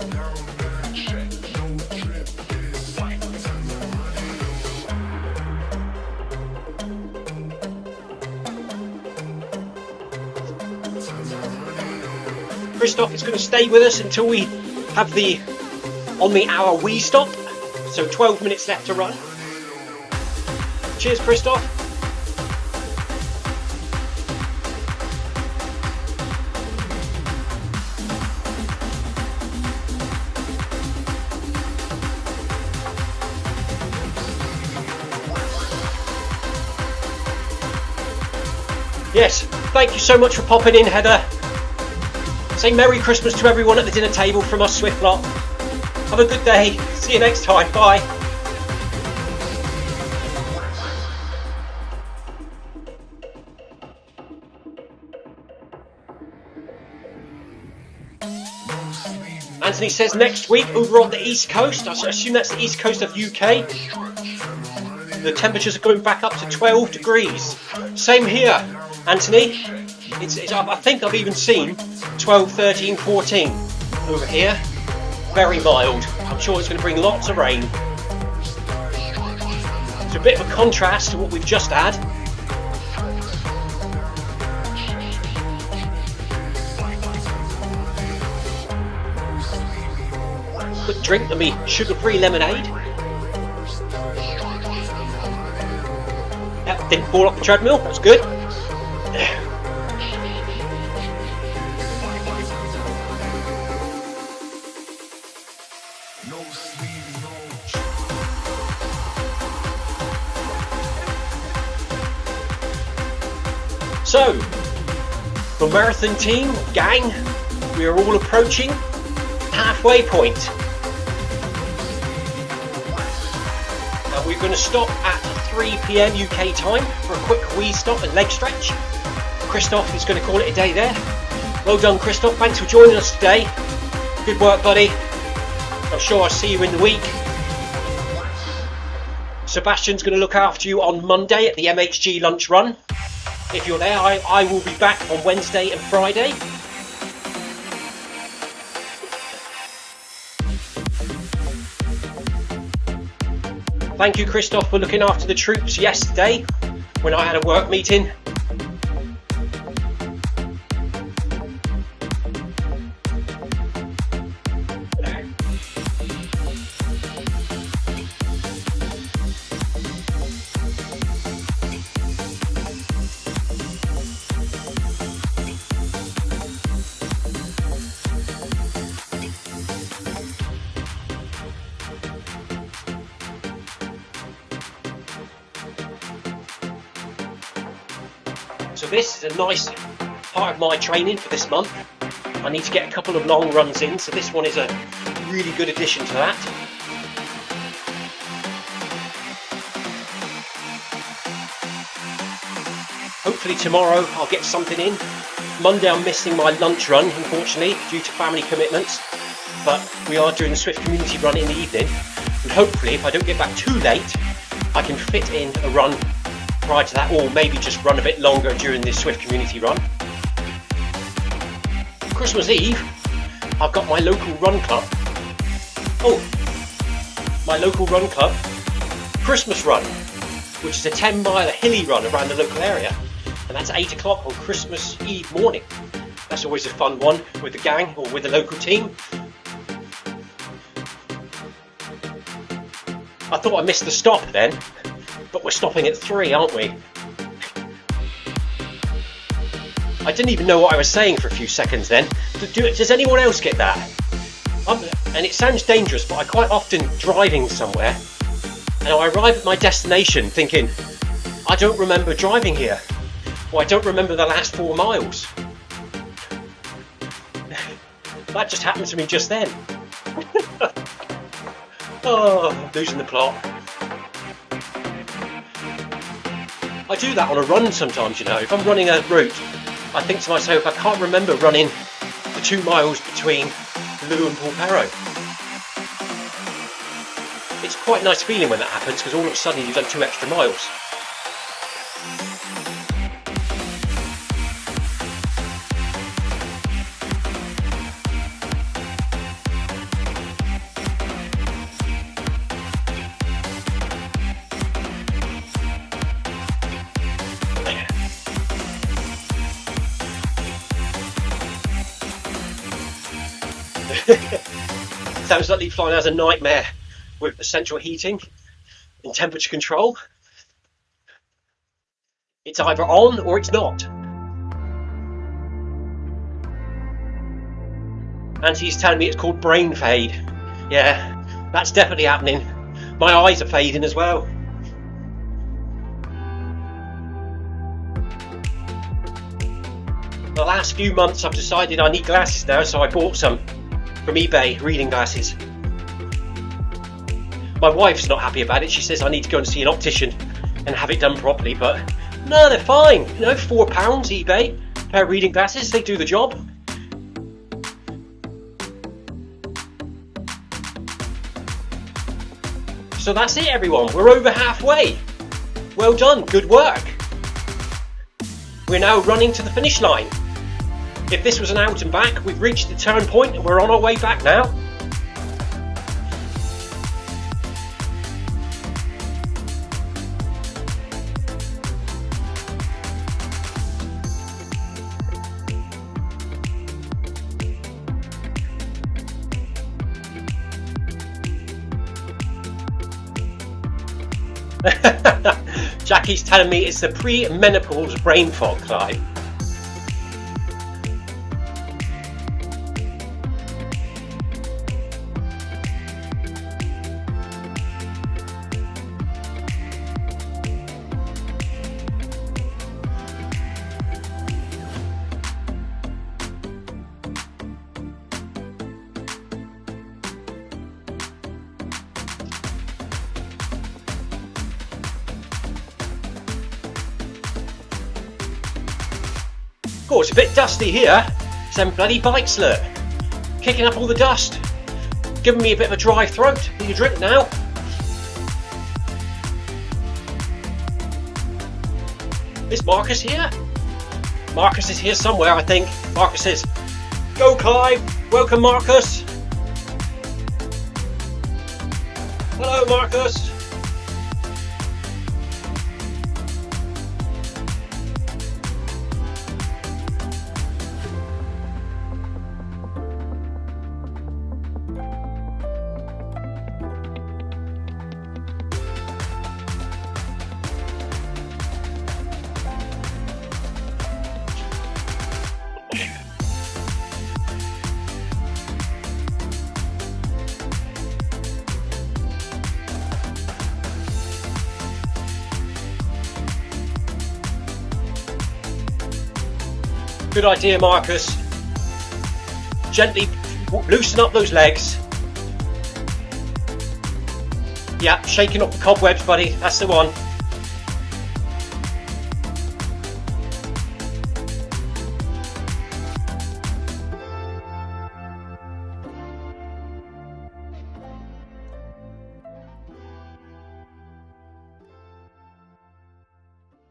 Christoph is going to stay with us until we have the on the hour wee stop, so 12 minutes left to run. Cheers, Christoph. Yes, thank you so much for popping in, Heather. Say Merry Christmas to everyone at the dinner table from us Zwift lot. Have a good day. See you next time. Bye. Anthony says next week over on the East Coast. I assume that's the East Coast of UK. The temperatures are going back up to 12 degrees. Same here, Anthony. I think I've even seen 12, 13, 14 over here. Very mild. I'm sure it's going to bring lots of rain. It's a bit of a contrast to what we've just had. Good drink to me sugar-free lemonade. Yep, didn't fall off the treadmill. That's good. So, the marathon team, gang, we are all approaching halfway point. Now we're going to stop at 3 PM UK time for a quick wee stop and leg stretch. Christoph is going to call it a day there. Well done, Christoph. Thanks for joining us today. Good work, buddy. I'm sure I'll see you in the week. Sebastian's going to look after you on Monday at the MHG lunch run. If you're there, I will be back on Wednesday and Friday. Thank you, Christoph, for looking after the troops yesterday when I had a work meeting. So this is a nice part of my training for this month. I need to get a couple of long runs in, so this one is a really good addition to that. Hopefully tomorrow I'll get something in. Monday I'm missing my lunch run, unfortunately, due to family commitments. But we are doing the Zwift community run in the evening. And hopefully, if I don't get back too late, I can fit in a run prior to that, or maybe just run a bit longer during this Zwift community run. Christmas Eve, I've got my local run club Oh, my local run club, Christmas Run, which is a 10-mile hilly run around the local area, and that's at 8 o'clock on Christmas Eve morning. That's always a fun one with the gang or with the local team. I thought I missed the stop then, but we're stopping at 3, aren't we? I didn't even know what I was saying for a few seconds then. Does anyone else get that? And it sounds dangerous, but I quite often driving somewhere and I arrive at my destination thinking, I don't remember driving here, or I don't remember the last 4 miles. That just happened to me just then. Oh, I'm losing the plot. I do that on a run sometimes, you know. If I'm running a route, I think to myself, I can't remember running the 2 miles between Lou and Paulpero. It's quite a nice feeling when that happens, because all of a sudden you've done 2 extra miles. Sounds like Leaf Line has a nightmare with the central heating and temperature control. It's either on or it's not. Auntie's telling me it's called brain fade. Yeah, that's definitely happening. My eyes are fading as well. The last few months I've decided I need glasses now, so I bought some from eBay, reading glasses. My wife's not happy about it. She says I need to go and see an optician and have it done properly, but no, they're fine. You know, £4 eBay, a pair of reading glasses, they do the job. So that's it, everyone. We're over halfway. Well done, good work. We're now running to the finish line. If this was an out and back, we've reached the turn point and we're on our way back now. Jackie's telling me it's the pre-menopause brain fog, Clive. Oh, it's a bit dusty here. It's them bloody bikes, look. Kicking up all the dust. Giving me a bit of a dry throat. Need a drink now. Is Marcus here? Marcus is here somewhere, I think. Marcus says, "Go Clive! Welcome Marcus!" Hello Marcus! Good idea, Marcus. Gently loosen up those legs. Yeah, shaking up the cobwebs, buddy. That's the one.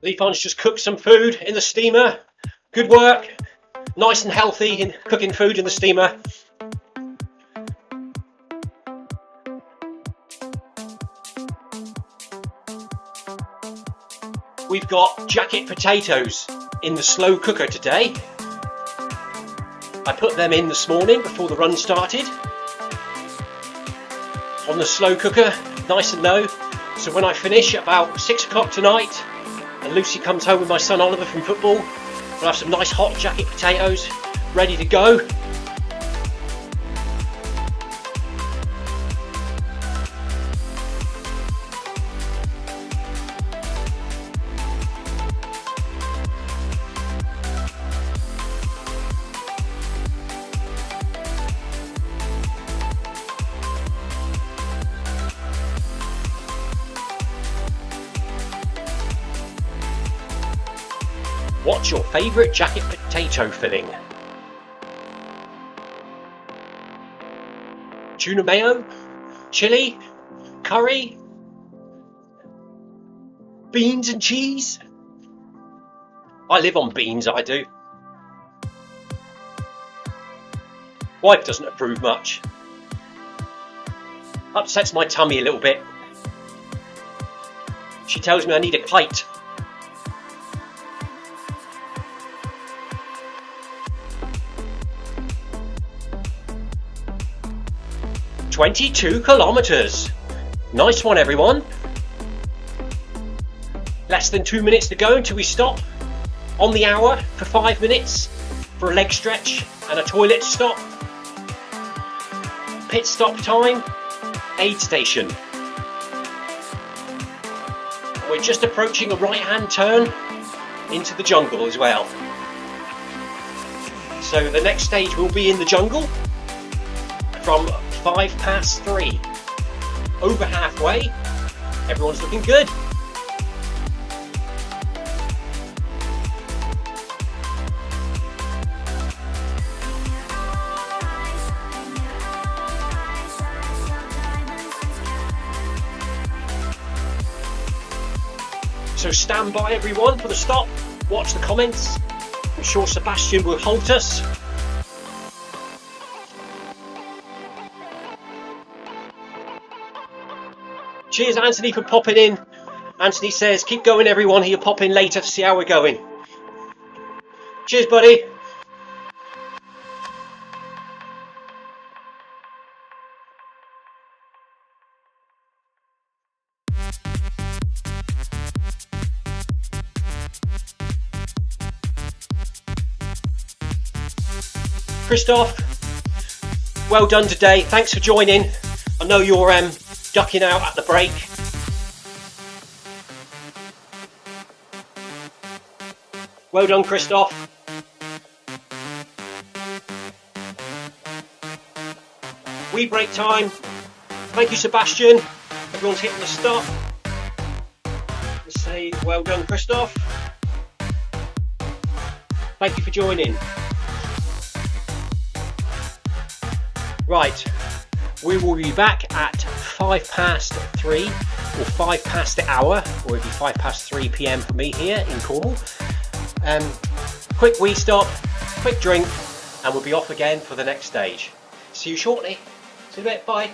Leafon's just cooked some food in the steamer. Good work. Nice and healthy in cooking food in the steamer. We've got jacket potatoes in the slow cooker today. I put them in this morning before the run started. On the slow cooker, nice and low. So when I finish at about 6 o'clock tonight, and Lucy comes home with my son Oliver from football, we'll have some nice hot jacket potatoes ready to go. What's your favourite jacket potato filling? Tuna mayo? Chili? Curry? Beans and cheese? I live on beans, I do. Wife doesn't approve much. Upsets my tummy a little bit. She tells me I need a plate. "22 kilometres. Nice one, everyone. Less than 2 minutes to go until we stop. On the hour for 5 minutes for a leg stretch and a toilet stop. Pit stop time, aid station. We're just approaching a right-hand turn into the jungle as well. So the next stage will be in the jungle from 3:05. Over halfway. Everyone's looking good. So stand by, everyone, for the stop. Watch the comments. I'm sure Sebastian will halt us. Cheers, Anthony, for popping in. Anthony says, keep going, everyone. He'll pop in later to see how we're going. Cheers, buddy. Christoph, well done today. Thanks for joining. I know you're ducking out at the break. Well done, Christoph. Wee break time. Thank you, Sebastian. Everyone's hitting the stop. Let's say well done, Christoph. Thank you for joining. Right, we will be back at 3:05 or 5 past the hour, or it'll be 3 p.m. for me here in Cornwall. Quick wee stop, quick drink, and we'll be off again for the next stage. See you shortly. See you in a bit. Bye.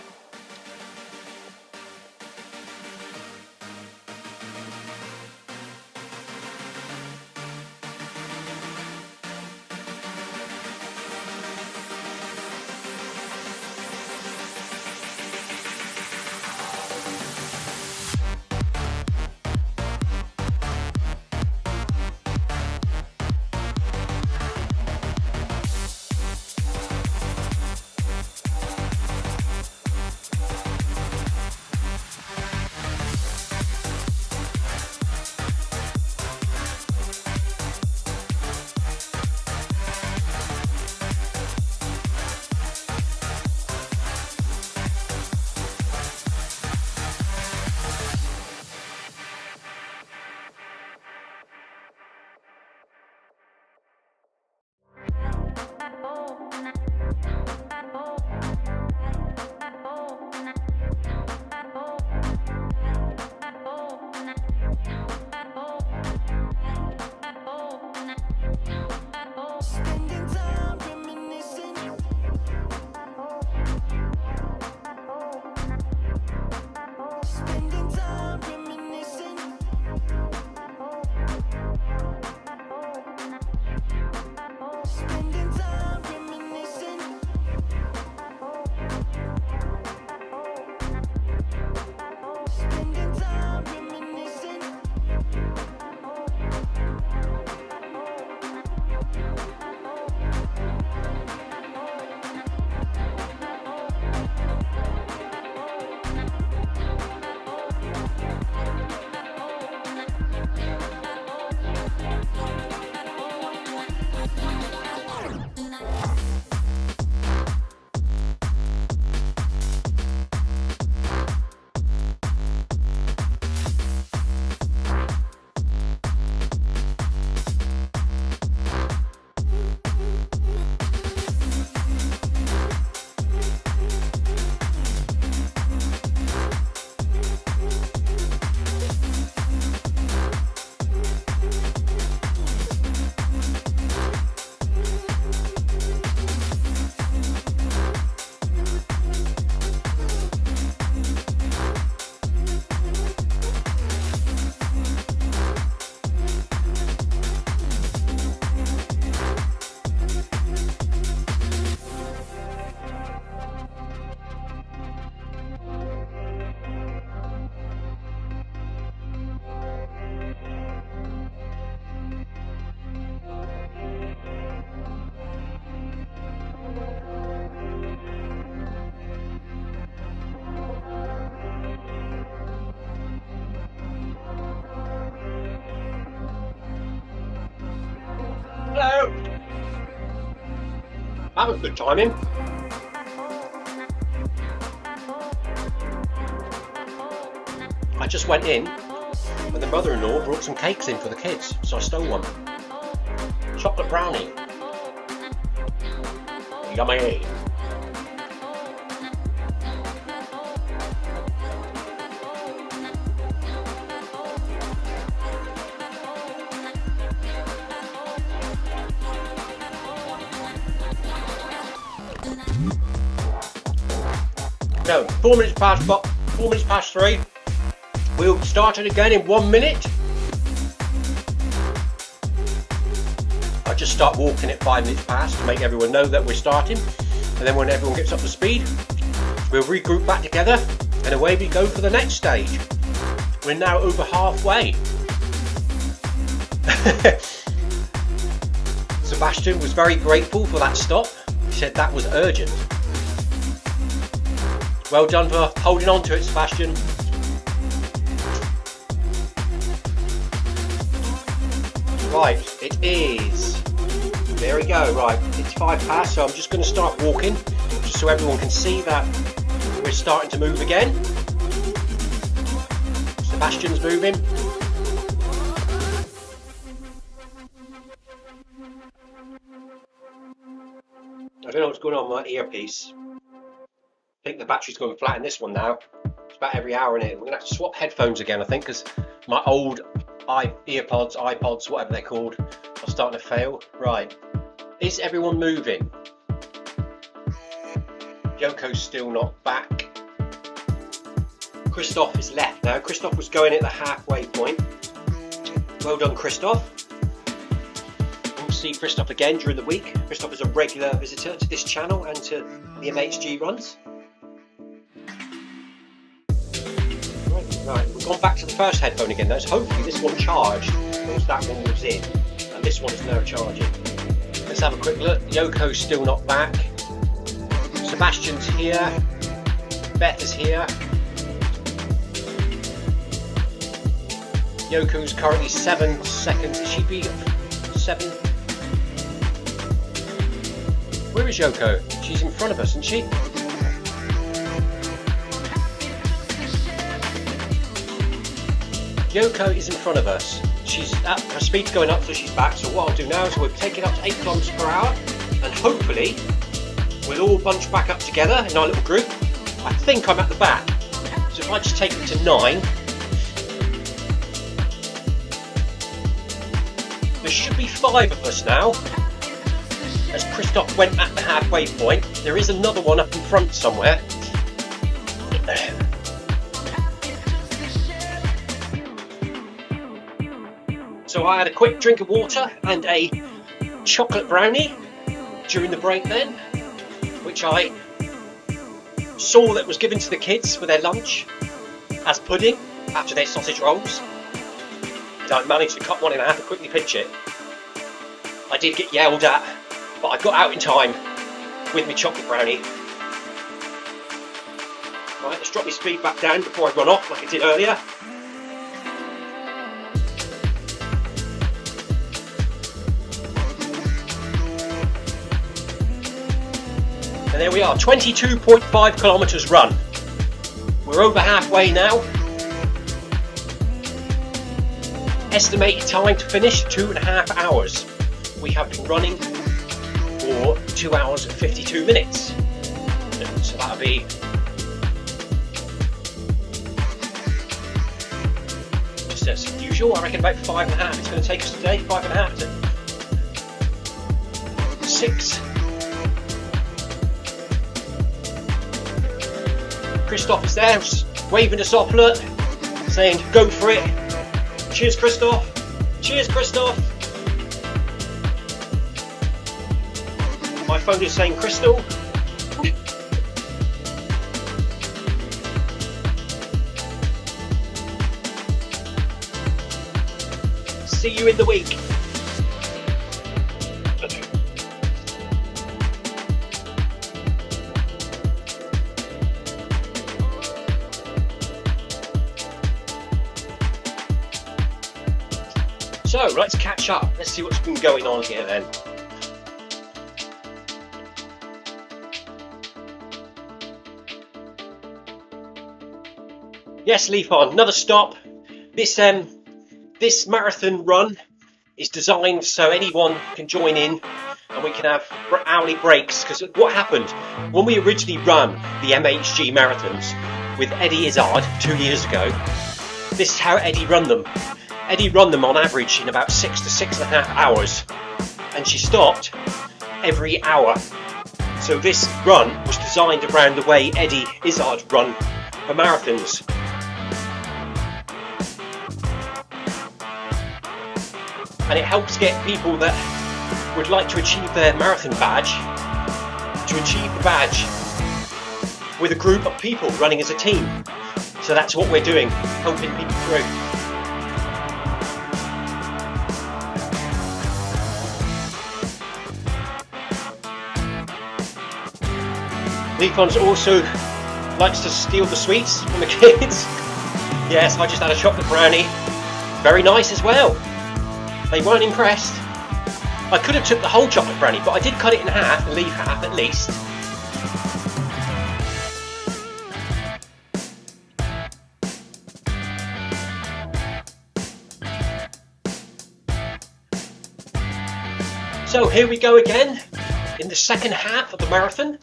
Hello. That was good timing. I just went in and the mother-in-law brought some cakes in for the kids, so I stole one. Chocolate brownie. Yummy. No, 4 minutes past 3. We'll start it again in 1 minute. I just start walking at 5 minutes past to make everyone know that we're starting, and then when everyone gets up to speed, we'll regroup back together, and away we go for the next stage. We're now over halfway. Sebastian was very grateful for that stop. He said that was urgent. Well done for holding on to it, Sebastian. Right, it is. There we go. Right, it's 5 past, so I'm just going to start walking, just so everyone can see that we're starting to move again. Sebastian's moving. I don't know what's going on with my earpiece. I think the battery's going flat in this one now. It's about every hour in it. We're going to have to swap headphones again, I think, because my old earpods, iPods, whatever they're called, are starting to fail. Right. Is everyone moving? Yoko's still not back. Christoph is left now. Christoph was going at the halfway point. Well done, Christoph. We'll see Christoph again during the week. Christoph is a regular visitor to this channel and to the MHG runs. Right, we've gone back to the first headphone again though, so hopefully this one charged once that one was in, and this one is now charging. Let's have a quick look. Yoko's still not back. Sebastian's here. Beth is here. Yoko's currently 7 seconds. Is she be 7? Where is Yoko? She's in front of us, isn't she? Yoko is in front of us. She's at, her speed's going up, so she's back. So what I'll do now is we'll take it up to 8 kilometers per hour, and hopefully we'll all bunch back up together in our little group. I think I'm at the back, so if I just take it to 9, there should be 5 of us now. As Christoph went at the halfway point, there is another one up in front somewhere. So I had a quick drink of water and a chocolate brownie during the break then, which I saw that was given to the kids for their lunch as pudding after their sausage rolls. And I managed to cut one in half and quickly pinch it. I did get yelled at, but I got out in time with my chocolate brownie. Right, let's drop my speed back down before I run off like I did earlier. And there we are, 22.5 kilometers run. We're over halfway now. Estimated time to finish 2.5 hours. We have been running for 2 hours and 52 minutes. So that'll be just as usual. I reckon about 5.5 it's going to take us today. 5.5 to 6. Christoph is there, waving us off, look, saying go for it. Cheers, Christoph. Cheers, Christoph. My phone is saying Crystal. See you in the week. So, So let's catch up. Let's see what's been going on here then. Yes, leaf on. Another stop. This marathon run is designed so anyone can join in and we can have hourly breaks. Because what happened when we originally ran the MHG marathons with Eddie Izzard 2 years ago, this is how Eddie run them. Eddie run them on average in about 6 to 6.5 hours, and she stopped every hour. So this run was designed around the way Eddie Izzard run her marathons. And it helps get people that would like to achieve their marathon badge to achieve the badge with a group of people running as a team. So that's what we're doing, helping people through. Leafons also likes to steal the sweets from the kids. Yes, I just had a chocolate brownie. Very nice as well. They weren't impressed. I could have took the whole chocolate brownie, but I did cut it in half and leave half at least. So here we go again in the second half of the marathon.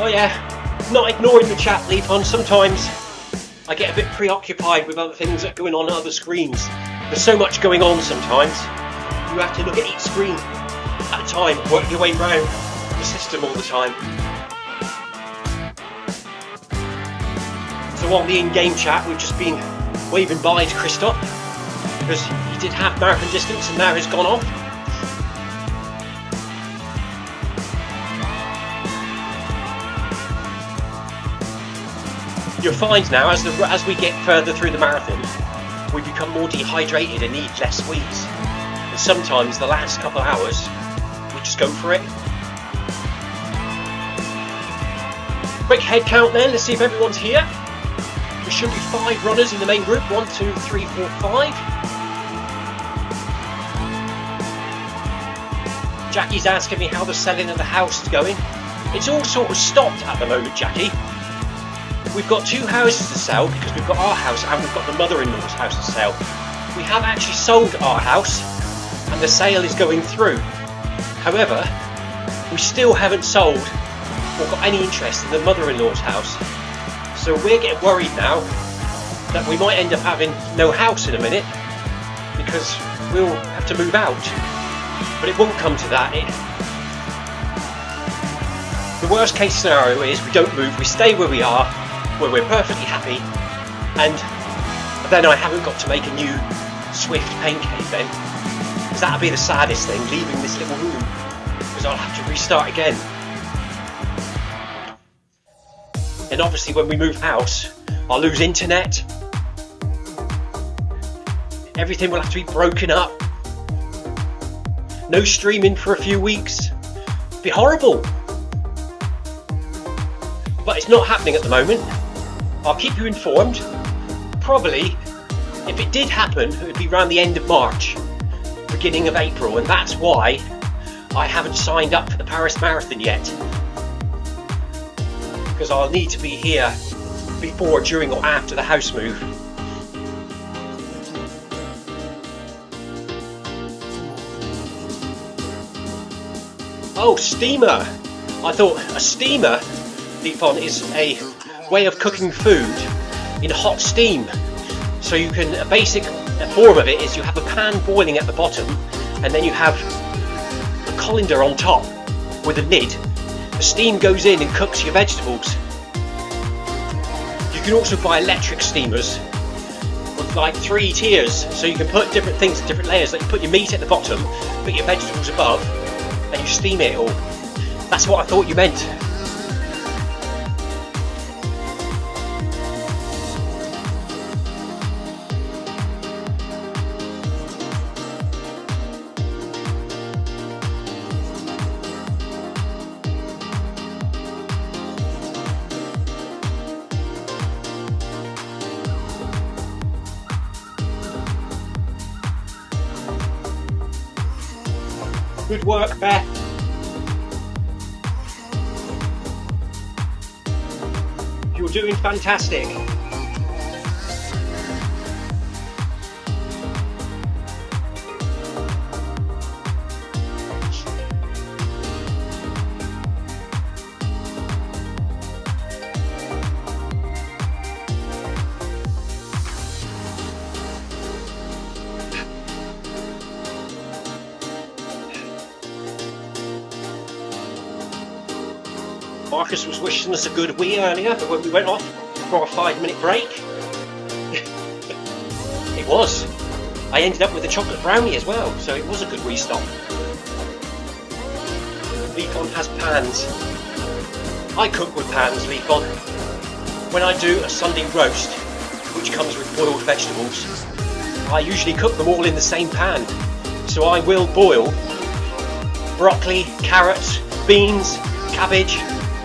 Oh yeah, not ignoring the chat, Leafon. Sometimes I get a bit preoccupied with other things that are going on other screens. There's so much going on sometimes. You have to look at each screen at a time, work your way around the system all the time. So on the in-game chat, we've just been waving bye to Krisp because he did half marathon distance and now he's gone off. You'll find now, as we get further through the marathon, we become more dehydrated and need less squeeze. And sometimes the last couple of hours, we just go for it. Quick head count then, let's see if everyone's here. There should be 5 runners in the main group, 1, 2, 3, 4, 5. Jackie's asking me how the selling of the house is going. It's all sort of stopped at the moment, Jackie. We've got 2 houses to sell because we've got our house and we've got the mother-in-law's house to sell. We have actually sold our house and the sale is going through. However, we still haven't sold or got any interest in the mother-in-law's house. So we're getting worried now that we might end up having no house in a minute because we'll have to move out. But it won't come to that. The worst case scenario is we don't move, we stay where we are, where we're perfectly happy, and then I haven't got to make a new Zwift paint cave then, because that'll be the saddest thing, leaving this little room, because I'll have to restart again. And obviously when we move house, I'll lose internet, everything will have to be broken up, no streaming for a few weeks, it'll be horrible. But it's not happening at the moment. I'll keep you informed. Probably, if it did happen, it would be around the end of March, beginning of April, and that's why I haven't signed up for the Paris Marathon yet. Because I'll need to be here before, during or after the house move. Oh, steamer! I thought a steamer, Deepon, is a way of cooking food in hot steam. So you can, a basic form of it is you have a pan boiling at the bottom and then you have a colander on top with a lid. The steam goes in and cooks your vegetables. You can also buy electric steamers with like 3 tiers, so you can put different things in different layers. Like you put your meat at the bottom, put your vegetables above, and you steam it all. That's what I thought you meant. Good work, Beth. You're doing fantastic. Marcus was wishing us a good wee earlier, but when we went off for a 5-minute break, it was. I ended up with a chocolate brownie as well, so it was a good wee stop. Leafon has pans. I cook with pans, Leafon. When I do a Sunday roast, which comes with boiled vegetables, I usually cook them all in the same pan. So I will boil broccoli, carrots, beans, cabbage,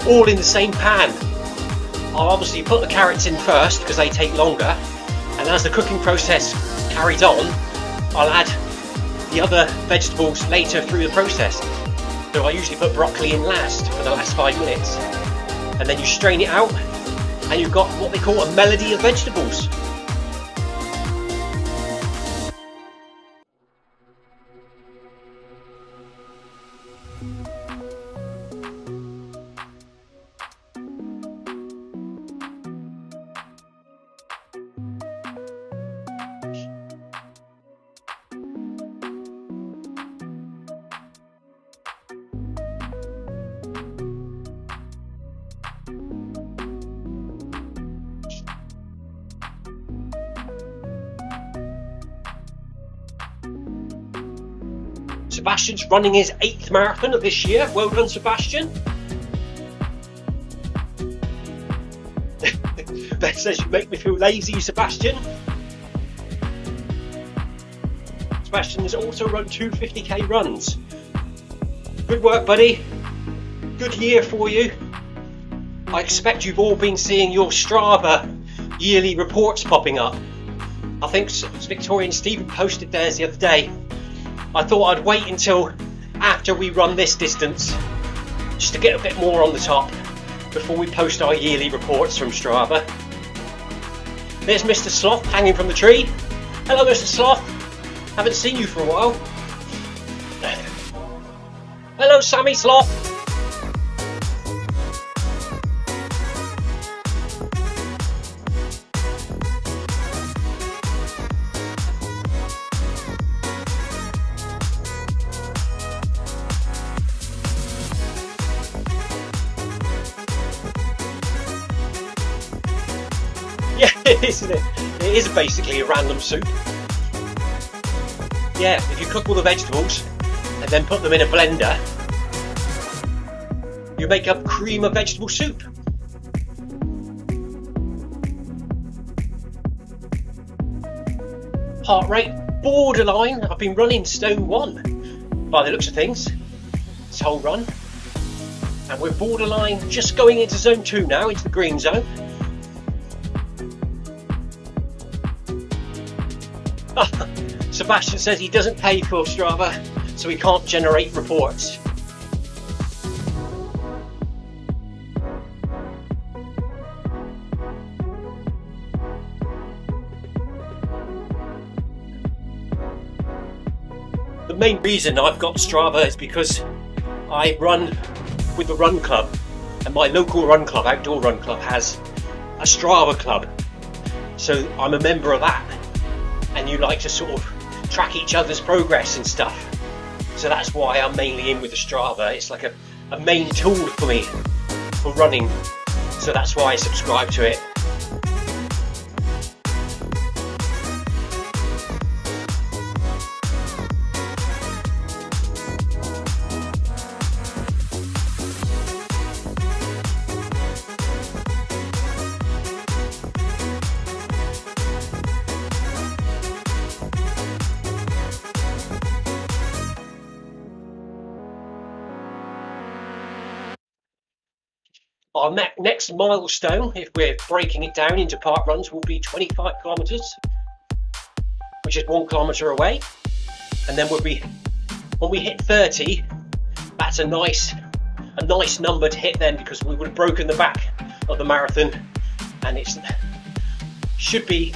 all in the same pan. I'll obviously put the carrots in first because they take longer, and as the cooking process carries on, I'll add the other vegetables later through the process. So I usually put broccoli in last for the last 5 minutes, and then you strain it out and you've got what they call a melody of vegetables. Sebastian's running his 8th marathon of this year. Well done, Sebastian. Beth says you make me feel lazy, Sebastian. Sebastian has also run 2 50k runs. Good work, buddy. Good year for you. I expect you've all been seeing your Strava yearly reports popping up. I think Victoria and Stephen posted theirs the other day. I thought I'd wait until after we run this distance just to get a bit more on the top before we post our yearly reports from Strava. There's Mr. Sloth hanging from the tree. Hello, Mr. Sloth. Haven't seen you for a while. Hello, Sammy Sloth. Yeah, isn't it? It is basically a random soup. Yeah, if you cook all the vegetables and then put them in a blender, you make a cream of vegetable soup. Heart rate borderline. I've been running stone 1 by the looks of things this whole run, and we're borderline just going into zone 2 now, into the green zone. Sebastian says he doesn't pay for Strava, so he can't generate reports. The main reason I've got Strava is because I run with the Run Club, and my local Run Club, outdoor Run Club, has a Strava club. So I'm a member of that, and you like to sort of track each other's progress and stuff. So that's why I'm mainly in with the Strava. It's like a main tool for me for running. So that's why I subscribe to it. Our next milestone, if we're breaking it down into park runs, will be 25 kilometres, which is 1 kilometre away, and then we'll be when we hit 30, that's a nice number to hit then, because we would have broken the back of the marathon, and it should be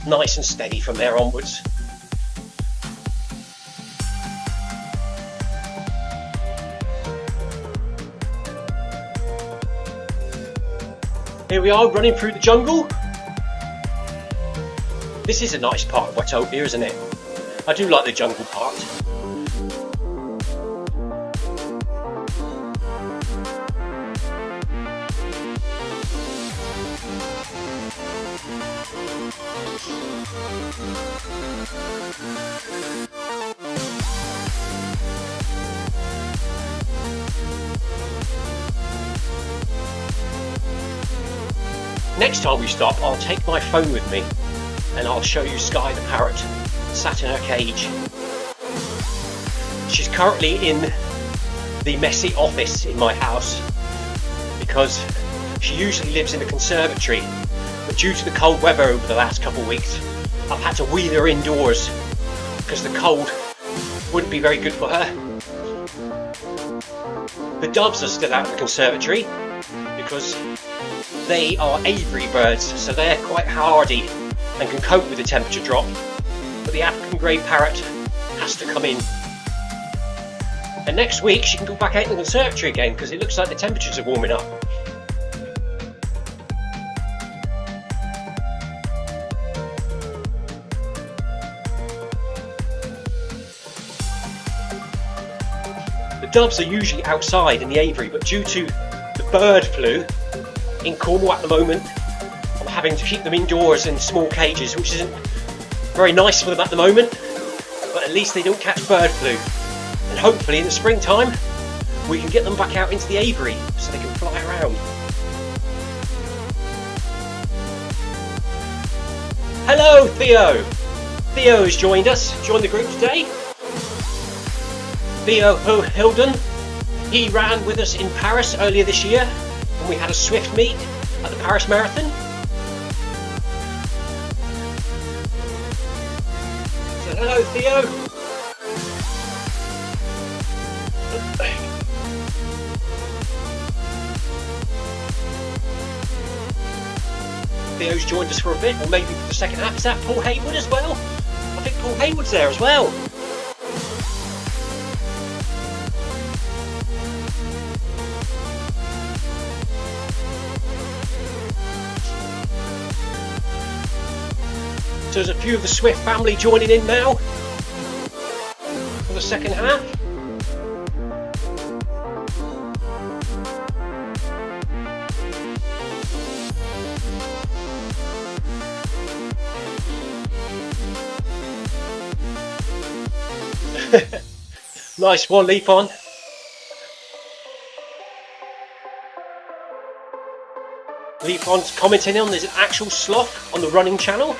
nice and steady from there onwards. Here we are running through the jungle. This is a nice part of Watopia, isn't it? I do like the jungle part. Next time we stop, I'll take my phone with me and I'll show you Sky the parrot sat in her cage. She's currently in the messy office in my house because she usually lives in the conservatory, but due to the cold weather over the last couple of weeks, I've had to wheel her indoors because the cold wouldn't be very good for her. The doves are still out of the conservatory because they are aviary birds, so they're quite hardy and can cope with the temperature drop, but the African grey parrot has to come in. And next week she can go back out in the conservatory again because it looks like the temperatures are warming up. The doves are usually outside in the aviary, but due to the bird flu in Cornwall at the moment, I'm having to keep them indoors in small cages, which isn't very nice for them at the moment, but at least they don't catch bird flu. And hopefully in the springtime we can get them back out into the aviary so they can fly around. Hello Theo! Theo has joined the group today. Theo Hilden, he ran with us in Paris earlier this year when we had a Zwift meet at the Paris Marathon. So hello Theo. Theo's joined us for a bit, or maybe for the second half. Is that Paul Haywood as well? I think Paul Haywood's there as well. So there's a few of the Zwift family joining in now for the second half. Nice one, leap on. Leap on's commenting on there's an actual sloth on the running channel.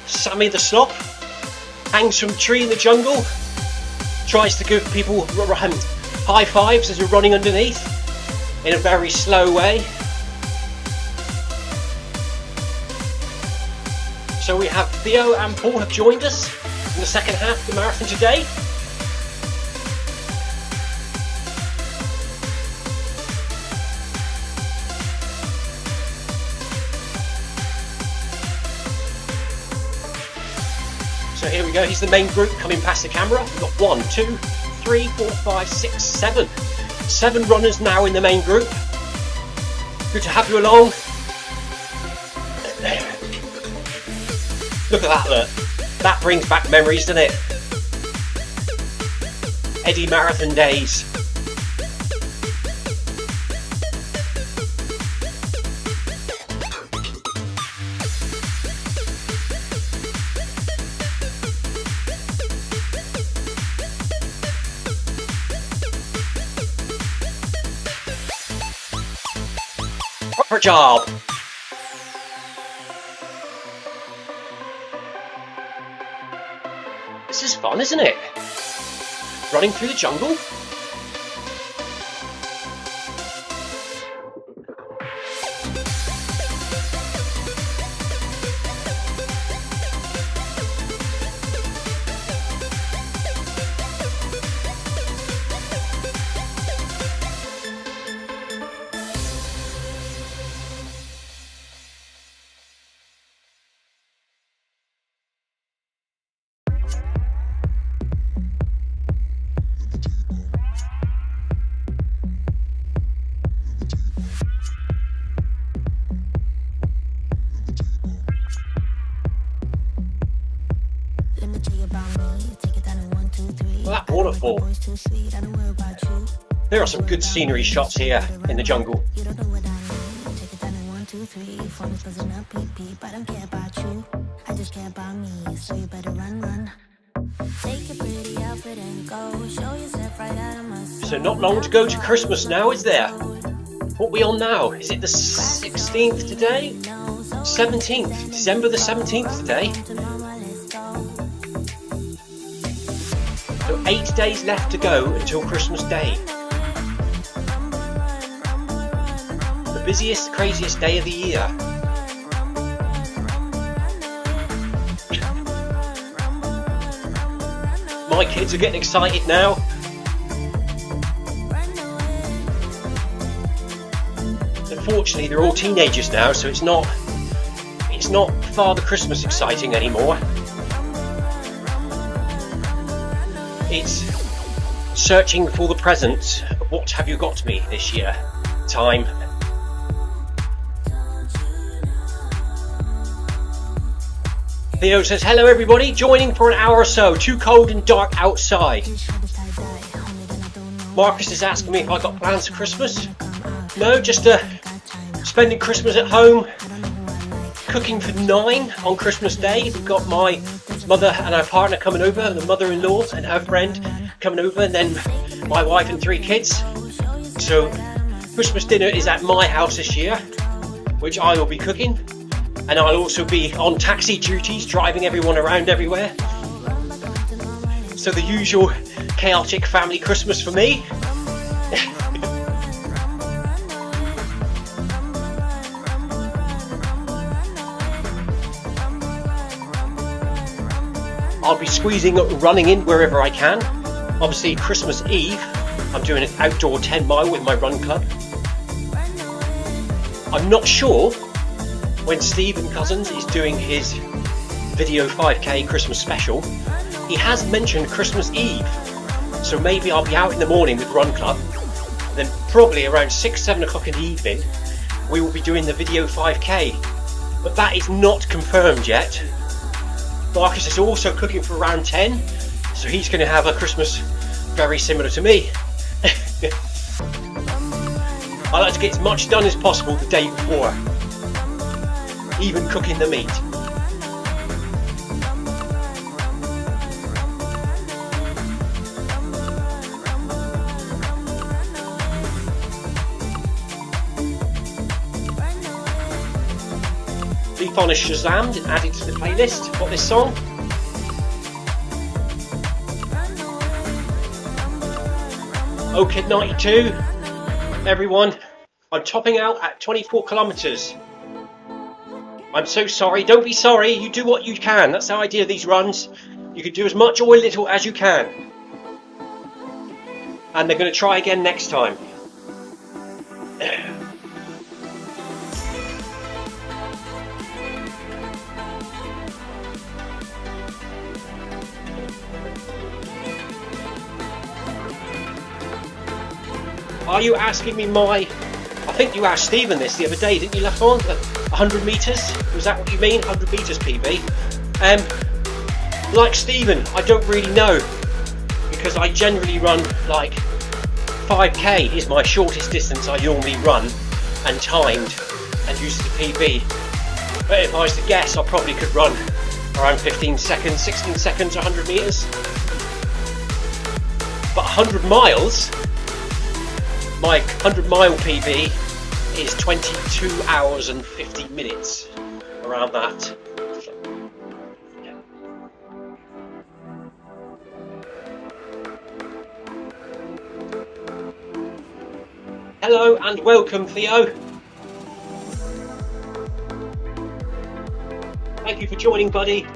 Sammy the sloth hangs from a tree in the jungle, tries to give people high fives as you're running underneath in a very slow way. So we have Theo and Paul have joined us in the second half of the marathon today. So here we go, here's the main group coming past the camera. We've got 1, 2, 3, 4, 5, 6, 7. 7 runners now in the main group. Good to have you along. Look at that, look. That brings back memories, doesn't it? Eddie Marathon days. Proper job. This is fun, isn't it? Running through the jungle. That waterfall. There are some good scenery shots here in the jungle. So not long to go to Christmas now, is there? What are we on now? Is it the 16th today? 17th, December the 17th today. So 8 days left to go until Christmas Day. The busiest, craziest day of the year. My kids are getting excited now. Unfortunately, they're all teenagers now, so it's not Father Christmas exciting anymore. It's searching for the presents. What have you got me this year? Time. Theo says, hello everybody, joining for an hour or so. Too cold and dark outside. Marcus is asking me if I got plans for Christmas. No, just spending Christmas at home, cooking for 9 on Christmas Day. We've got my mother and our partner coming over, and the mother-in-law and her friend coming over, and then my wife and 3 kids. So Christmas dinner is at my house this year, which I will be cooking, and I'll also be on taxi duties, driving everyone around everywhere. So the usual chaotic family Christmas for me. I'll be squeezing running in wherever I can. Obviously Christmas Eve, I'm doing an outdoor 10 mile with my run club. I'm not sure when Stephen Cousins is doing his video 5k Christmas special. He has mentioned Christmas Eve, so maybe I'll be out in the morning with Run Club, then probably around 6-7 o'clock in the evening we will be doing the video 5k, but that is not confirmed yet. Marcus is also cooking for around 10, so he's going to have a Christmas very similar to me. I like to get as much done as possible the day before, even cooking the meat. Leaf on is Shazammed and added to the playlist. Got this song. OKid92, everyone, I'm topping out at 24 kilometers. I'm so sorry. Don't be sorry. You do what you can. That's the idea of these runs. You can do as much or little as you can. And they're going to try again next time. Are you asking me I think you asked Stephen this the other day, didn't you, Lafon? 100 metres? Was that what you mean? 100 metres PB? Like Stephen, I don't really know, because I generally run like 5k is my shortest distance I normally run, and timed, and use the PB. But if I was to guess, I probably could run around 15 seconds, 16 seconds, 100 metres. But 100 miles, my 100 mile PB is 22 hours and 50 minutes, around that. Yeah. Hello and welcome, Theo. Thank you for joining, buddy.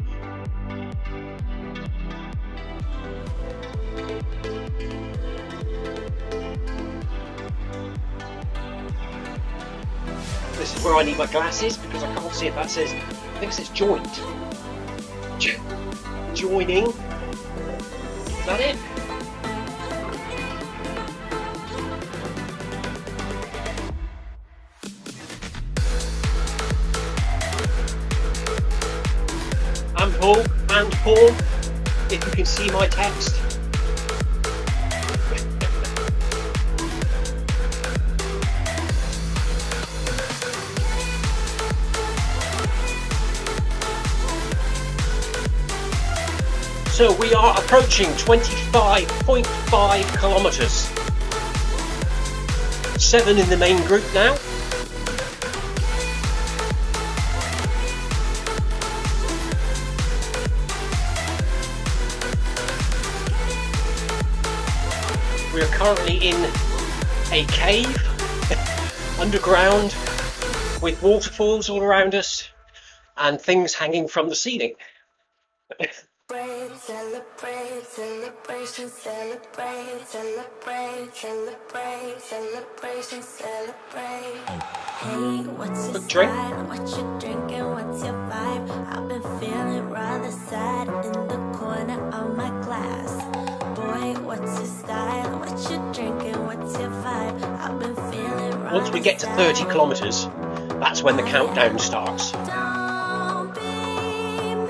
This is where I need my glasses because I can't see if that says, I think it says joint. Joining. Is that it? And Paul, if you can see my text. So we are approaching 25.5 kilometres. 7 in the main group now. We are currently in a cave, underground, with waterfalls all around us and things hanging from the ceiling.
Celebrate, celebration, celebrate, celebrate, celebrate, celebration, celebrate. Hey, what's your
Drink.
style? What you drinking? What's your vibe? I've been feeling rather sad in the corner of my glass. Boy, what's your style? What you drinking? What's your vibe? I've been feeling rather
Once we get to 30 kilometres, that's when the countdown starts.
Don't be mean.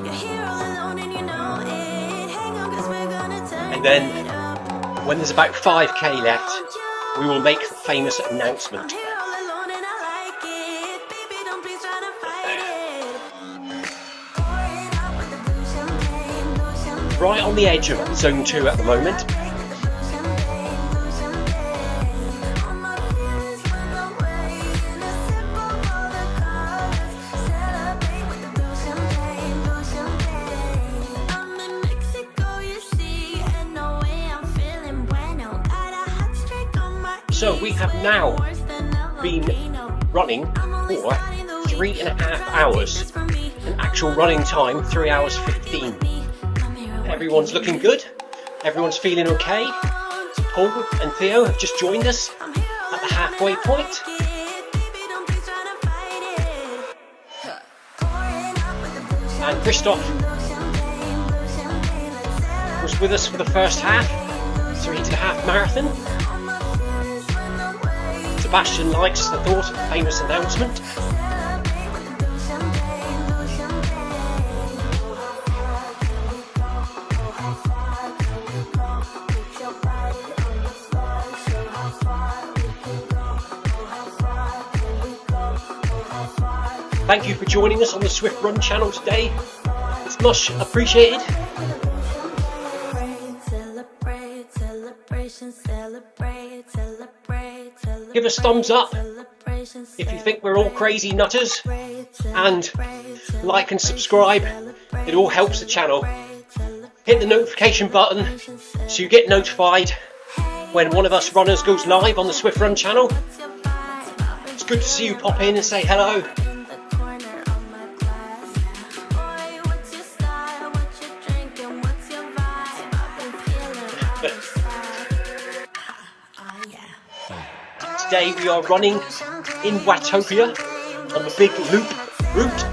You're here all alone and you know it. Hang on, 'cause we're gonna turn
And then,
it up.
when there's about 5k left, we will make the famous announcement.
I'm here all alone and I like it. Baby, don't please try to fight it. Pouring up with the blue champagne, blue champagne.
Right on the edge of zone 2 at the moment.
Blue champagne, blue champagne. All my feelings run away in a sip of all the colors. Celebrate with the blue champagne, blue champagne. I'm in Mexico, you see, and no way I'm feeling bueno. Got a hot streak on my
So we have now been running for 3.5 hours. An actual running time, 3 hours 15. Everyone's looking good. Everyone's feeling okay. Paul and Theo have just joined us at the halfway point. And Christoph was with us for the first half, so he did a half marathon. Sebastian likes the thought of the famous announcement. Thank you for joining us on the Zwift Run channel today. It's much appreciated. Give us thumbs up if you think we're all crazy nutters, and like and subscribe. It all helps the channel. Hit the notification button so you get notified when one of us runners goes live on the Zwift Run channel. It's good to see you pop in and say hello. Today we are running in Watopia on the big loop route.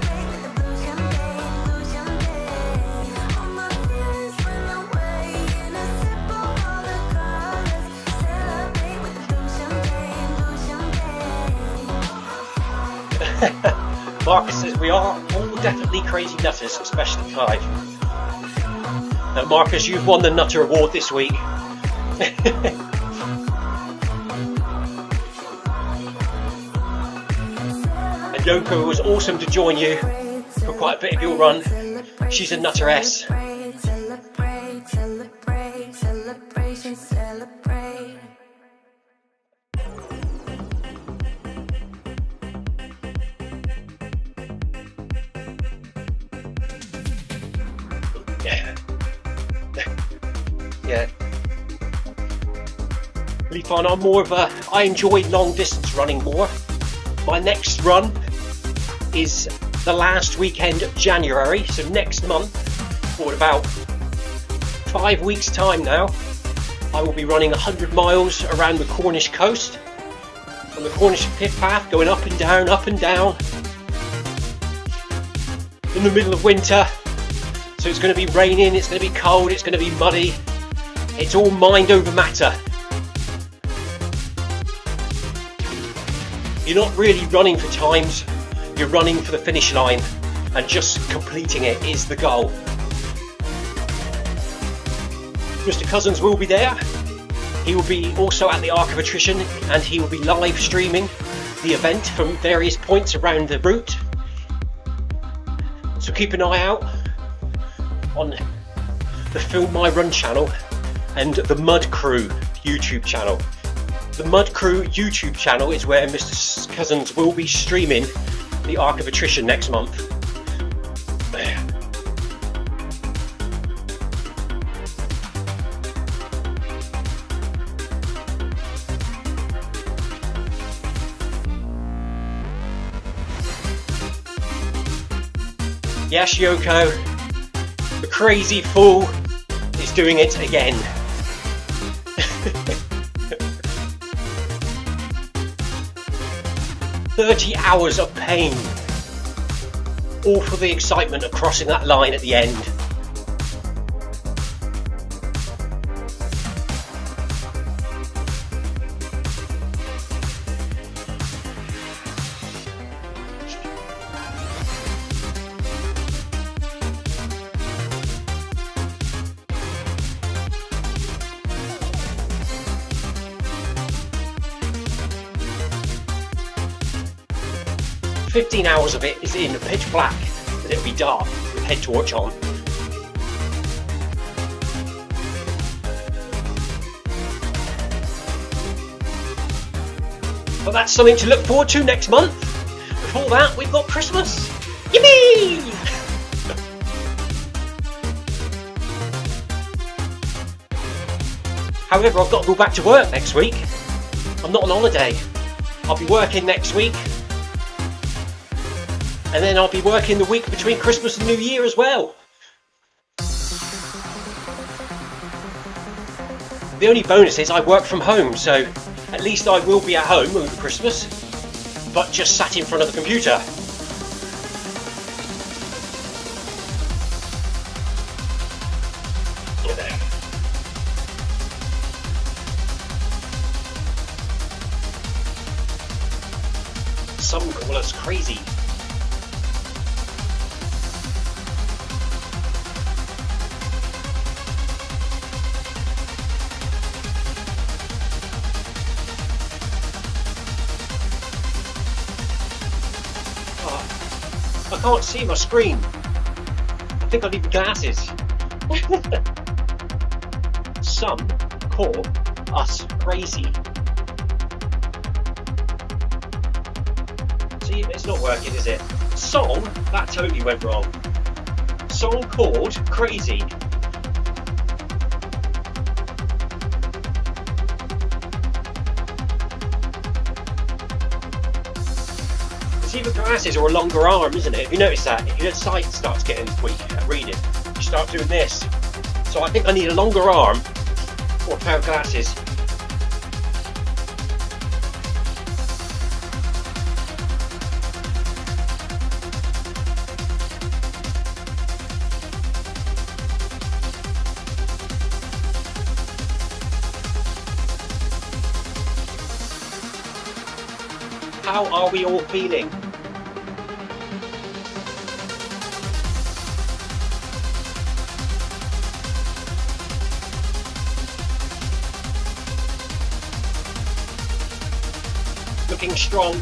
Marcus says we are all definitely crazy nutters, especially Clive. Now Marcus, you've won the Nutter Award this week. And Yoko, it was awesome to join you for quite a bit of your run. She's a nutteress. Yeah. Really fun. I'm more of a, I enjoy long distance running more. My next run is the last weekend of January, so next month, or about 5 weeks time now, I will be running 100 miles around the Cornish coast, on the Cornish pit path, going up and down, in the middle of winter. So it's going to be raining, it's going to be cold, it's going to be muddy. It's all mind over matter. You're not really running for times, you're running for the finish line, and just completing it is the goal. Mr. Cousins will be there. He will be also at the Arc of Attrition, and he will be live streaming the event from various points around the route. So keep an eye out on the Film MyRun channel and the Mud Crew YouTube channel. The Mud Crew YouTube channel is where Mr. Cousins will be streaming the Arc of Attrition next month. Yes, Yoko, the crazy fool is doing it again. 30 hours of pain, all for the excitement of crossing that line at the end. "15 hours of it is in pitch black, but it'll be dark with head torch on. But that's something to look forward to next month. Before that, we've got Christmas. Yippee! However, I've got to go back to work next week. I'm not on holiday. I'll be working next week. And then I'll be working the week between Christmas and New Year as well. The only bonus is I work from home, so at least I will be at home over Christmas, but just sat in front of the computer. Some call us crazy. I can't see my screen. I think I need glasses. Some call us crazy. See, it's not working, is it? Song, that totally went wrong. Song called crazy. It's either glasses or a longer arm, isn't it? Have you noticed that? If your sight starts getting weak at reading, you start doing this. So I think I need a longer arm or a pair of glasses. How are we all feeling? Looking strong.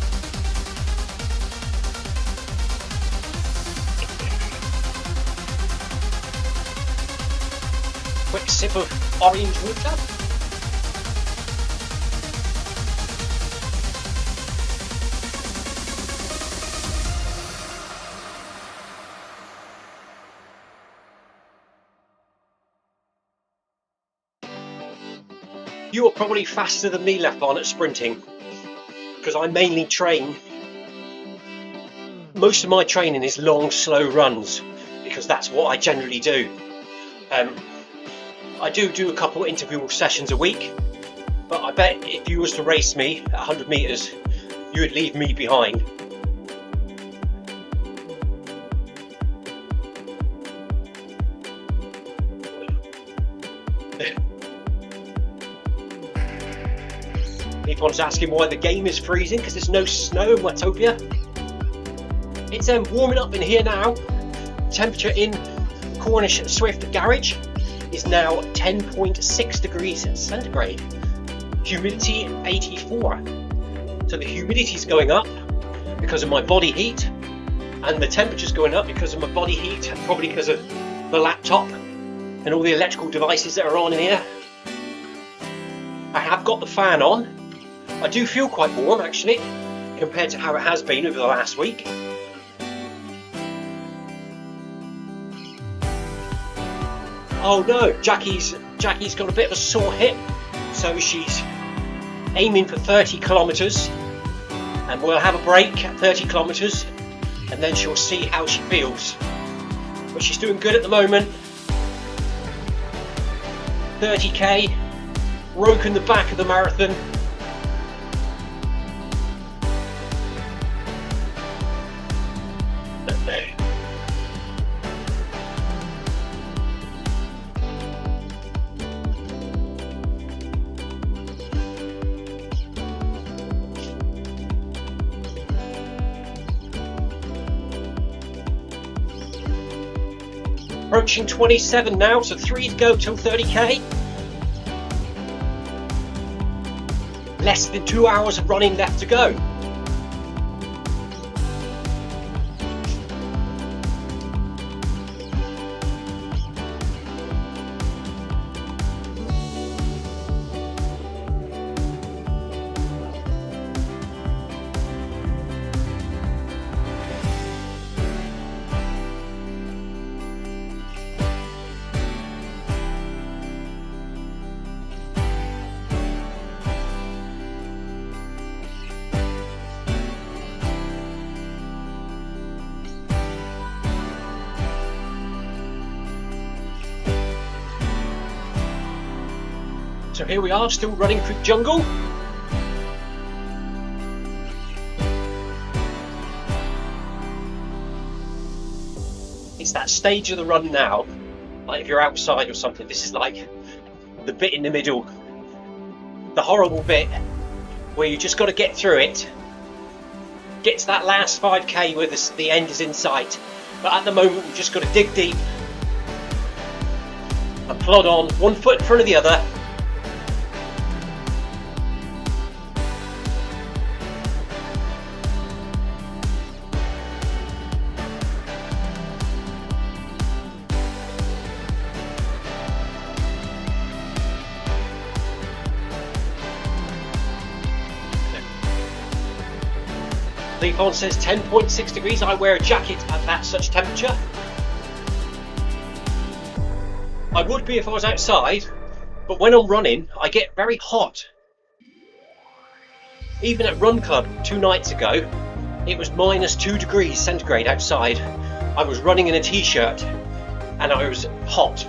Quick sip of orange water. You are probably faster than me, Lefon, at sprinting, because I mainly train. Most of my training is long, slow runs, because that's what I generally do. I do a couple interval sessions a week, but I bet if you was to race me at 100 metres, you would leave me behind. Everyone's asking why the game is freezing, because there's no snow in Watopia. It's warming up in here now. Temperature in Cornish Zwift garage is now 10.6 degrees centigrade. Humidity 84. So the humidity's going up because of my body heat, and the temperature's going up because of my body heat, and probably because of the laptop. and all the electrical devices that are on here. I have got the fan on. I do feel quite warm actually, compared to how it has been over the last week. Oh no, Jackie's got a bit of a sore hip, so she's aiming for 30 kilometres, and we'll have a break at 30 kilometres, and then she'll see how she feels. But she's doing good at the moment. 30k, broken the back of the marathon. Approaching 27 now, so 3 to go till 30k. Less than 2 hours of running left to go. So here we are, still running through jungle. It's that stage of the run now, like if you're outside or something, this is like the bit in the middle, the horrible bit where you just got to get through it, get to that last 5k where the end is in sight. But at the moment we've just got to dig deep and plod on, one foot in front of the other. The phone says 10.6 degrees. I wear a jacket at that such temperature. I would be if I was outside, but when I'm running, I get very hot. Even at Run Club 2 nights ago, it was -2 degrees centigrade outside. I was running in a t-shirt and I was hot.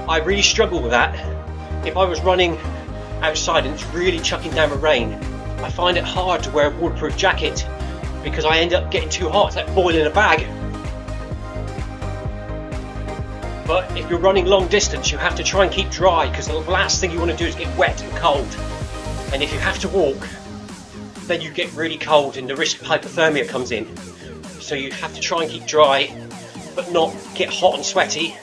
I really struggle with that. If I was running outside and it's really chucking down the rain, I find it hard to wear a waterproof jacket because I end up getting too hot, like boiling a bag. But if you're running long distance, you have to try and keep dry, because the last thing you want to do is get wet and cold. And if you have to walk, then you get really cold and the risk of hypothermia comes in. So you have to try and keep dry, but not get hot and sweaty.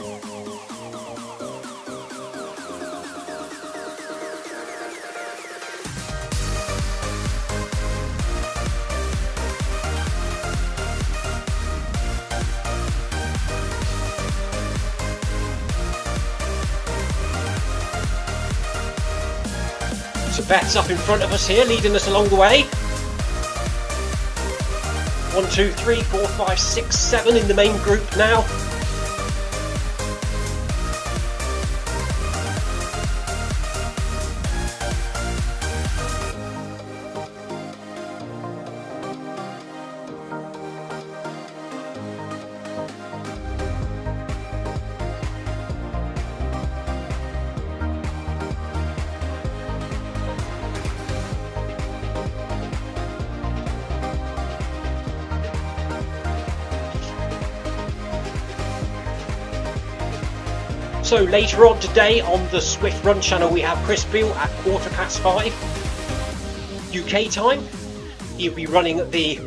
So Beth's up in front of us here, leading us along the way. 1, 2, 3, 4, 5, 6, 7 in the main group now. So later on today on the Zwift Run channel we have Krisp at 5:15 UK time. He'll be running the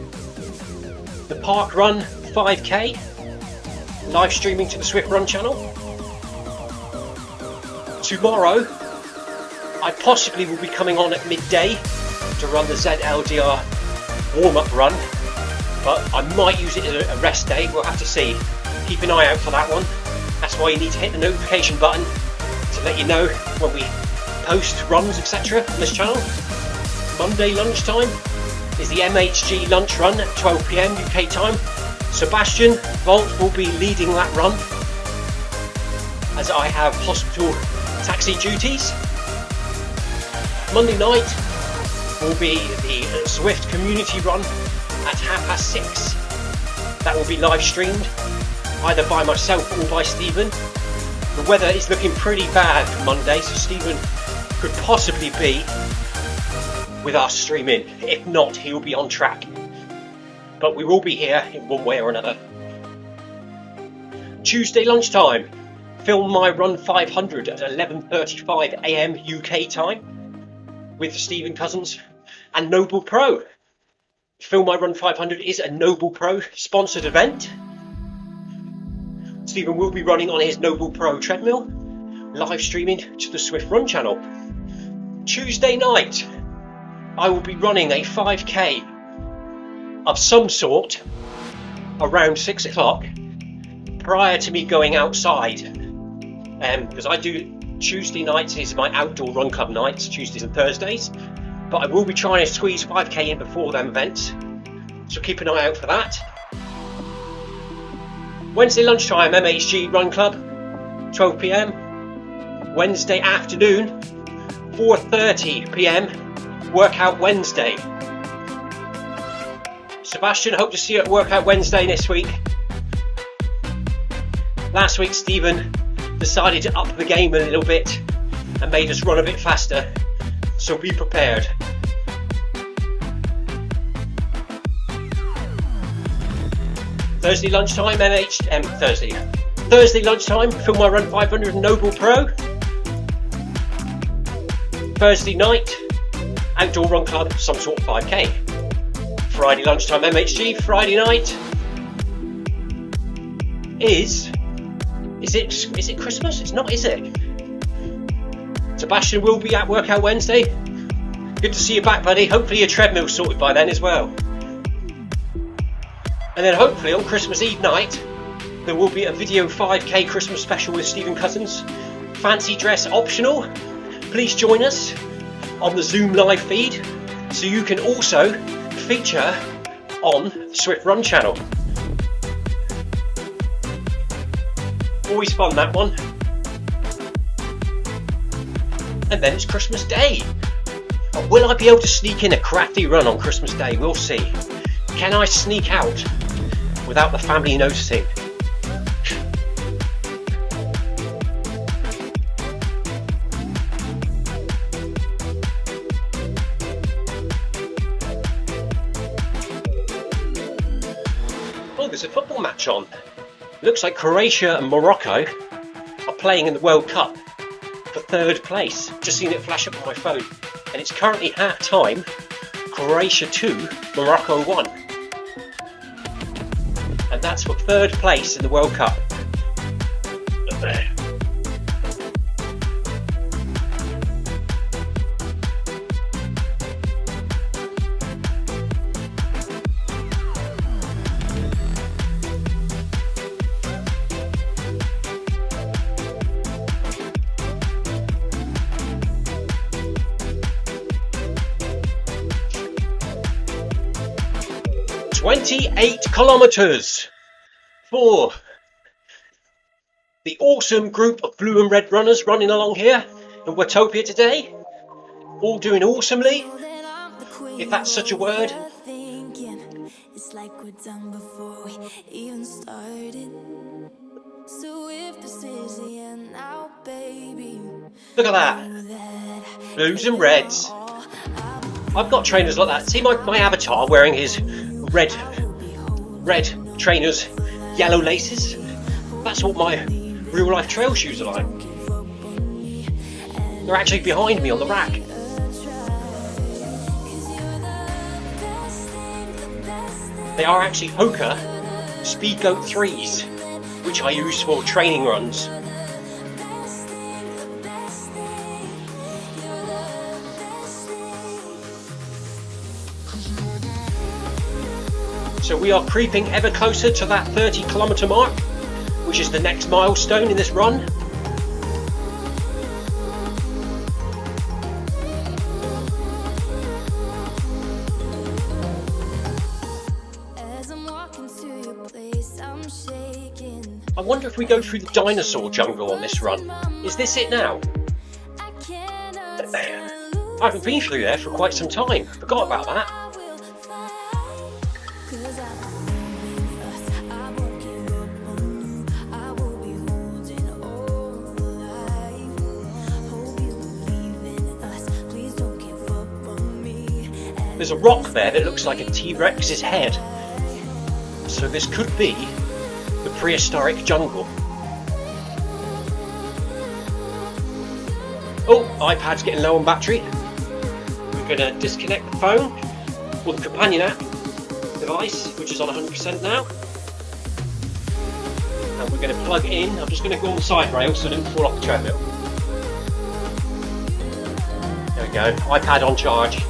Park Run 5k, live streaming to the Zwift Run channel. Tomorrow I possibly will be coming on at midday to run the ZLDR warm-up run, but I might use it as a rest day, we'll have to see. Keep an eye out for that one. That's why you need to hit the notification button to let you know when we post runs, etc. on this channel. Monday lunchtime is the MHG lunch run at 12 PM UK time. Sebastian Volt will be leading that run as I have hospital taxi duties. Monday night will be the Zwift community run at 6:30. That will be live streamed either by myself or by Stephen. The weather is looking pretty bad for Monday, so Stephen could possibly be with us streaming. If not, he'll be on track. But we will be here in one way or another. Tuesday lunchtime, film MyRun 500 at 11:35 AM UK time with Stephen Cousins and Noble Pro. Film MyRun 500 is a Noble Pro sponsored event. Stephen will be running on his Noble Pro treadmill, live streaming to the Zwift Run channel. Tuesday night, I will be running a 5k of some sort around 6 o'clock prior to me going outside. Because I do Tuesday nights is my outdoor run club nights, Tuesdays and Thursdays. But I will be trying to squeeze 5k in before them events, so keep an eye out for that. Wednesday lunchtime, MHG Run Club, 12 PM. Wednesday afternoon, 4:30 PM, Workout Wednesday. Sebastian, hope to see you at Workout Wednesday this week. Last week, Stephen decided to up the game a little bit and made us run a bit faster, so be prepared. Thursday lunchtime, Thursday lunchtime, film MyRun 500 Noble Pro. Thursday night, outdoor run club, some sort of 5k. Friday lunchtime, MHG. Friday night is it Christmas? It's not, is it? Sebastian will be at Workout Wednesday. Good to see you back, buddy. Hopefully your treadmill's sorted by then as well. And then hopefully on Christmas Eve night, there will be a video 5k Christmas special with Stephen Cousins. Fancy dress optional. Please join us on the Zoom live feed so you can also feature on the Zwift Run channel. Always fun, that one. And then it's Christmas Day. But will I be able to sneak in a crafty run on Christmas Day? We'll see. Can I sneak out without the family noticing? Oh, there's a football match on. Looks like Croatia and Morocco are playing in the World Cup for 3rd place. Just seen it flash up on my phone. And it's currently half time. Croatia 2, Morocco 1. And that's for 3rd place in the World Cup. .28 kilometers for the awesome group of blue and red runners running along here in Watopia today. All doing awesomely, if that's such a word.
It's like we're done before we even started. So if this is the end now, baby,
Look at that. Blues and reds. I've got trainers like that. See my avatar wearing his red trainers, yellow laces. That's what my real life trail shoes are like. They're actually behind me on the rack. They are actually Hoka Speedgoat 3s, which I use for training runs. So we are creeping ever closer to that 30 kilometre mark. which is the next milestone in this run. I wonder if we go through the dinosaur jungle on this run. Is this it now? I haven't been through there for quite some time. Forgot about that. There's a rock there that looks like a T-Rex's head. So this could be the prehistoric jungle. Oh, iPad's getting low on battery. We're going to disconnect the phone or the companion app device, which is on 100% now. And we're going to plug in. I'm just going to go on the side rail so I don't fall off the treadmill. There we go, iPad on charge.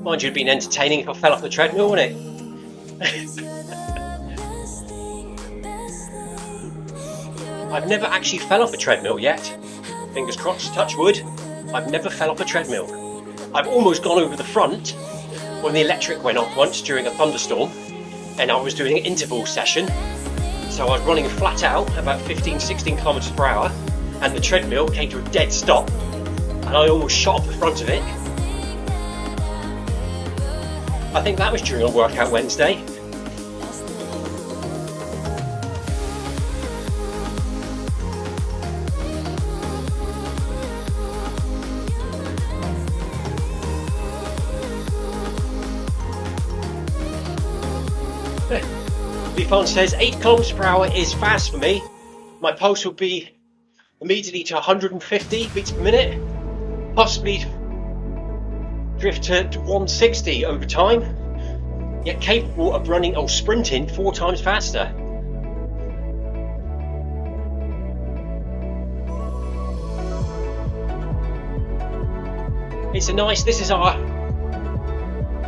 Mind you, it'd been entertaining if I fell off the treadmill, wouldn't it? I've never actually fell off a treadmill yet. Fingers crossed, touch wood. I've never fell off a treadmill. I've almost gone over the front when the electric went off once during a thunderstorm and I was doing an interval session. So I was running flat out about 15-16 kilometers per hour and the treadmill came to a dead stop and I almost shot off the front of it. I think that was during a workout Wednesday. Lifon says 8 kilometers per hour is fast for me. My pulse will be immediately to 150 beats per minute, possibly drift to 160 over time, yet capable of running or sprinting 4 times faster. It's a nice, this is our,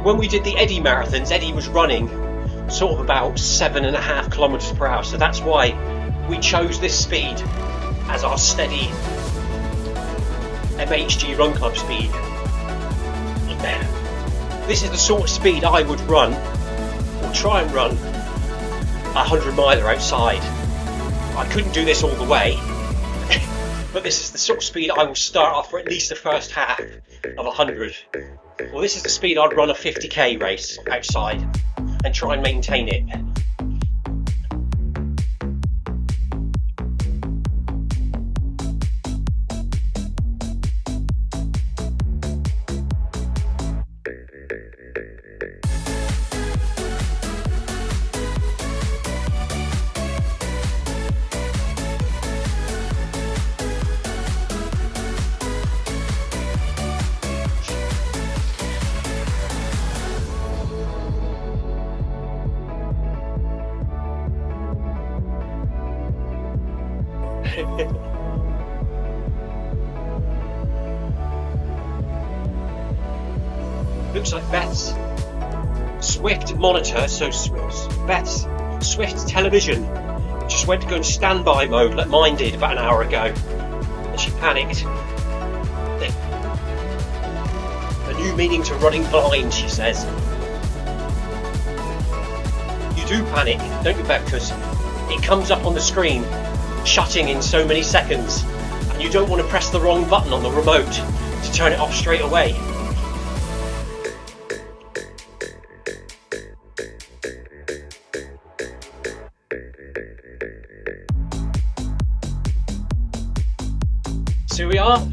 when we did the Eddie marathons, Eddie was running sort of about 7.5 kilometers per hour, so that's why we chose this speed as our steady MHG Run Club speed. This is the sort of speed I would run or try and run 100 miler outside. I couldn't do this all the way, but this is the sort of speed I will start off for at least the first half of 100. Well, this is the speed I'd run a 50k race outside and try and maintain it. Looks like Beth's Zwift monitor, so Beth's Zwift television just went to go in standby mode like mine did about an hour ago, and she panicked. A new meaning to running blind, she says. You do panic, don't you, Beth, because it comes up on the screen shutting in so many seconds and you don't want to press the wrong button on the remote to turn it off straight away. So here we are,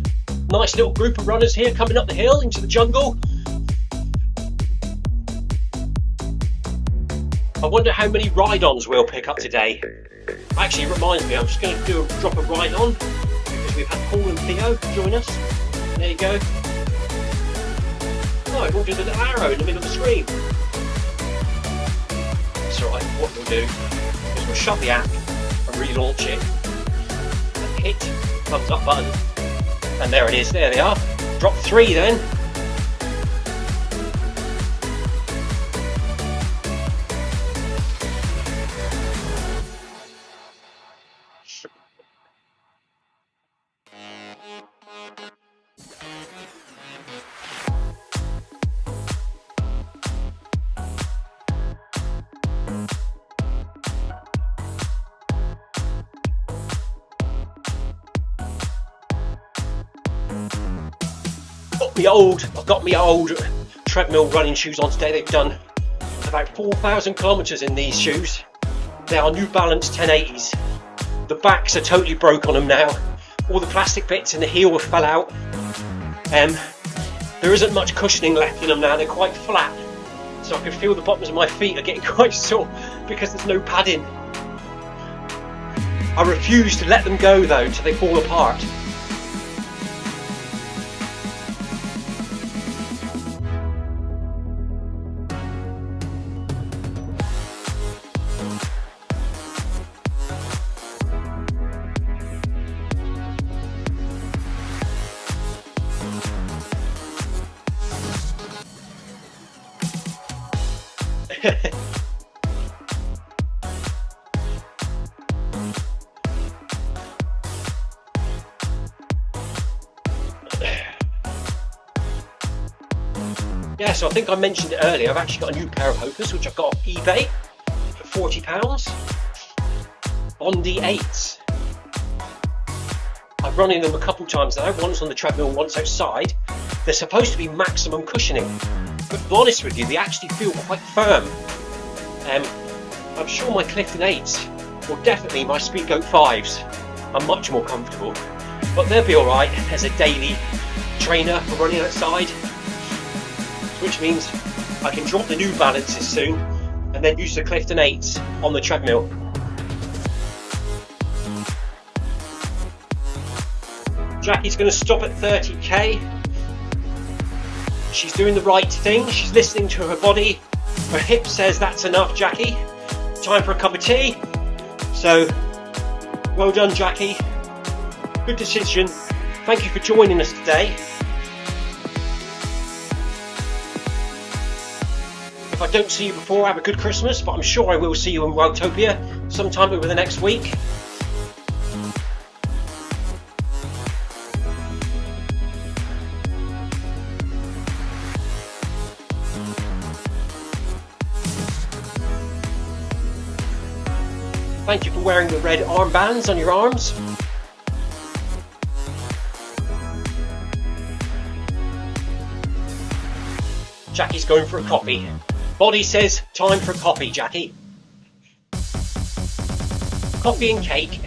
nice little group of runners here coming up the hill into the jungle. I wonder how many ride-ons we'll pick up today. Actually, it reminds me, I'm just going to drop a ride-on because we've had Paul and Theo join us. There you go. Oh, everyone did an arrow in the middle of the screen. alright, what we'll do is we'll shut the app and relaunch it. And hit the thumbs up button. And there it is, there they are. Drop 3 then. I've got my old treadmill running shoes on today. They've done about 4,000 kilometres in these shoes. They are New Balance 1080s. The backs are totally broke on them now. All the plastic bits in the heel have fell out. There isn't much cushioning left in them now. They're quite flat, so I can feel the bottoms of my feet are getting quite sore because there's no padding. I refuse to let them go though until they fall apart. Yeah, so I think I mentioned it earlier, I've actually got a new pair of Hokas which I've got off eBay for £40. Bondi 8s. I've run in them a couple times now, once on the treadmill, once outside. They're supposed to be maximum cushioning, but to be honest with you, they actually feel quite firm. I'm sure my Clifton 8s, or definitely my Speedgoat 5s, are much more comfortable, but they'll be alright as a daily trainer for running outside, which means I can drop the New Balances soon and then use the Clifton 8s on the treadmill. Jackie's going to stop at 30k. She's doing the right thing, she's listening to her body. Her hip says that's enough, Jackie. Time for a cup of tea. So, well done, Jackie. Good decision. Thank you for joining us today. If I don't see you before, have a good Christmas, but I'm sure I will see you in Wildtopia sometime over the next week. Thank you for wearing the red armbands on your arms. Jackie's going for a coffee. Body says time for coffee, Jackie. Coffee and cake.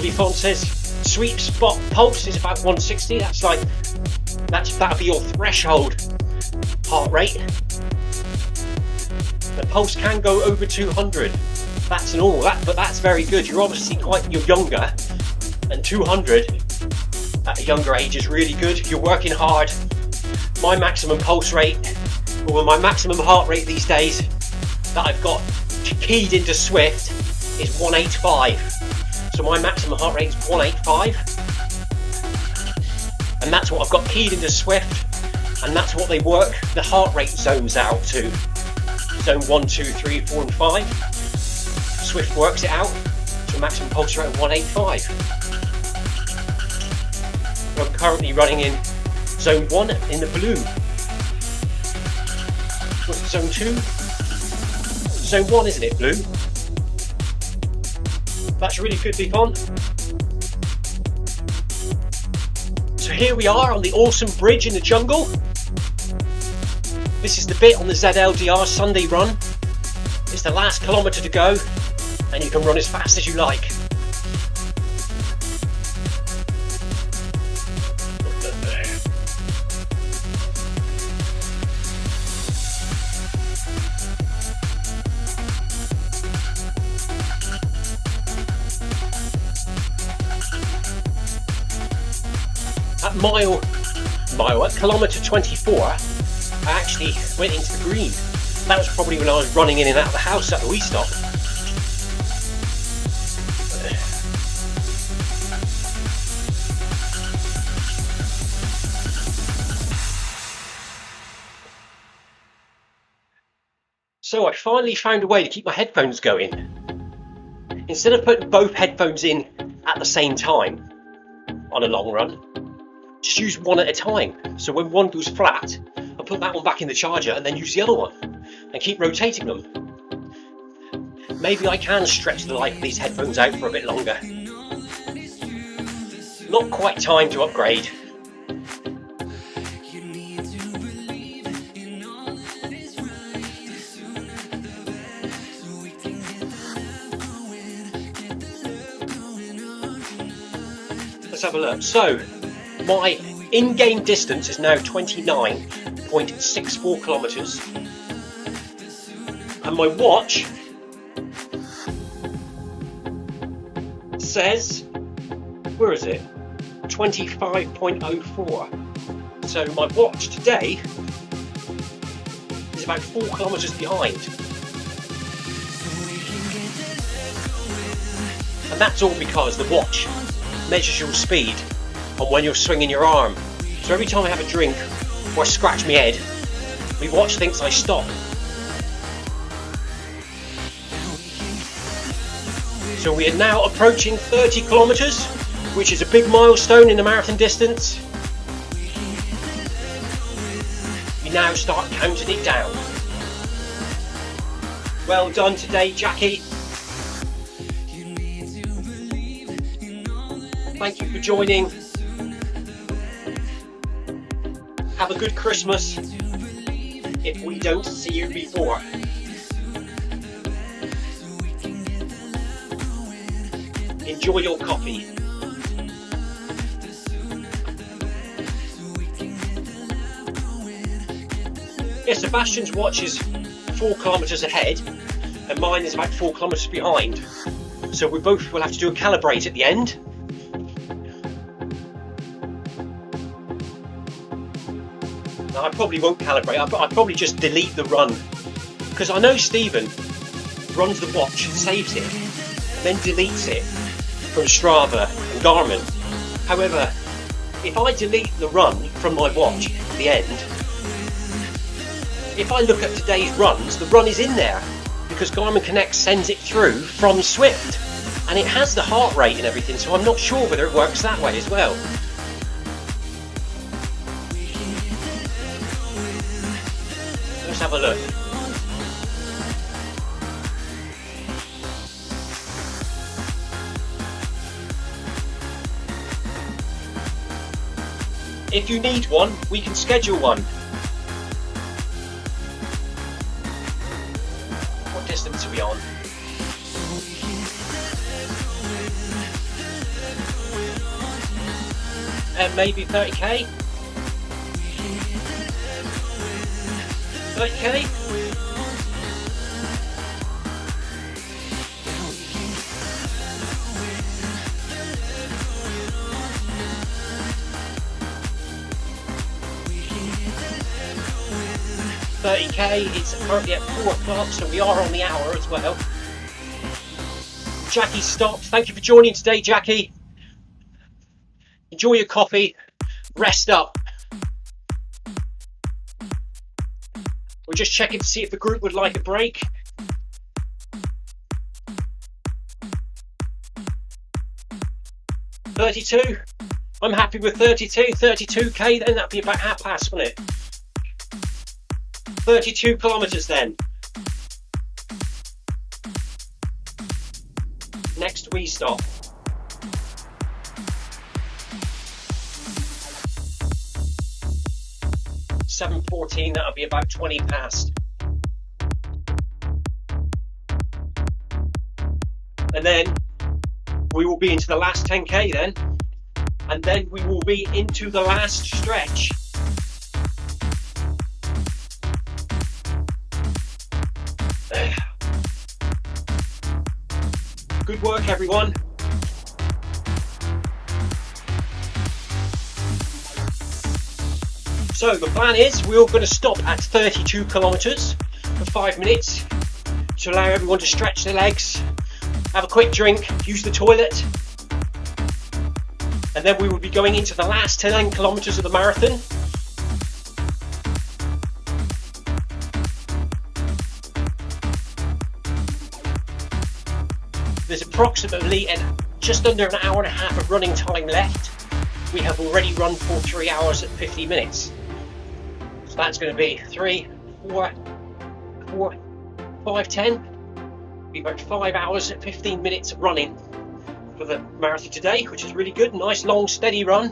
Lefon says sweet spot pulse is about 160. That'll be your threshold heart rate. The pulse can go over 200. That's normal. But that's very good. You're obviously you're younger, and 200 at a younger age is really good. You're working hard. My maximum pulse rate, or my maximum heart rate these days that I've got keyed into Zwift is 185. So my maximum heart rate is 185, and that's what I've got keyed into Zwift, and that's what they work the heart rate zones out to. Zone 1, 2, 3, 4 and 5. Zwift works it out to a maximum pulse rate of 185. I'm currently running in Zone 1 in the blue. What's it, Zone 2? Zone 1, isn't it, blue? That's really good, Lefon. So here we are on the awesome bridge in the jungle. This is the bit on the ZLDR Sunday run. It's the last kilometre to go, and you can run as fast as you like. at kilometre 24, I actually went into the green. That was probably when I was running in and out of the house at the wee stop. So I finally found a way to keep my headphones going. Instead of putting both headphones in at the same time on a long run, just use one at a time. So when one goes flat, I'll put that one back in the charger and then use the other one and keep rotating them. Maybe I can stretch the life of these headphones out for a bit longer. Not quite time to upgrade. Let's have a look. So, my in-game distance is now 29.64 kilometres, and my watch says, where is it? 25.04. So my watch today is about 4 kilometres behind. And that's all because the watch measures your speed on when you're swinging your arm. So every time I have a drink or I scratch my head, my watch thinks I stop. So we are now approaching 30 kilometres, which is a big milestone in the marathon distance. We now start counting it down. Well done today, Jackie. Thank you for joining. Have a good Christmas if we don't see you before. Enjoy your coffee. Yeah, Sebastian's watch is 4 kilometres ahead and mine is about 4 kilometres behind. So we both will have to do a calibrate at the end. Now, I probably won't calibrate, I'll probably just delete the run. Because I know Stephen runs the watch, saves it, then deletes it from Strava and Garmin. However, if I delete the run from my watch at the end, if I look at today's runs, the run is in there because Garmin Connect sends it through from Zwift and it has the heart rate and everything, so I'm not sure whether it works that way as well. Let's have a look. If you need one, we can schedule one. What distance are we on? Maybe 30k? 30k? It's currently at 4 o'clock, so we are on the hour as well. Jackie stopped. Thank you for joining today, Jackie. Enjoy your coffee. Rest up. We're just checking to see if the group would like a break. $32. I'm happy with 32. 32k then, that'd be about half past, wouldn't it? 32 kilometres then. Next wee stop. $7.14, that'll be about 20 past. And then we will be into the last 10k then. And then we will be into the last stretch. Good work, everyone. So the plan is we're going to stop at 32 kilometres for 5 minutes to allow everyone to stretch their legs, have a quick drink, use the toilet, and then we will be going into the last 10 kilometres of the marathon. There's approximately just under an hour and a half of running time left. We have already run for 3 hours and 50 minutes. So that's going to be 3, 4, 5, 10. Be about 5 hours and 15 minutes of running for the marathon today, which is really good. Nice long steady run.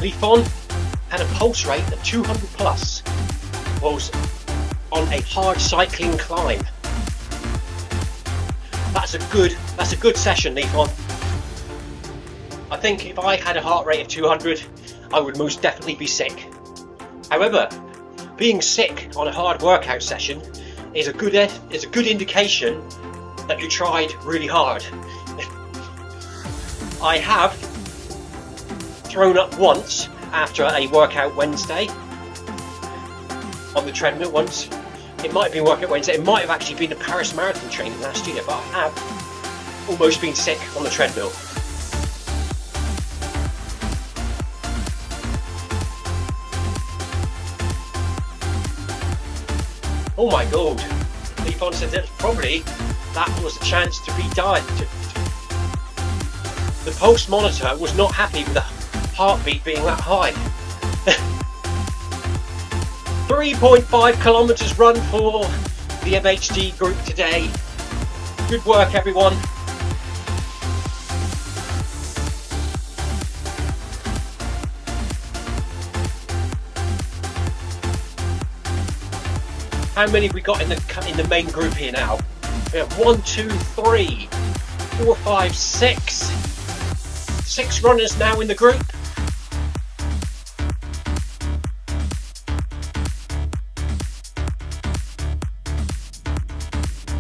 Leafon had a pulse rate of 200 plus, was on a hard cycling climb. That's a good session, Leafon. I think if I had a heart rate of 200, I would most definitely be sick. However, being sick on a hard workout session is a good indication that you tried really hard. I have thrown up once after a workout Wednesday on the treadmill once. It might have been workout Wednesday, it might have actually been a Paris Marathon training last year, but I have almost been sick on the treadmill. Oh my god, Leafon said that was a chance to be died. The pulse monitor was not happy with the heartbeat being that high. 3.5 kilometres run for the MHG group today. Good work, everyone. How many have we got in the main group here now? We have 1, 2, 3, 4, 5, 6. 6 runners now in the group.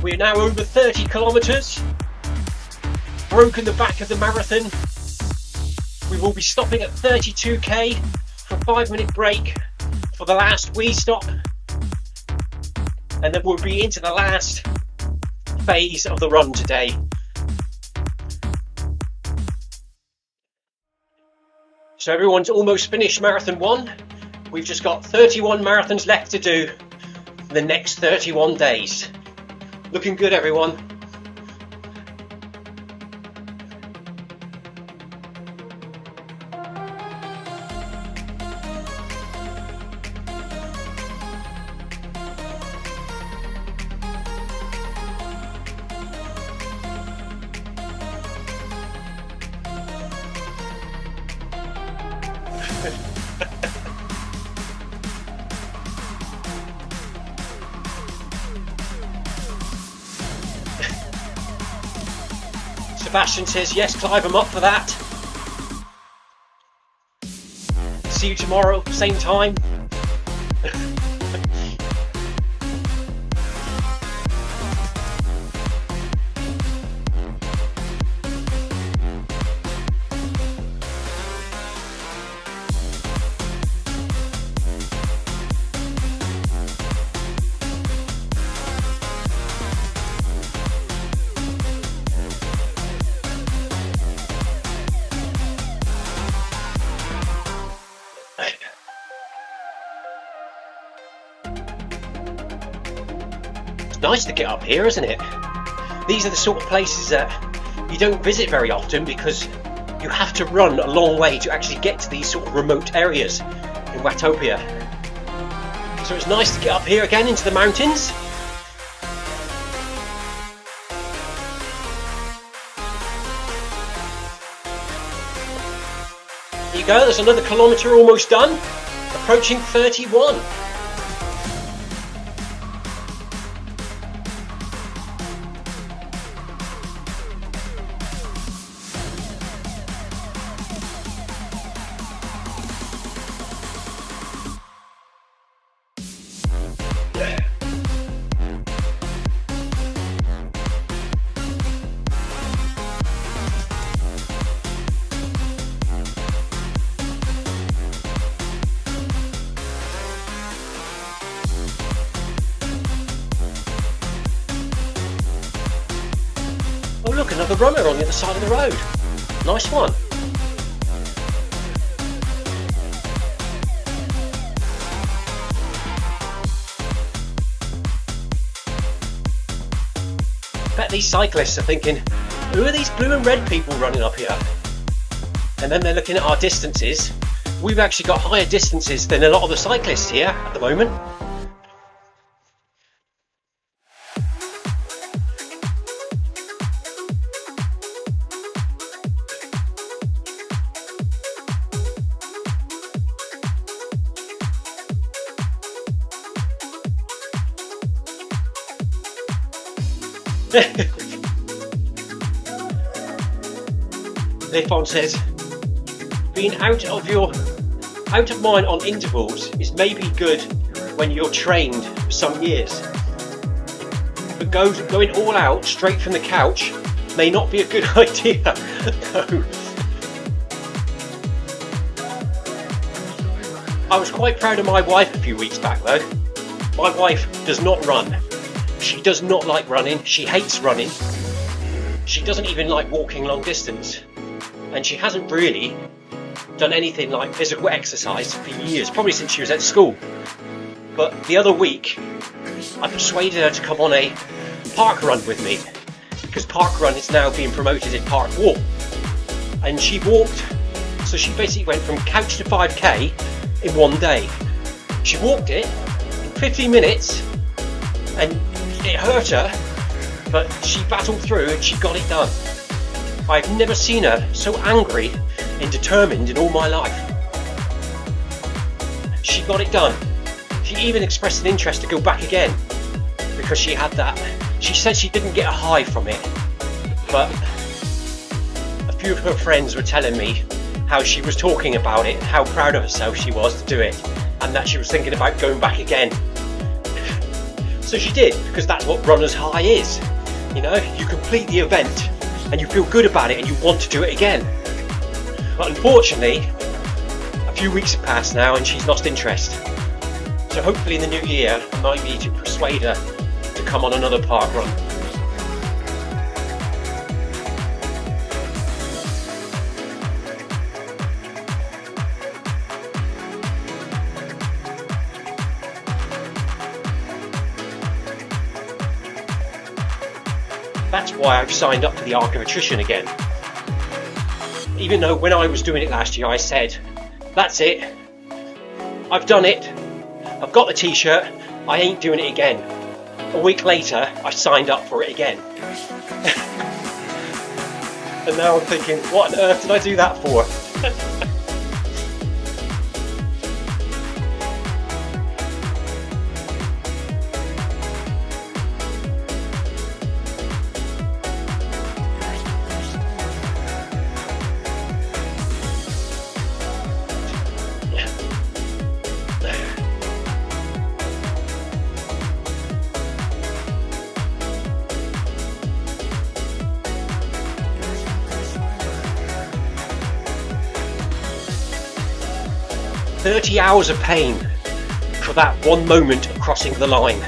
We're now over 30 kilometres, broken the back of the marathon. We will be stopping at 32k for a 5-minute break for the last wee stop, and then we'll be into the last phase of the run today. So everyone's almost finished marathon 1. We've just got 31 marathons left to do in the next 31 days. Looking good, everyone. Sebastian says, yes, Clive, I'm up for that. See you tomorrow, same time. Nice to get up here, isn't it? These are the sort of places that you don't visit very often because you have to run a long way to actually get to these sort of remote areas in Watopia. So it's nice to get up here again into the mountains. you go, there's another kilometre almost done, approaching 31. Oh look, another runner on the other side of the road. Nice one. Bet these cyclists are thinking, who are these blue and red people running up here? And then they're looking at our distances. We've actually got higher distances than a lot of the cyclists here at the moment. Lifon says, being out of mind on intervals is maybe good when you're trained for some years, but going all out straight from the couch may not be a good idea. No. I was quite proud of my wife a few weeks back though. My wife does not run. She does not like running, she hates running, she doesn't even like walking long distance, and she hasn't really done anything like physical exercise for years, probably since she was at school. But the other week I persuaded her to come on a park run with me, because park run is now being promoted in park walk, and she walked, so she basically went from couch to 5k in one day. She walked it in 15 minutes and it hurt her, but she battled through and she got it done. I've never seen her so angry and determined in all my life. She got it done. She even expressed an interest to go back again because she had that. She said she didn't get a high from it, but a few of her friends were telling me how she was talking about it, how proud of herself she was to do it, and that she was thinking about going back again. So she did, because that's what runner's high is. You know, you complete the event and you feel good about it and you want to do it again. But unfortunately, a few weeks have passed now and she's lost interest. So hopefully in the new year, I might be able to persuade her to come on another park run. That's why I've signed up for the Arc of Attrition again. Even though when I was doing it last year I said, that's it, I've done it, I've got the t-shirt, I ain't doing it again. A week later I signed up for it again. And now I'm thinking, what on earth did I do that for? 30 hours of pain for that one moment of crossing the line.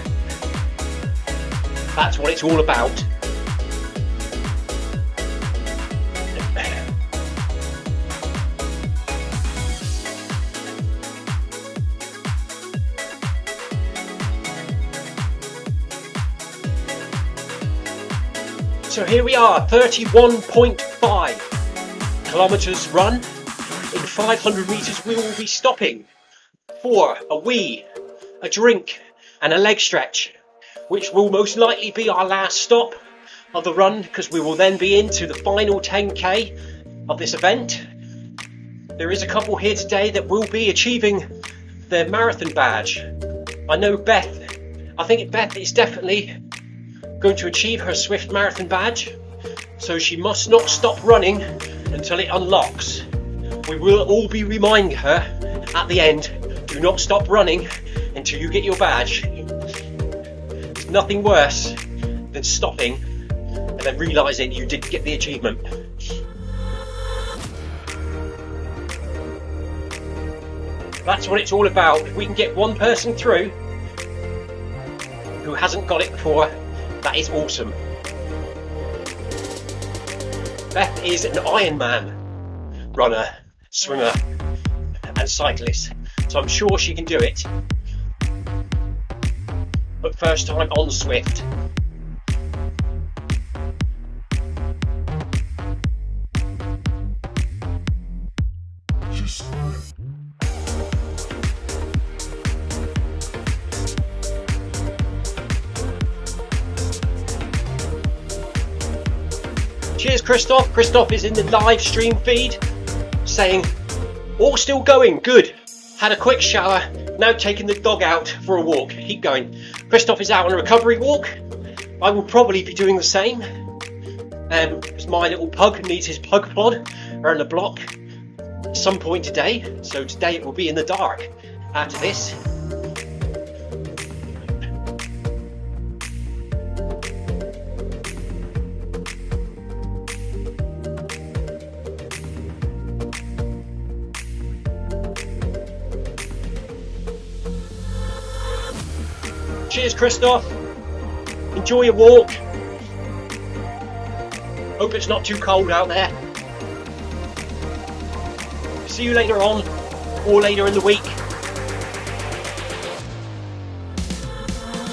That's what it's all about. So here we are, 31.5 kilometers run. In 500 meters we will be stopping for a wee, a drink and a leg stretch, which will most likely be our last stop of the run, because we will then be into the final 10k of this event. there is a couple here today that will be achieving their marathon badge. I know Beth, I think Beth is definitely going to achieve her Zwift marathon badge, so she must not stop running until it unlocks. We will all be reminding her at the end, do not stop running until you get your badge. There's nothing worse than stopping and then realising you didn't get the achievement. That's what it's all about. If we can get one person through who hasn't got it before, that is awesome. Beth is an Ironman runner, swimmer and cyclist, so I'm sure she can do it. But first time on Zwift. Cheers, Christoph. Christoph is in the live stream feed saying, all still going, good. Had a quick shower, now taking the dog out for a walk. Keep going. Christoph is out on a recovery walk. I will probably be doing the same. Because my little pug needs his pug pod around the block at some point today. So today it will be in the dark after this. Cheers, Christoph. Enjoy your walk. Hope it's not too cold out there. See you later on, or later in the week.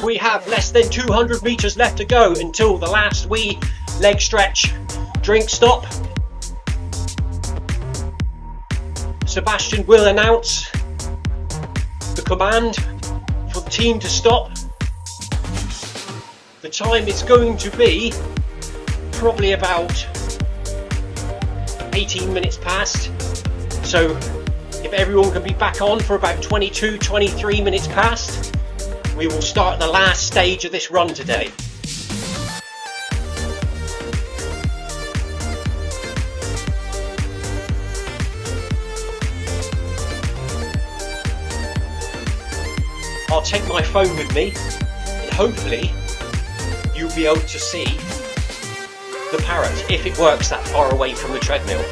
We have less than 200 meters left to go until the last wee leg stretch drink stop. Sebastian will announce the command for the team to stop. The time is going to be probably about 18 minutes past. So if everyone can be back on for about 22, 23 minutes past, we will start the last stage of this run today. I'll take my phone with me and hopefully you'll be able to see the parrot if it works that far away from the treadmill.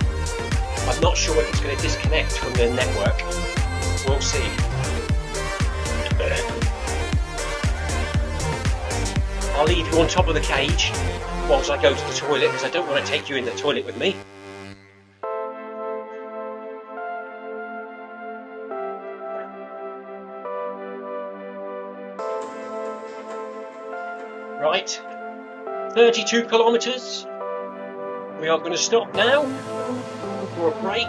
I'm not sure if it's going to disconnect from the network. We'll see. I'll leave you on top of the cage whilst I go to the toilet because I don't want to take you in the toilet with me. Right, 32 kilometres. We are going to stop now for a break.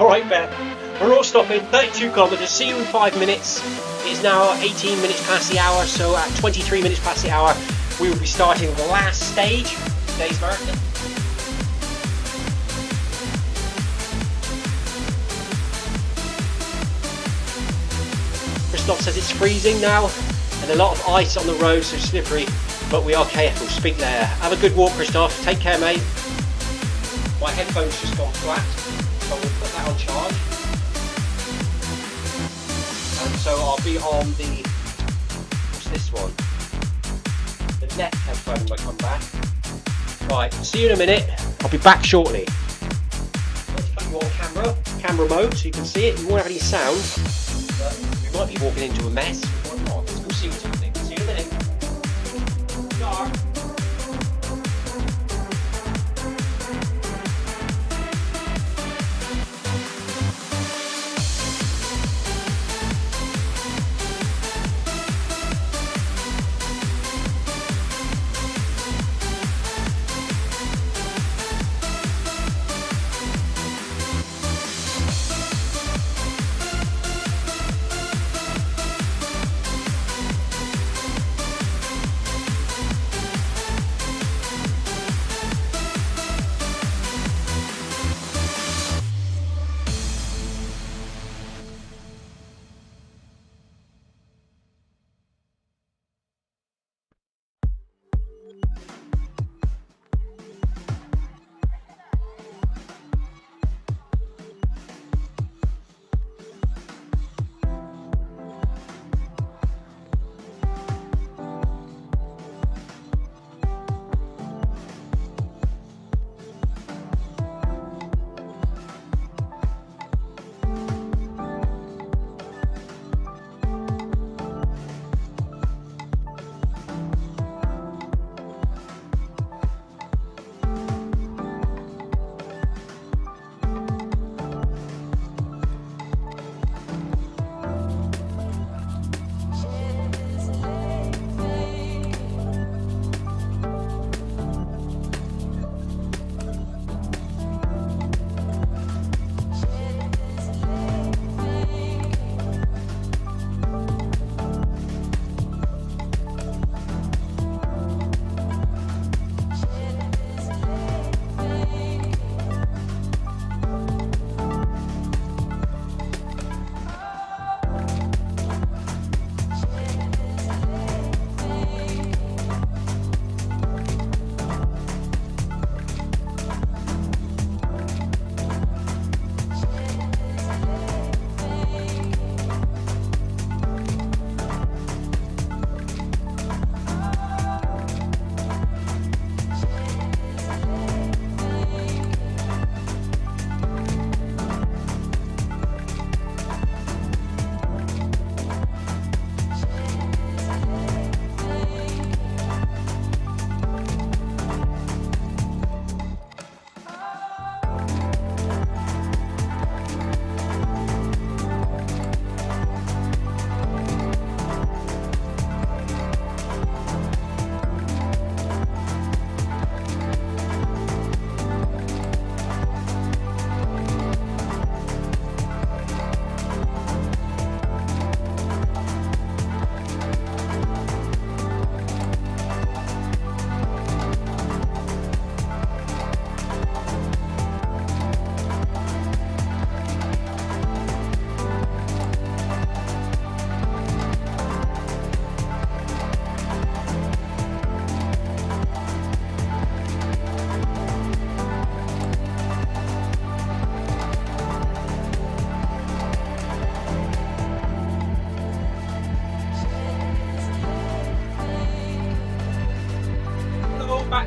Alright, Beth, we're all stopping. 32 kilometres, see you in 5 minutes. It is now 18 minutes past the hour, so at 23 minutes past the hour, we will be starting the last stage of today's marathon. Christoph says it's freezing now and a lot of ice on the road, so slippery, but we are careful. Speak later. Have a good walk, Christoph. Take care, mate. My headphones just gone flat, so we'll put that on charge. And so I'll be on the, what's this one? The net headphone when I come back. Right, see you in a minute. I'll be back shortly. Let's put you on camera mode so you can see it. You won't have any sound. We might be walking into a mess. Or not. Let's go see what's happening. See you in a minute. Dark.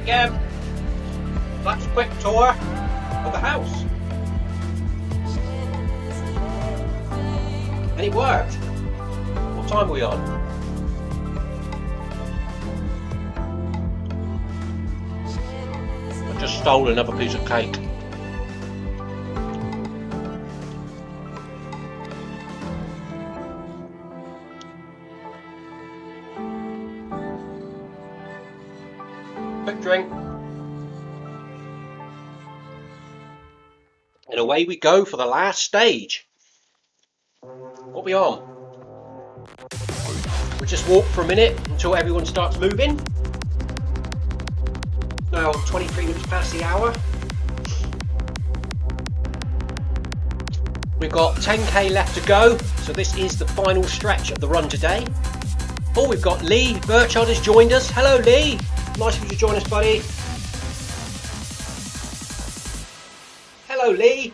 again. That's a quick tour of the house. And it worked. What time are we on? I just stole another piece of cake. Quick drink. And away we go for the last stage. What are we on? We'll just walk for a minute until everyone starts moving. Now 23 minutes past the hour. We've got 10k left to go, so this is the final stretch of the run today. Oh, we've got Lee Burchard has joined us. Hello Lee, nice of you to join us, buddy. Hello Lee.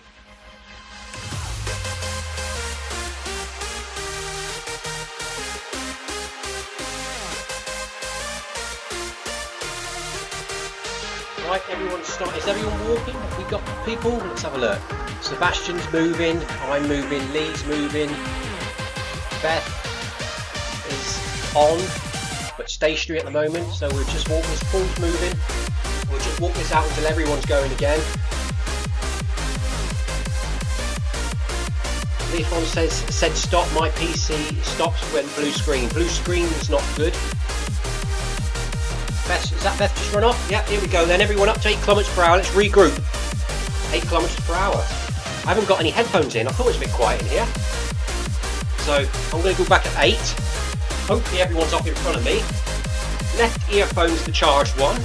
Right, is everyone walking? Have we got people? Let's have a look. Sebastian's moving, I'm moving, Lee's moving, Beth is on, but stationary at the moment, so we'll just walk this. Paul's moving. We'll just walk this out until everyone's going again. Leafon said stop, my PC stops when blue screen. Blue screen is not good. Beth, is that Beth just run off? Yeah, here we go then. Everyone up to 8 kilometers per hour. Let's regroup. 8 kilometers per hour. I haven't got any headphones in. I thought it was a bit quiet in here. So I'm going to go back at 8. Hopefully everyone's up in front of me. Left earphones the charged one.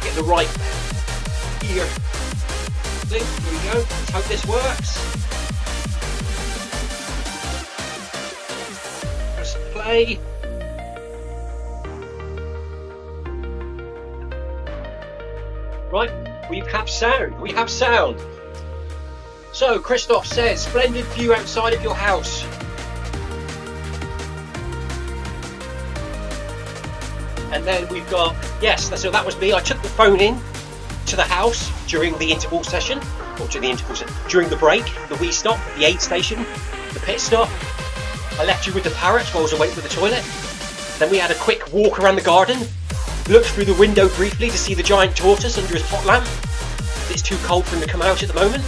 Get the right ear thing. Here we go. Let's hope this works. Press play. Right, we have sound. So, Christoph says, splendid view outside of your house. And then we've got, yes, so that was me. I took the phone in to the house during the interval session, during the break, the wee stop, the aid station, the pit stop. I left you with the parrots while I was away for the toilet. Then we had a quick walk around the garden. Looked through the window briefly to see the giant tortoise under his hot lamp. It's too cold for him to come out at the moment.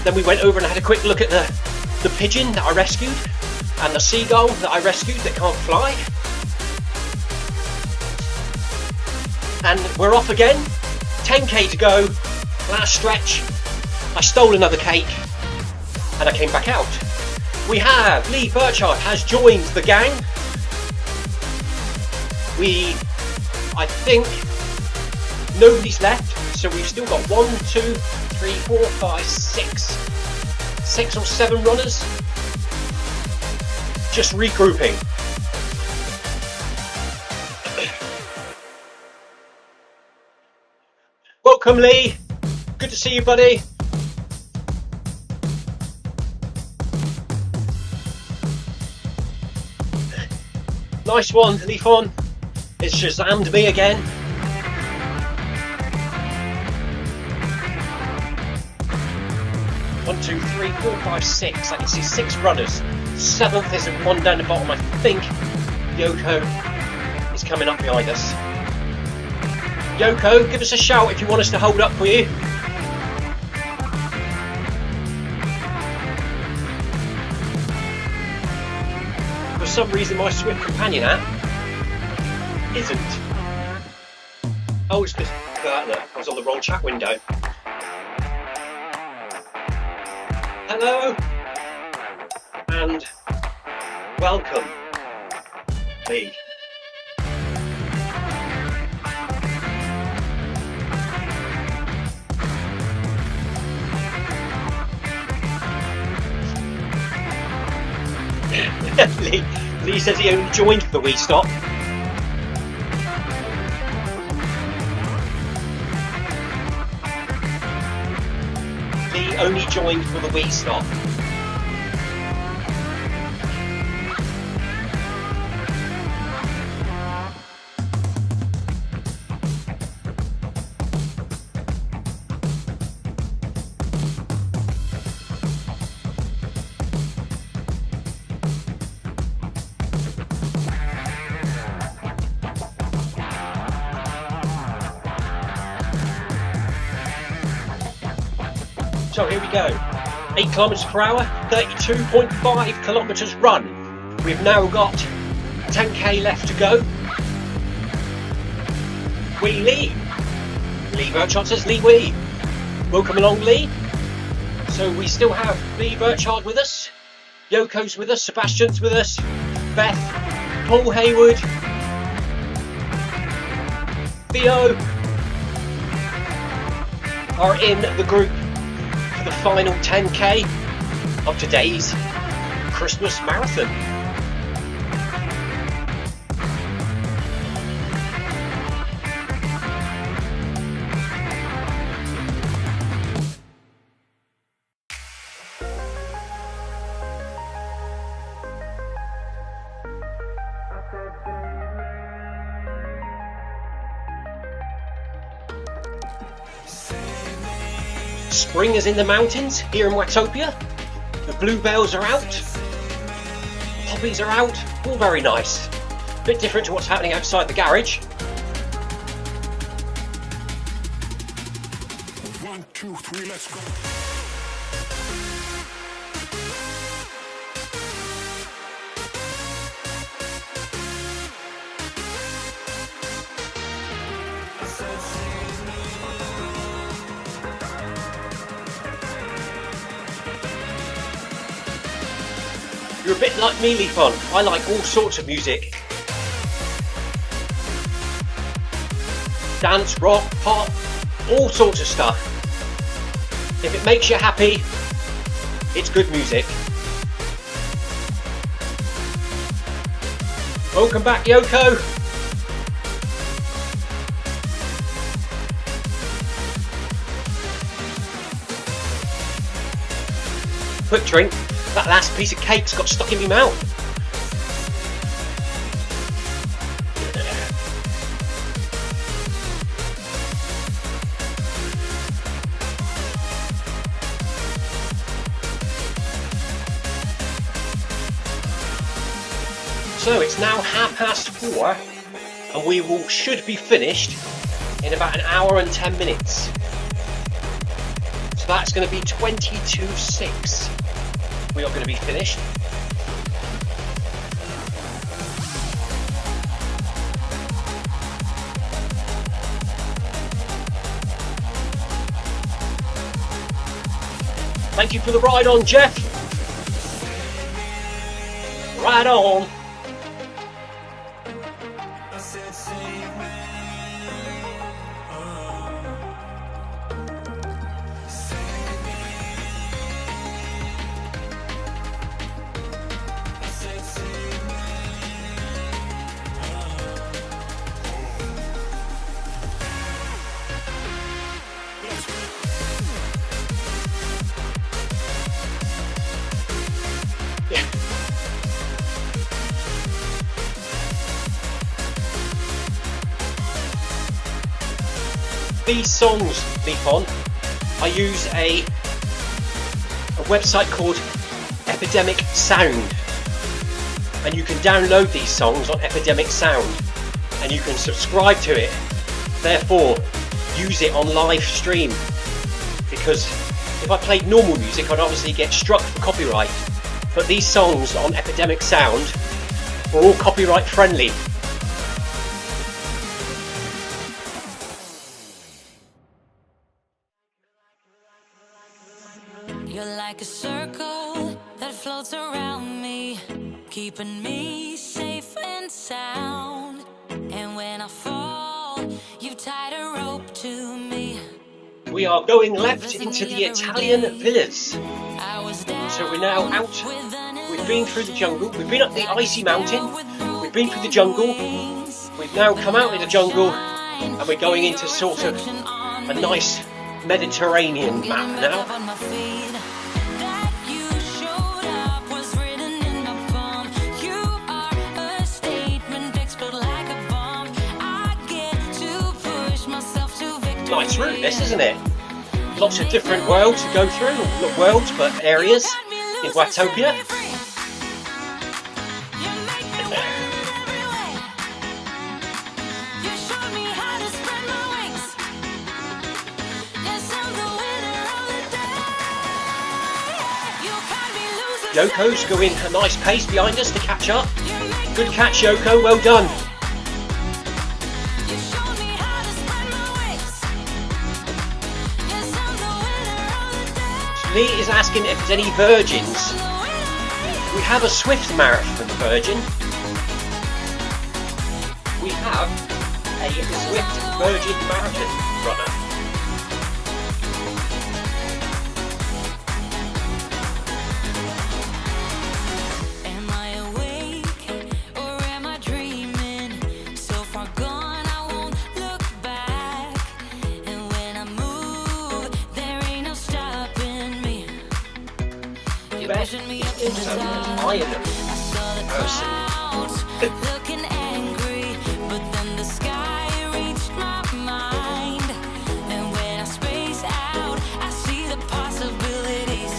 Then we went over and had a quick look at the pigeon that I rescued and the seagull that I rescued that can't fly. And we're off again. 10k to go. Last stretch. I stole another cake and I came back out. We have Lee Burchard has joined the gang. I think nobody's left, so we've still got 1, 2, 3, 4, 5, 6 or 7 runners. Just regrouping. Welcome, Lee. Good to see you, buddy. Nice one, Leafon. It's Shazammed me again. One, 2, 3, 4, 5, 6. I can see 6 runners. 7th is one down the bottom. I think Yoko is coming up behind us. Yoko, give us a shout if you want us to hold up for you. For some reason my Zwift companion app isn't. Oh, it's because look, I was on the wrong chat window. Hello and welcome, Lee. Lee says he only joined for the wee stop. Lee only joined for the wee stop. So here we go. 8 kilometers per hour, 32.5 kilometers run. We've now got 10k left to go. Wee Lee. Lee Burchard says Lee Wee. Welcome along, Lee. So we still have Lee Burchard with us, Yoko's with us, Sebastian's with us, Beth, Paul Hayward, Theo are in the group for the final 10k of today's Christmas marathon. Spring is in the mountains here in Watopia. The bluebells are out. Poppies are out. All very nice. A bit different to what's happening outside the garage.
1, 2, 3, let's go.
You're a bit like me, Leafon. I like all sorts of music. Dance, rock, pop, all sorts of stuff. If it makes you happy, it's good music. Welcome back, Yoko. Quick drink. That last piece of cake's got stuck in my mouth. So it's now 4:30 and we should be finished in about an hour and 10 minutes. So that's going to be 22:06. We are going to be finished. Thank you for the ride on, Jeff. Ride on. These songs, Leafon, I use a website called Epidemic Sound, and you can download these songs on Epidemic Sound and you can subscribe to it, therefore use it on live stream, because if I played normal music I'd obviously get struck for copyright, but these songs on Epidemic Sound are all copyright friendly.
You're like a circle that floats around me, keeping me safe and sound. And when I fall, you tied a rope to me.
We are going left into the Italian villas. So we're now out. We've been through the jungle. We've been up the icy mountain. We've been through the jungle. We've now come out of the jungle and we're going into sort of a nice Mediterranean map now. Nice route this, isn't it? Lots of different worlds to go through. Not worlds, but areas in Watopia. Yoko's going a nice pace behind us to catch up. Good catch, Yoko, well done. Lee is asking if there's any virgins. We have a Zwift marathon virgin. We have a Zwift virgin marathon runner.
Am I awake or am I dreaming? So far gone, I won't look back. And when I move, there ain't no stopping me. You're pushing me up to the top.
I am
I saw the clouds looking angry, but then the sky reached my mind. And when I space out, I see the possibilities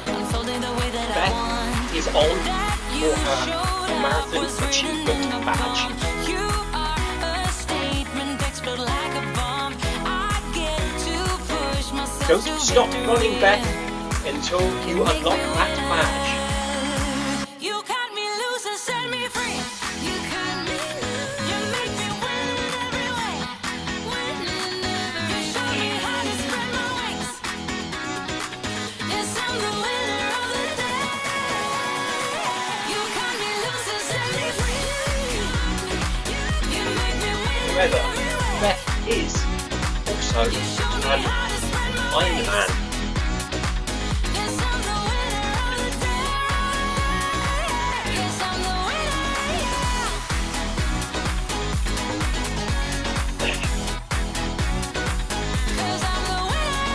unfolding the way that I want.
is on
That you
for her
showed up
marathon
was written
achievement
in the
badge.
palm. You are a statement, explode like a bomb. I get to push myself
Don't
to
stop
victory.
running, Beth, until you unlock that badge.
You cut me loose and set me free. You cut me loose. You make me win in every way. Win in every way. You show me how to spread my wings. Yes, I'm the winner of the day. You cut me loose and set me free. You make me win in
However,
every way.
Beth is also
You show me
an
how to spread my
Iron
wings.
Man.
Yes, I'm the winner of the day. Yes, I'm the winner. Cause I'm the winner.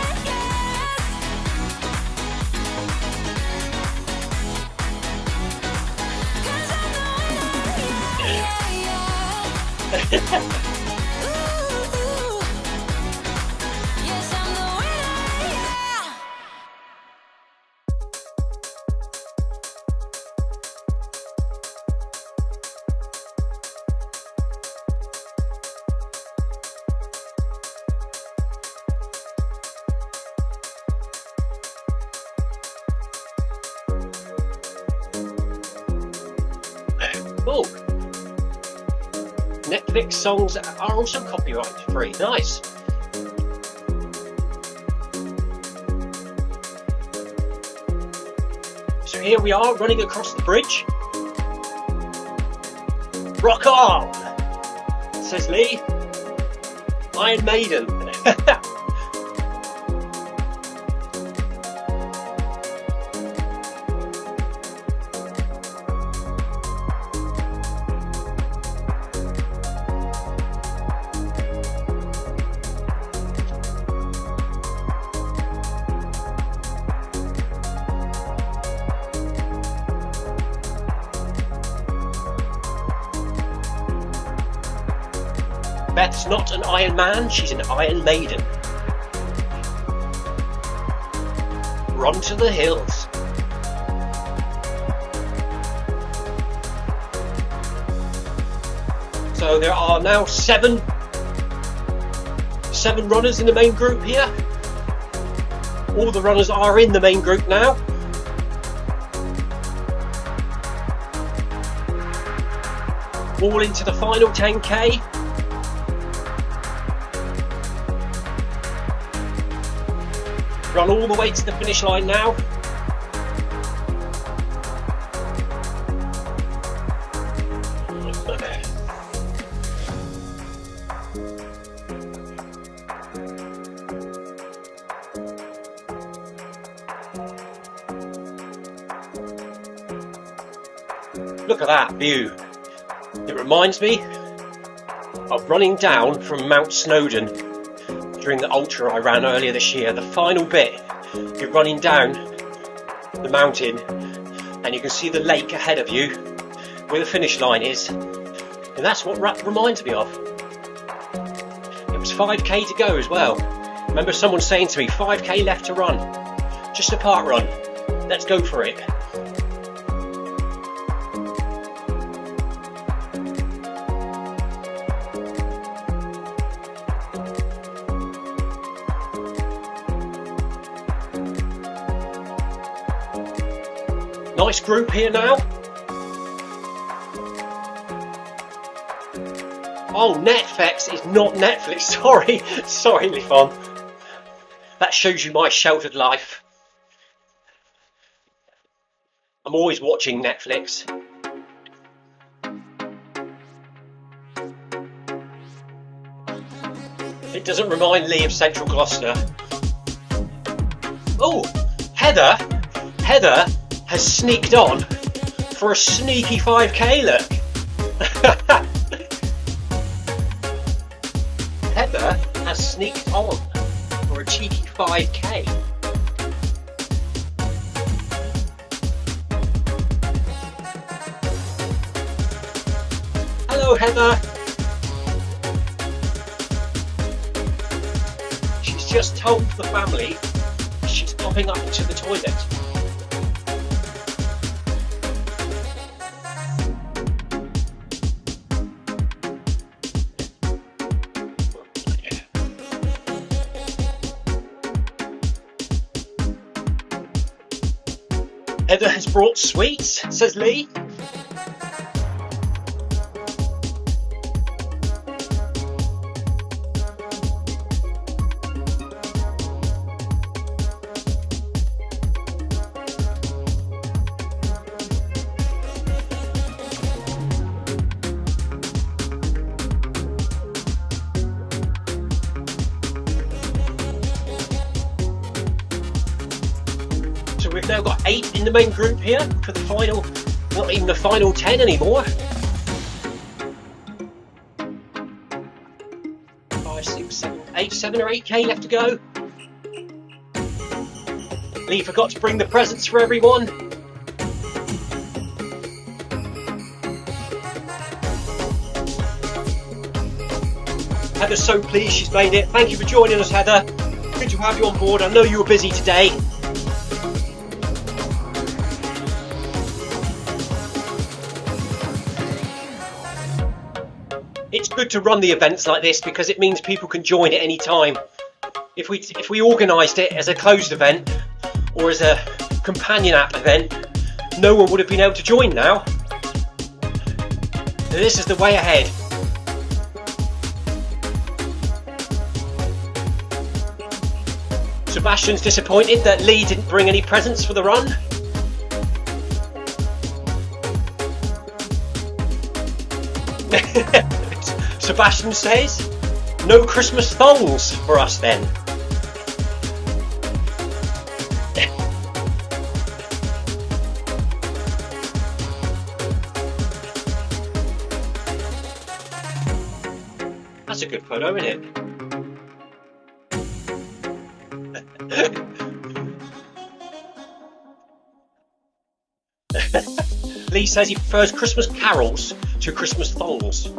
Cause I'm the winner. Yeah. Ooh. Yes, I'm the winner. Yeah.
Oh, Netflix songs are also copyright free. Nice. So here we are running across the bridge. Rock on, says Lee. Iron Maiden. Beth's not an Iron Man, she's an Iron Maiden. Run to the hills. So there are now seven runners in the main group here. All the runners are in the main group now. All into the final 10k. Run all the way to the finish line now. Look at that view. It reminds me of running down from Mount Snowdon during the ultra I ran earlier this year. The final bit, you're running down the mountain and you can see the lake ahead of you where the finish line is, and that's what reminds me of. It was 5k to go as well. I remember someone saying to me, 5k left to run, just a park run, let's go for it. Nice group here now. Oh, Netflix is not Netflix. Sorry, sorry, Lifon. That shows you my sheltered life. I'm always watching Netflix. It doesn't remind Lee of Central Gloucester. Oh, Heather has sneaked on for a sneaky 5k, look. Heather has sneaked on for a cheeky 5k. Hello, Heather. She's just told the family she's popping up into the toilet. Heather has brought sweets, says Lee. We've now got 8 in the main group here for the final, not even the final 10 anymore. 5, 6, 7, 8, 7 or 8k left to go. Lee forgot to bring the presents for everyone. Heather's so pleased she's made it. Thank you for joining us, Heather. Good to have you on board. I know you were busy today. It's good to run the events like this because it means people can join at any time. If we organised it as a closed event or as a companion app event, no one would have been able to join now. So this is the way ahead. Sebastian's disappointed that Lee didn't bring any presents for the run. Sebastian says, no Christmas thongs for us then. That's a good photo, isn't it? Lee says he prefers Christmas carols to Christmas thongs.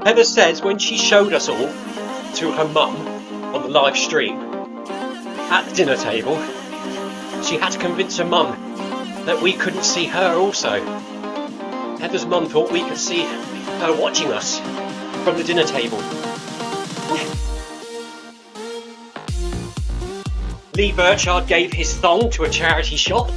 Heather says when she showed us all to her mum on the live stream at the dinner table, she had to convince her mum that we couldn't see her also. Heather's mum thought we could see her watching us from the dinner table. Lee Burchard gave his thong to a charity shop.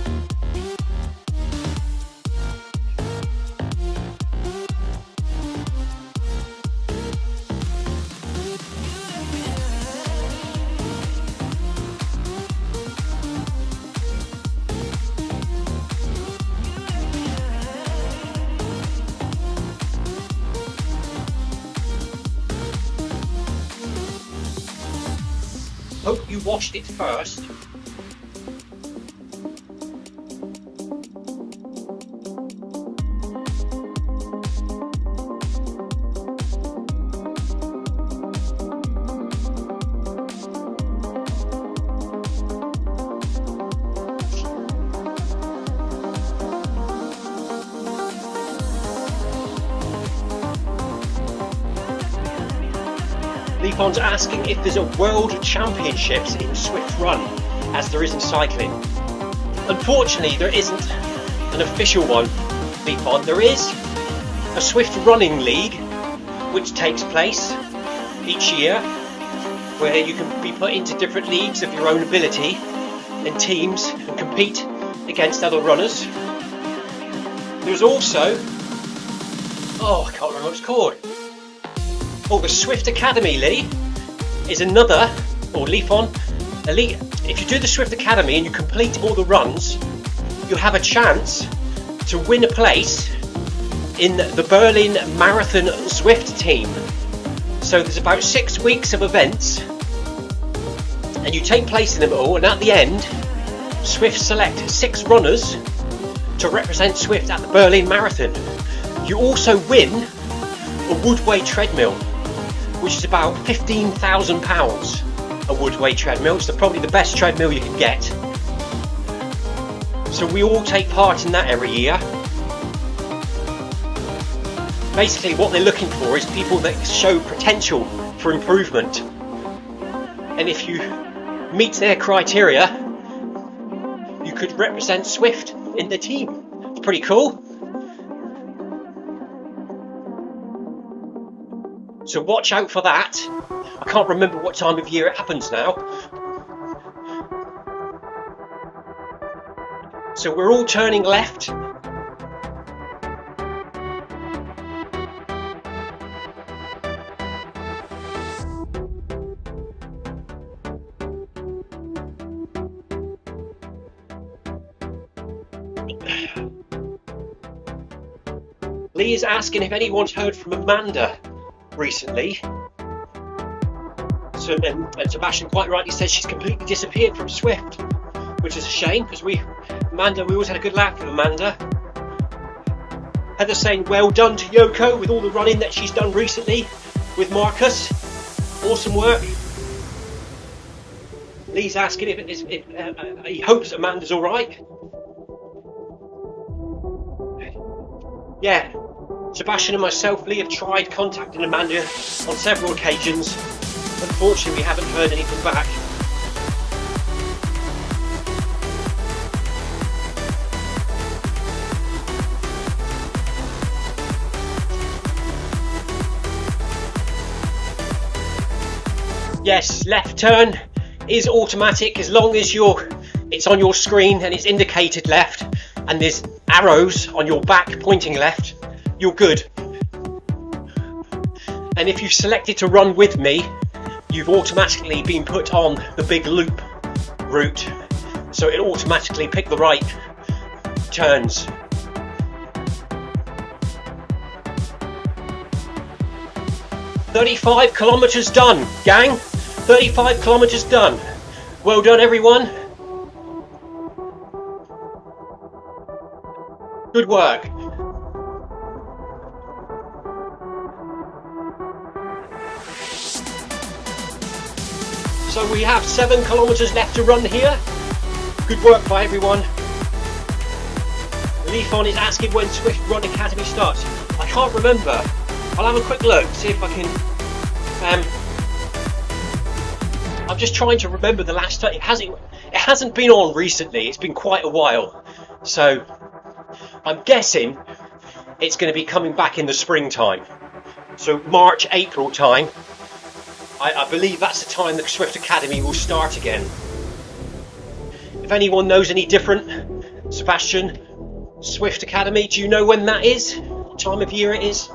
Hope you washed it first. Leafon's asking if there's a World Championships in Zwift Run, as there is in cycling. Unfortunately, there isn't an official one, Leafon. There is a Zwift Running League, which takes place each year, where you can be put into different leagues of your own ability and teams and compete against other runners. There's also, I can't remember what it's called. The Zwift Academy, Lee, is another, or Leafon, Elite. If you do the Zwift Academy and you complete all the runs, you'll have a chance to win a place in the Berlin Marathon Zwift team. So there's about 6 weeks of events, and you take place in them all, and at the end, Zwift select 6 runners to represent Zwift at the Berlin Marathon. You also win a Woodway treadmill, which is about £15,000. A Woodway treadmill. It's probably the best treadmill you can get. So we all take part in that every year. Basically what they're looking for is people that show potential for improvement. And if you meet their criteria, you could represent Zwift in the team. It's pretty cool. So watch out for that. I can't remember what time of year it happens now. So we're all turning left. Lee is asking if anyone's heard from Amanda recently. So, and Sebastian quite rightly says she's completely disappeared from Zwift, which is a shame, because we always had a good laugh with Amanda. Heather's saying well done to Yoko with all the running that she's done recently with Marcus. Awesome work. Lee's asking if he hopes Amanda's alright. Yeah, Sebastian and myself, Lee, have tried contacting Amanda on several occasions. Unfortunately, we haven't heard anything back. Yes, left turn is automatic as long as it's on your screen and it's indicated left and there's arrows on your back pointing left, you're good. And if you've selected to run with me, you've automatically been put on the big loop route, so it'll automatically pick the right turns. "35 kilometers done, gang. 35 kilometers done. Well done, everyone. Good work." So we have 7 kilometers left to run here. Good work by everyone. Leafon is asking when Zwift Run Academy starts. I can't remember. I'll have a quick look, see if I can. I'm just trying to remember the last time. It hasn't been on recently. It's been quite a while. So I'm guessing it's going to be coming back in the springtime. So March, April time. I believe that's the time the Zwift Academy will start again. If anyone knows any different, Sebastian, Zwift Academy, do you know when that is? What time of year it is?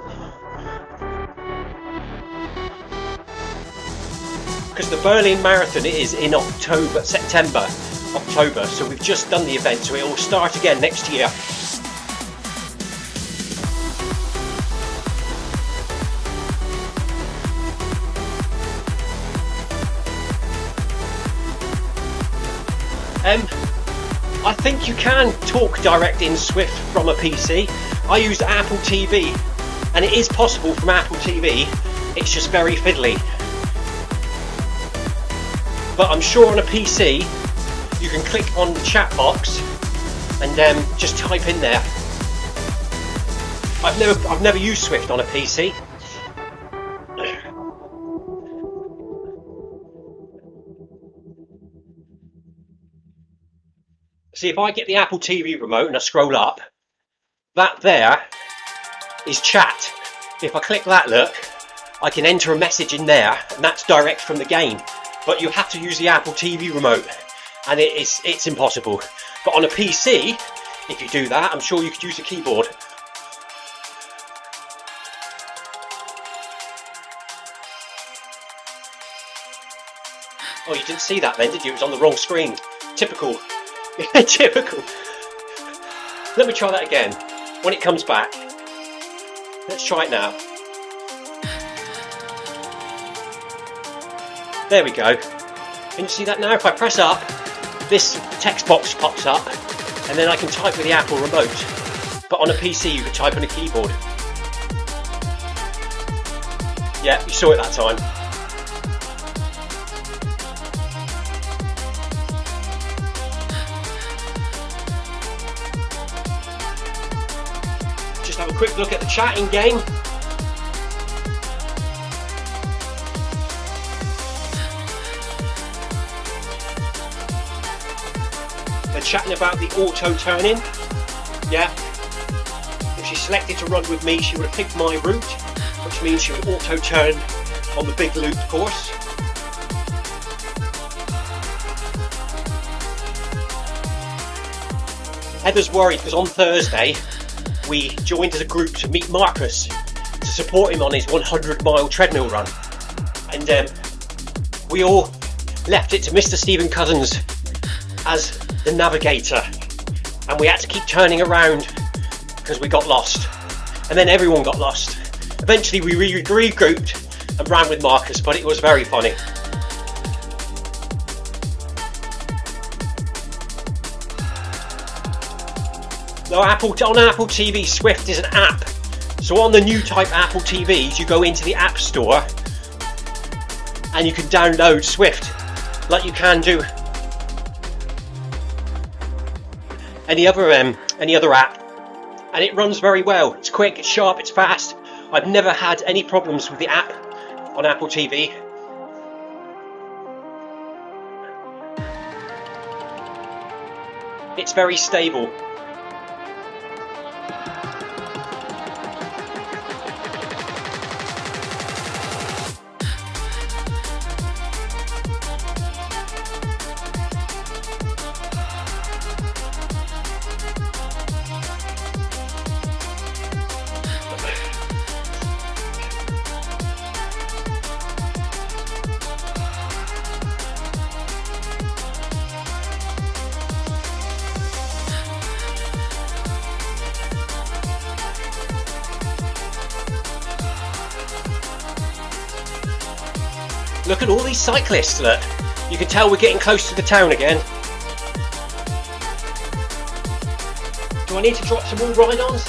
Because the Berlin Marathon is in October, so we've just done the event, so it will start again next year. I think you can talk direct in Zwift from a PC. I use Apple TV, and it is possible from Apple TV, it's just very fiddly. But I'm sure on a PC, you can click on the chat box and just type in there. I've never used Zwift on a PC. See, if I get the Apple TV remote and I scroll up, that there is chat. If I click that, look, I can enter a message in there, and that's direct from the game. But you have to use the Apple TV remote, and it's impossible. But on a PC, if you do that, I'm sure you could use a keyboard. Oh, you didn't see that then, did you? It was on the wrong screen. Typical. Typical. Let me try that again. When it comes back. Let's try it now. There we go. Can you see that now? If I press up, this text box pops up, and then I can type with the Apple remote. But on a PC, you can type on a keyboard. Yeah, you saw it that time. Just have a quick look at the chatting game. They're chatting about the auto turning. Yeah. If she selected to run with me, she would have picked my route, which means she would auto turn on the big loop course. Heather's worried because on Thursday we joined as a group to meet Marcus to support him on his 100-mile treadmill run, and we all left it to Mr. Stephen Cousins as the navigator, and we had to keep turning around because we got lost, and then everyone got lost. Eventually we regrouped and ran with Marcus, but it was very funny. Now, on Apple TV, Zwift is an app. So on the new type Apple TVs, you go into the App Store and you can download Zwift like you can do any other app, and it runs very well. It's quick, it's sharp, it's fast. I've never had any problems with the app on Apple TV. It's very stable. Look at all these cyclists, look. You can tell we're getting close to the town again. Do I need to drop some more ride-ons?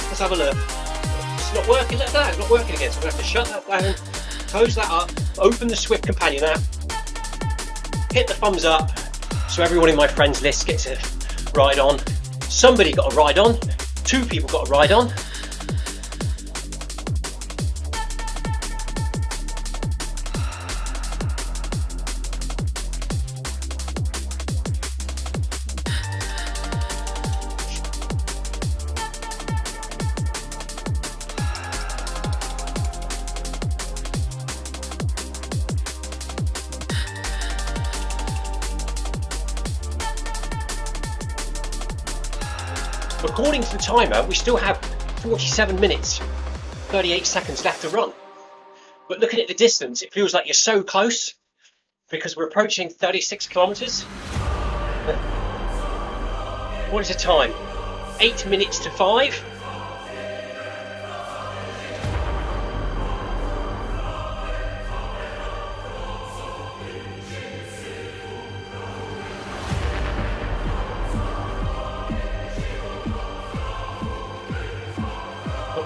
Let's have a look. It's not working like that, it's not working again, so I'm going to have to shut that down, close that up, open the Zwift companion app, hit the thumbs up, so everyone in my friends list gets a ride-on. Somebody got a ride-on, 2 people got a ride-on. According to the timer, we still have 47 minutes, 38 seconds left to run. But looking at the distance, it feels like you're so close because we're approaching 36 kilometers. What is the time? 8 minutes to 5.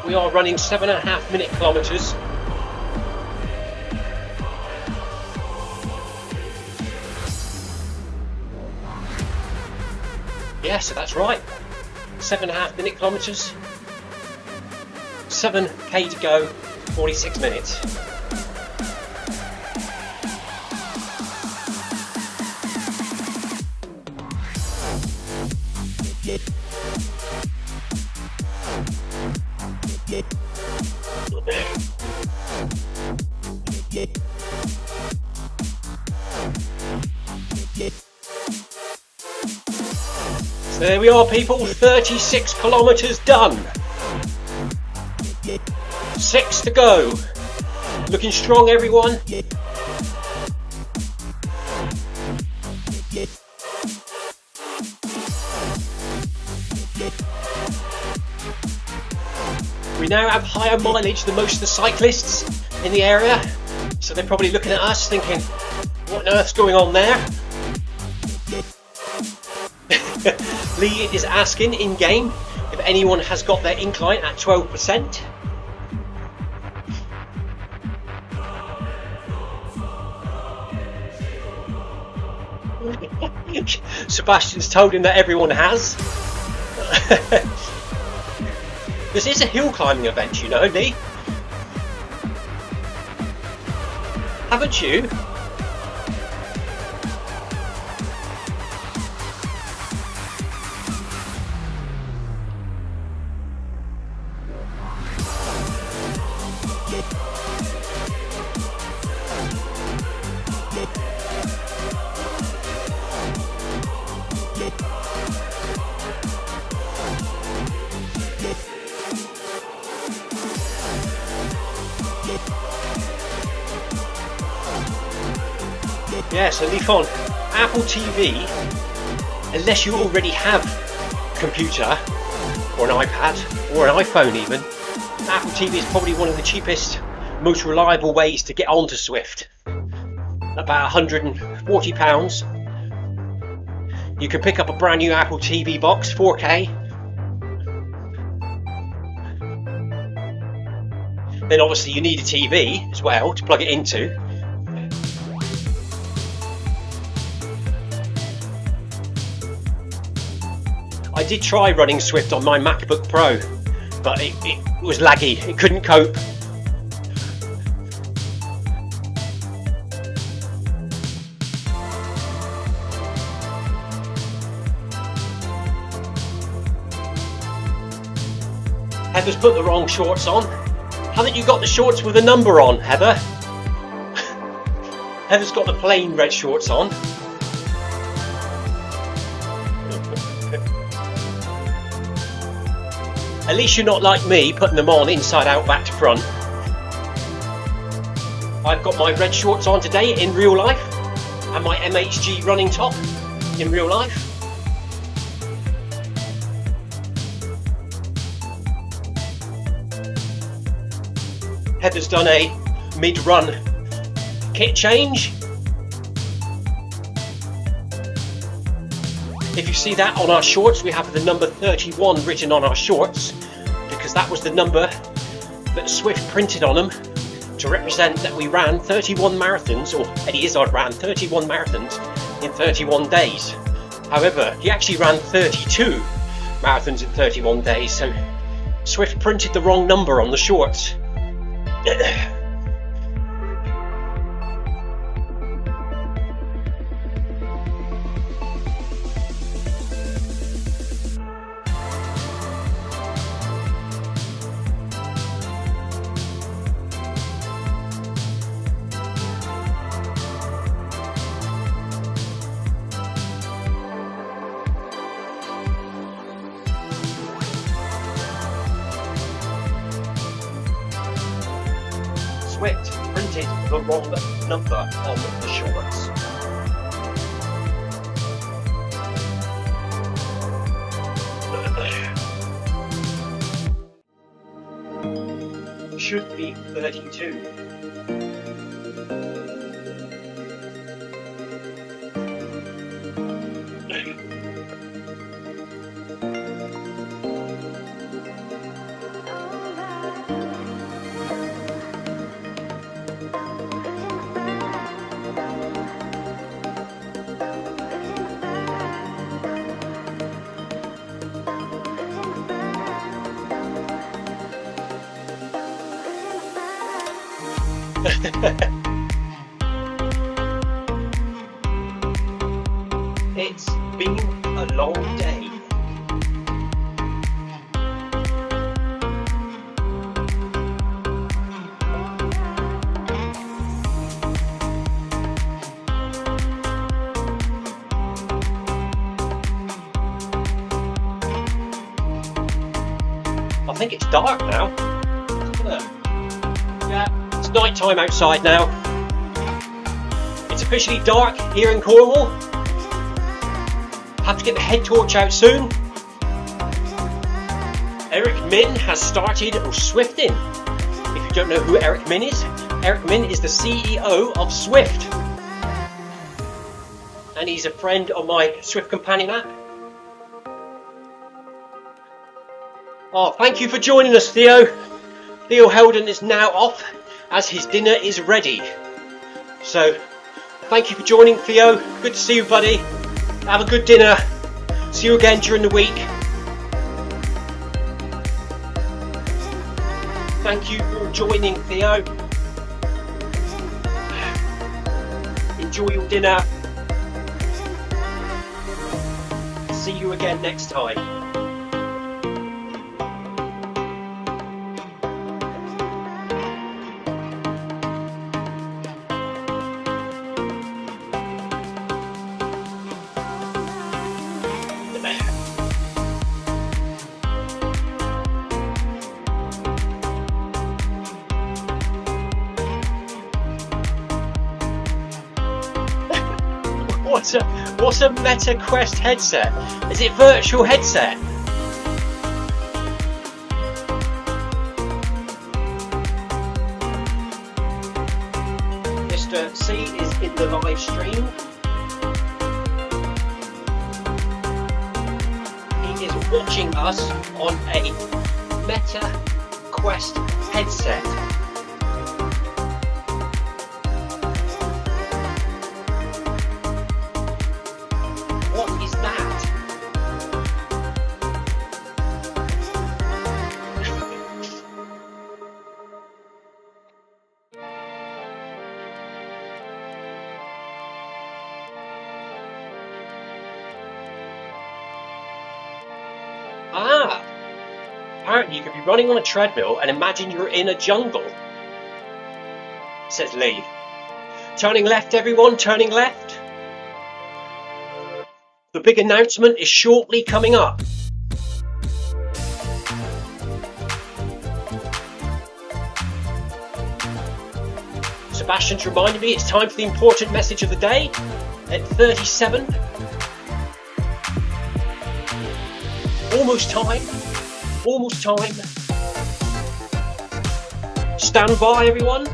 We are running 7.5 minute kilometers. Yeah, so that's right. 7.5 minute kilometers. 7k to go, 46 minutes. So there we are, people, 36 kilometers done. 6 to go. Looking strong, everyone. We now have higher mileage than most of the cyclists in the area, so they're probably looking at us thinking, what on earth's going on there? Lee is asking in game if anyone has got their incline at 12%. Sebastian's told him that everyone has. This is a hill climbing event, you know, Lee. Haven't you? Yeah, so Leaf on Apple TV, unless you already have a computer or an iPad or an iPhone even, Apple TV is probably one of the cheapest, most reliable ways to get onto Zwift. About £140. You can pick up a brand new Apple TV box, 4K. Then obviously you need a TV as well to plug it into. I did try running Zwift on my MacBook Pro, but it was laggy, it couldn't cope. Heather's put the wrong shorts on. Haven't you got the shorts with a number on, Heather? Heather's got the plain red shorts on. At least you're not like me, putting them on inside out, back to front. I've got my red shorts on today in real life, and my MHG running top in real life. Heather's done a mid-run kit change. If you see that on our shorts, we have the number 31 written on our shorts, because that was the number that Zwift printed on them to represent that we ran 31 marathons, or Eddie Izzard ran 31 marathons in 31 days. However, he actually ran 32 marathons in 31 days, so Zwift printed the wrong number on the shorts. Zwift printed the wrong number on the shorts. Should be 32. It's been a long day. think it's dark now. Yeah, it's night time outside now. It's officially dark here in Cornwall. Have to get the head torch out soon. Eric Min has started Zwifting. If you don't know who Eric Min is the CEO of Zwift. And he's a friend on my Zwift companion app. Oh, thank you for joining us, Theo. Theo Helden is now off as his dinner is ready. So, thank you for joining, Theo. Good to see you, buddy. Have a good dinner. See you again during the week. Thank you for joining, Theo. Enjoy your dinner. See you again next time. What's a Meta Quest headset? Is it virtual headset? Mr. C is in the live stream. He is watching us on a Meta Quest headset. Apparently you could be running on a treadmill and imagine you're in a jungle, says Lee. Turning left, everyone, turning left. The big announcement is shortly coming up. Sebastian's reminded me it's time for the important message of the day at 37. Almost time. Almost time. Stand by, everyone.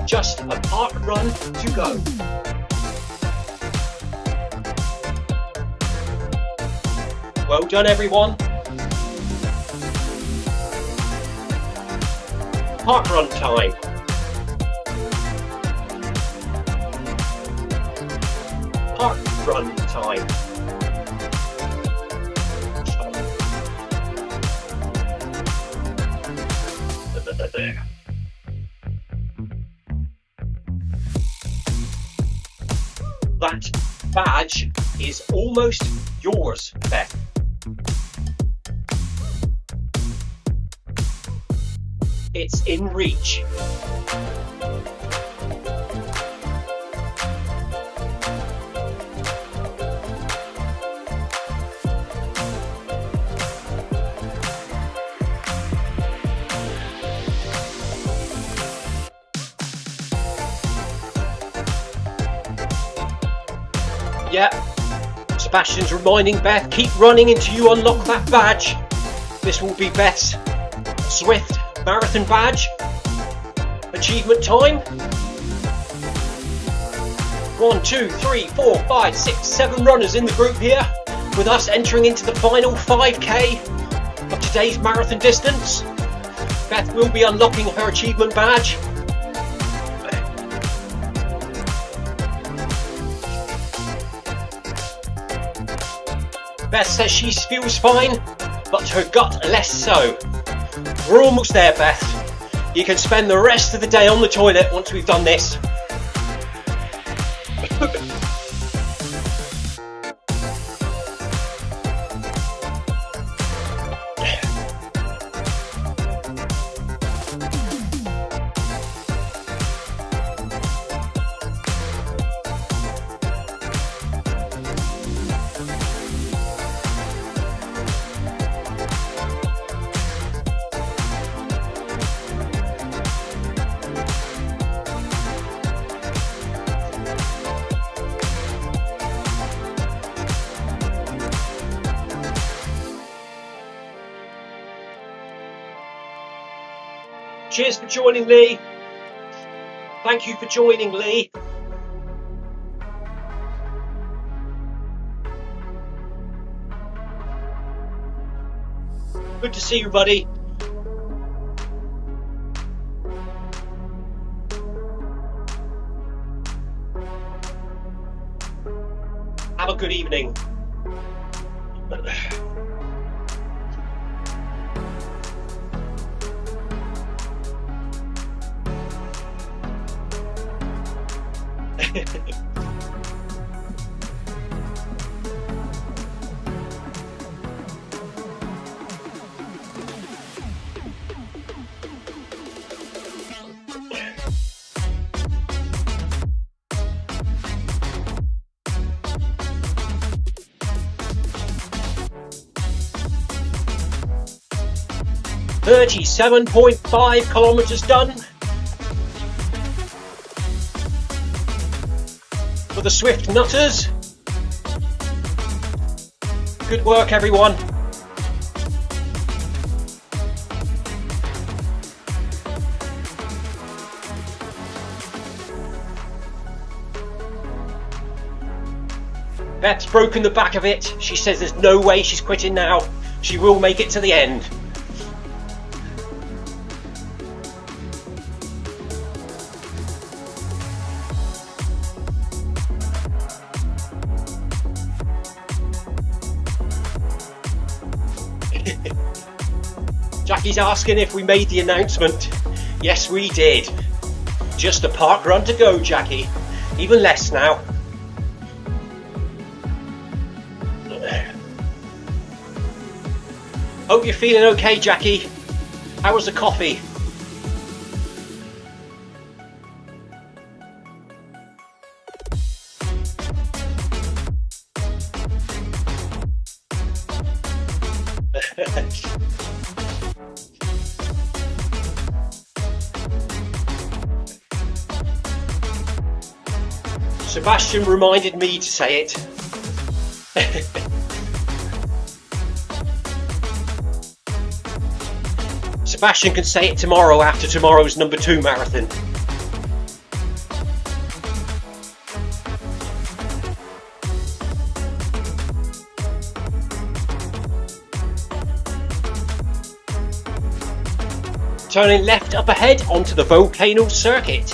Just a part run to go. Well done, everyone. Park run time. Park run time. That badge is almost yours, Beth. It's in reach. Yeah, Sebastian's reminding Beth, keep running until you unlock that badge. This will be Beth's Zwift marathon badge. Achievement time. 1, 2, 3, 4, 5, 6, 7 runners in the group here, with us entering into the final 5k of today's marathon distance. Beth will be unlocking her achievement badge. Beth says she feels fine, but her gut less so. We're almost there, Beth. You can spend the rest of the day on the toilet once we've done this. Cheers for joining, Lee. Thank you for joining, Lee. Good to see you, buddy. Have a good evening. .5 kilometers done for the Zwift nutters. Good work, everyone. Beth's broken the back of it. She says there's no way she's quitting now. She will make it to the end. Jackie's asking if we made the announcement. Yes, we did. Just a park run to go, Jackie. Even less now. Hope you're feeling okay, Jackie. How was the coffee? Sebastian reminded me to say it. Sebastian can say it tomorrow after tomorrow's number 2 marathon. Turning left up ahead onto the volcano circuit.